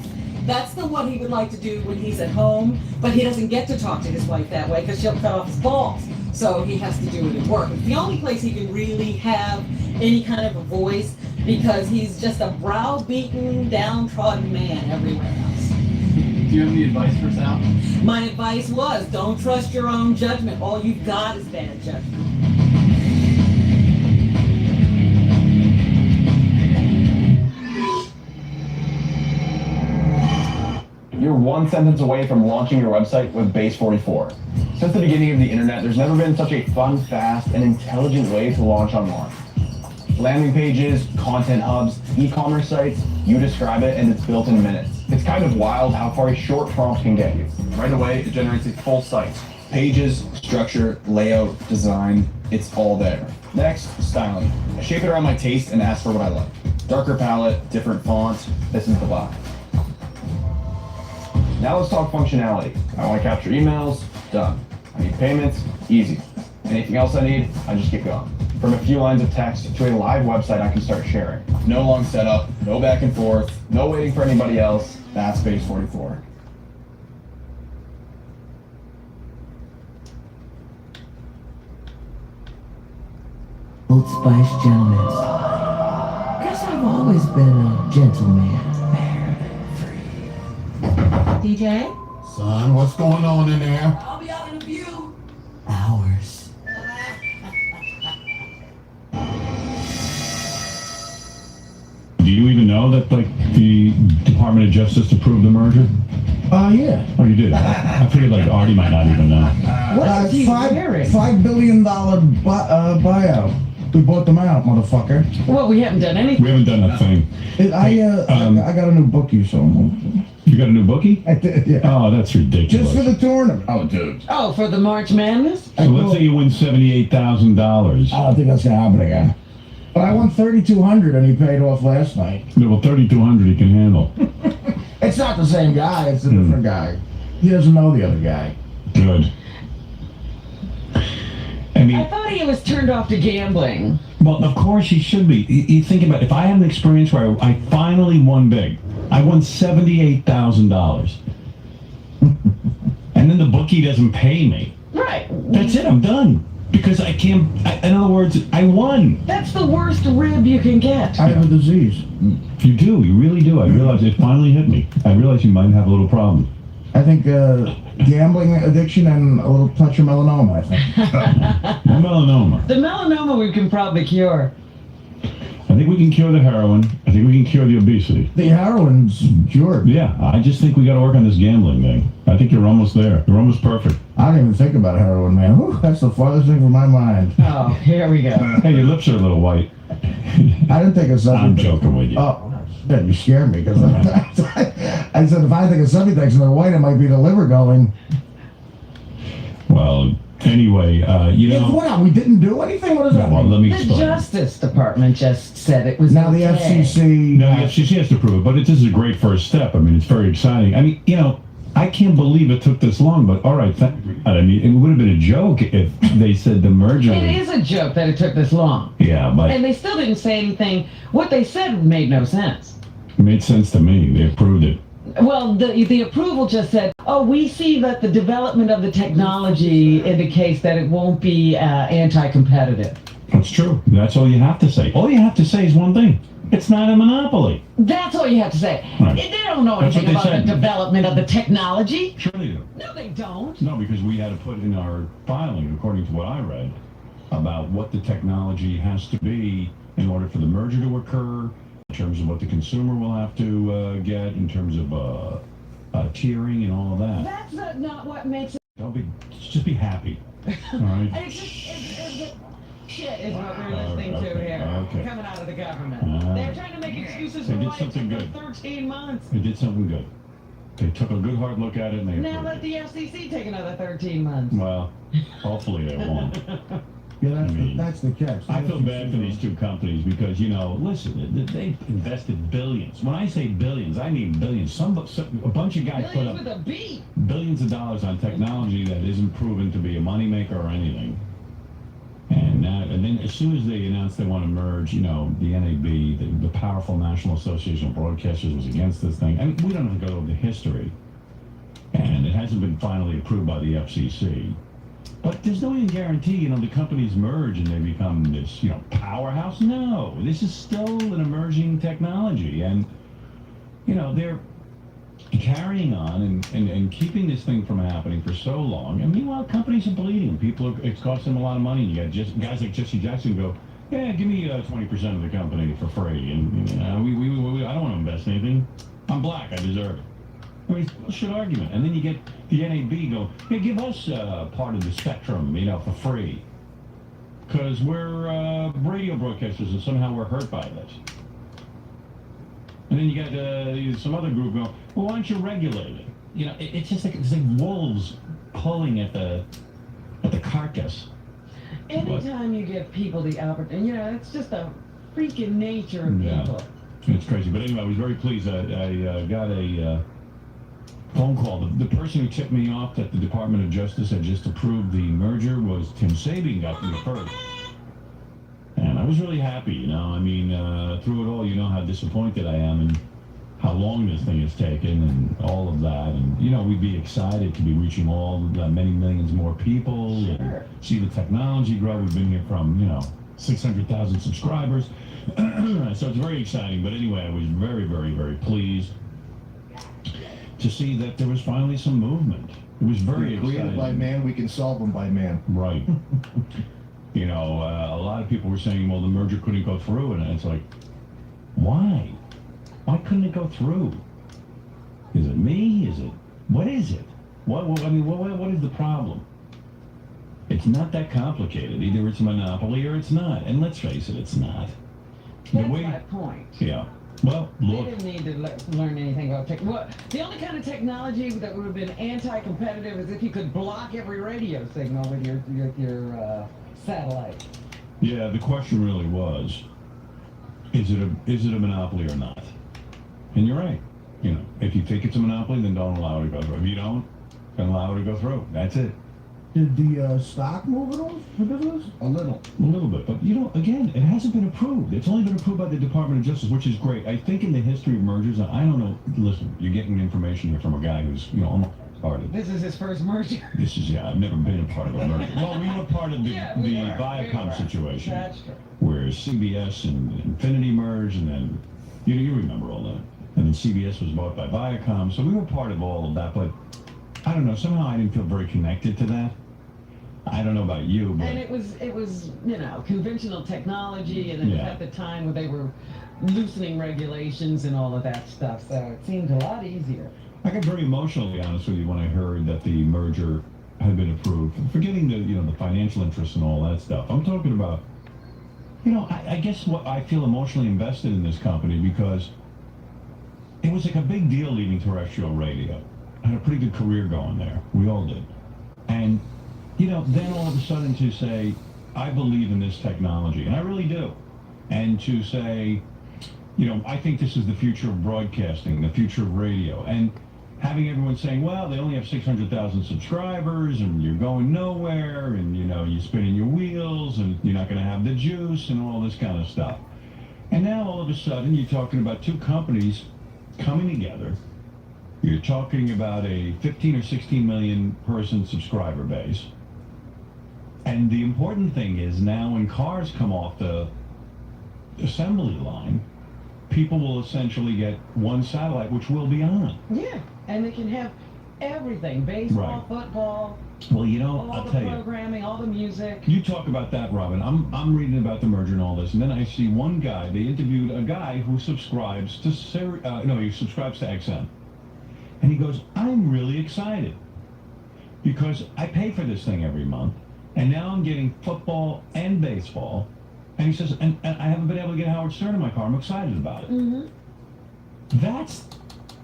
That's what he would like to do when he's at home, but he doesn't get to talk to his wife that way because she'll cut off his balls. So he has to do it at work. It's the only place he can really have any kind of a voice because he's just a browbeaten, downtrodden man everywhere else. Do you have any advice for Sal? My advice was, don't trust your own judgment. All you've got is bad judgment. You're one sentence away from launching your website with Base 44. Since the beginning of the internet, there's never been such a fun, fast, and intelligent way to launch online. Landing pages, content hubs, e-commerce sites, you describe it and it's built in minutes. It's kind of wild how far a short prompt can get you. Right away, it generates a full site. Pages, structure, layout, design, it's all there. Next, styling. I shape it around my taste and ask for what I like. Darker palette, different font, this is the vibe. Now let's talk functionality. I want to capture emails, done. I need payments, easy. Anything else I need, I just keep going. From a few lines of text to a live website I can start sharing. No long setup, no back and forth, no waiting for anybody else. That's Base 44. Old Spice gentleman. Guess I've always been a gentleman. DJ? Son, what's going on in there? I'll be out in a few. Hours. Do you even know that like the Department of Justice approved the merger? Yeah. Oh, you did. I figured like Artie might not even know. What's he wearing? $5 billion buyout. We bought them out, motherfucker. Well, we haven't done anything. We haven't done a thing. I got a new bookie, so You got a new bookie? I did, yeah. Oh, that's ridiculous. Just for the tournament. Oh, dude. Oh, for the March Madness? So let's say you win $78,000. I don't think that's gonna happen again. But I won $3,200 and he paid off last night. Yeah, well, $3,200 he can handle. It's not the same guy. It's a different guy. He doesn't know the other guy. Good. I thought he was turned off to gambling. Well, of course he should be. You think about it. If I had an experience where I finally won big, I won $78,000, and then the bookie doesn't pay me. Right. That's it. I'm done. Because I can't. In other words, I won. That's the worst rib you can get. I have a disease. You do. You really do. I realize it finally hit me. I realize you might have a little problem. I think gambling addiction and a little touch of melanoma, I think. Melanoma. The melanoma we can probably cure. I think we can cure the heroin. I think we can cure the obesity. The heroin's cured. Yeah, I just think we got to work on this gambling thing. I think you're almost there. You're almost perfect. I don't even think about heroin, man. Whew, that's the farthest thing from my mind. Oh, here we go. Hey, your lips are a little white. I didn't think of something. I'm joking with you. Oh, shit, you scared me. Because I said if I think of something that's they're white, it might be the liver going. Well, anyway, you know. What? We didn't do anything? What is that? Well, let me The explain. Justice Department just said it was Now okay. the FCC. No, the FCC has to prove it, but this is a great first step. I mean, it's very exciting. I mean, you know, I can't believe it took this long, but all right, thank God. I mean, it would have been a joke if they said the merger. It is a joke that it took this long. Yeah, but And they still didn't say anything. What they said made no sense. it made sense to me. They approved it. Well, the approval just said, oh, we see that the development of the technology indicates that it won't be anti-competitive. That's true. That's all you have to say. All you have to say is one thing. It's not a monopoly. That's all you have to say. Right. They don't know That's anything what they about the said. development of the technology. Sure they do. No, they don't. No, because we had to put in our filing, according to what I read, about what the technology has to be in order for the merger to occur, in terms of what the consumer will have to get, in terms of tiering and all of that. That's not what makes it. Don't be, just be happy. All right. It's just shit is what we're listening to here. Okay. Coming out of the government. All They're right. trying to make excuses They for did why it something took them good. 13 months. They did something good. They took a good hard look at it and they Now approved let the FCC take another 13 months. it. Well, hopefully they won't. Yeah, that's the catch. I feel bad for these two companies because, you know, listen, they've invested billions. When I say billions, I mean billions. A bunch of guys put Billions up with a B. billions of dollars on technology that isn't proven to be a moneymaker or anything. And then as soon as they announced they want to merge, you know, the NAB, the powerful National Association of Broadcasters was against this thing. I mean, we don't have to go over the history. And it hasn't been finally approved by the FCC. But there's no even guarantee, you know, the companies merge and they become this, you know, powerhouse. No, this is still an emerging technology. And, you know, they're carrying on and keeping this thing from happening for so long. And meanwhile, companies are bleeding. It's costing them a lot of money. You got guys like Jesse Jackson go, yeah, give me 20% of the company for free. And I don't want to invest anything. I'm black. I deserve it. I mean, it's a bullshit argument. And then you get the NAB go, hey, give us part of the spectrum, for free. Because we're radio broadcasters and somehow we're hurt by this. And then you got some other group going, well, why don't you regulate it? It's just it's like wolves pulling at the carcass. Anytime you give people the opportunity, it's just the freaking nature of people. It's crazy. But anyway, I was very pleased. I got a phone call. The person who tipped me off that the Department of Justice had just approved the merger was Tim Sabian got me first. And I was really happy, through it all, how disappointed I am and how long this thing has taken and all of that. And, we'd be excited to be reaching all many millions more people and see the technology grow. We've been here from, 600,000 subscribers. So it's very exciting. But anyway, I was very, very, very pleased to see that there was finally some movement. It was very exciting. Created by man, we can solve them by man. Right. A lot of people were saying, well, the merger couldn't go through. And it's like, why? Why couldn't it go through? Is it me? What is it? What is the problem? It's not that complicated. Either it's a monopoly or it's not. And let's face it, it's not. That's my point. Yeah. Well, look. They didn't need to learn anything about tech. Well, the only kind of technology that would have been anti-competitive is if you could block every radio signal with your satellite. Yeah, the question really was, is it a monopoly or not? And you're right. If you think it's a monopoly, then don't allow it to go through. If you don't allow it to go through. That's it. Did the stock move at all for business? A little bit. But, again, it hasn't been approved. It's only been approved by the Department of Justice, which is great. I think in the history of mergers, I don't know. Listen, you're getting information here from a guy who's, almost started. This is his first merger. I've never been a part of a merger. Well, we were part of the Viacom situation. That's true. Where CBS and Infinity merged, and then, you remember all that. And then CBS was bought by Viacom, so we were part of all of that, but I don't know, somehow I didn't feel very connected to that. I don't know about you, but... And it was conventional technology, and it was at the time where they were loosening regulations and all of that stuff, so it seemed a lot easier. I got very emotional, to be honest with you, when I heard that the merger had been approved. Forgetting the financial interests and all that stuff. I'm talking about, I guess what I feel emotionally invested in this company because it was like a big deal leaving terrestrial radio. I had a pretty good career going there. We all did. And then all of a sudden to say, I believe in this technology, and I really do. And to say, I think this is the future of broadcasting, the future of radio. And having everyone saying, well, they only have 600,000 subscribers, and you're going nowhere, and, you're spinning your wheels, and you're not going to have the juice, and all this kind of stuff. And now all of a sudden, you're talking about two companies coming together. You're talking about a 15 or 16 million person subscriber base. And the important thing is now when cars come off the assembly line, people will essentially get one satellite, which will be on. Yeah, and they can have everything, baseball, football, well, all I'll the tell you. programming, all the music. You talk about that, Robin. I'm reading about the merger and all this, and then I see one guy, they interviewed a guy who subscribes to, he subscribes to XM. And he goes, I'm really excited because I pay for this thing every month, and now I'm getting football and baseball. And he says, and I haven't been able to get Howard Stern in my car. I'm excited about it. Mm-hmm. That's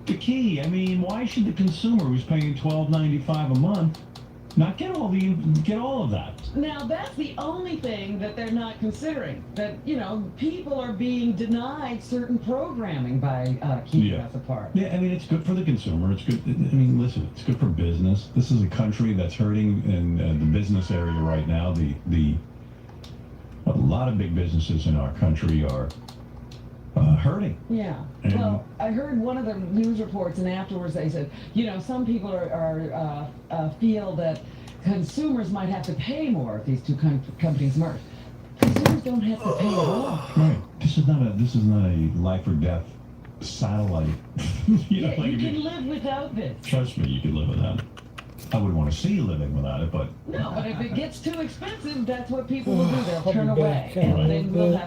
the key. I mean, why should the consumer who's paying $12.95 a month not get all of that? Now, that's the only thing that they're not considering. That, people are being denied certain programming by keeping us apart. Yeah, I mean, it's good for the consumer. It's good. I mean, listen, it's good for business. This is a country that's hurting in the business area right now. A lot of big businesses in our country are hurting. Yeah. And well, I heard one of the news reports, and afterwards they said, some people feel that consumers might have to pay more if these two companies merge. Consumers don't have to pay at all. Right. This is not a life or death satellite. You can live without this. Trust me, you can live without it. I wouldn't want to see you living without it, but... No, but if it gets too expensive, that's what people will do. They'll turn away, and then we'll have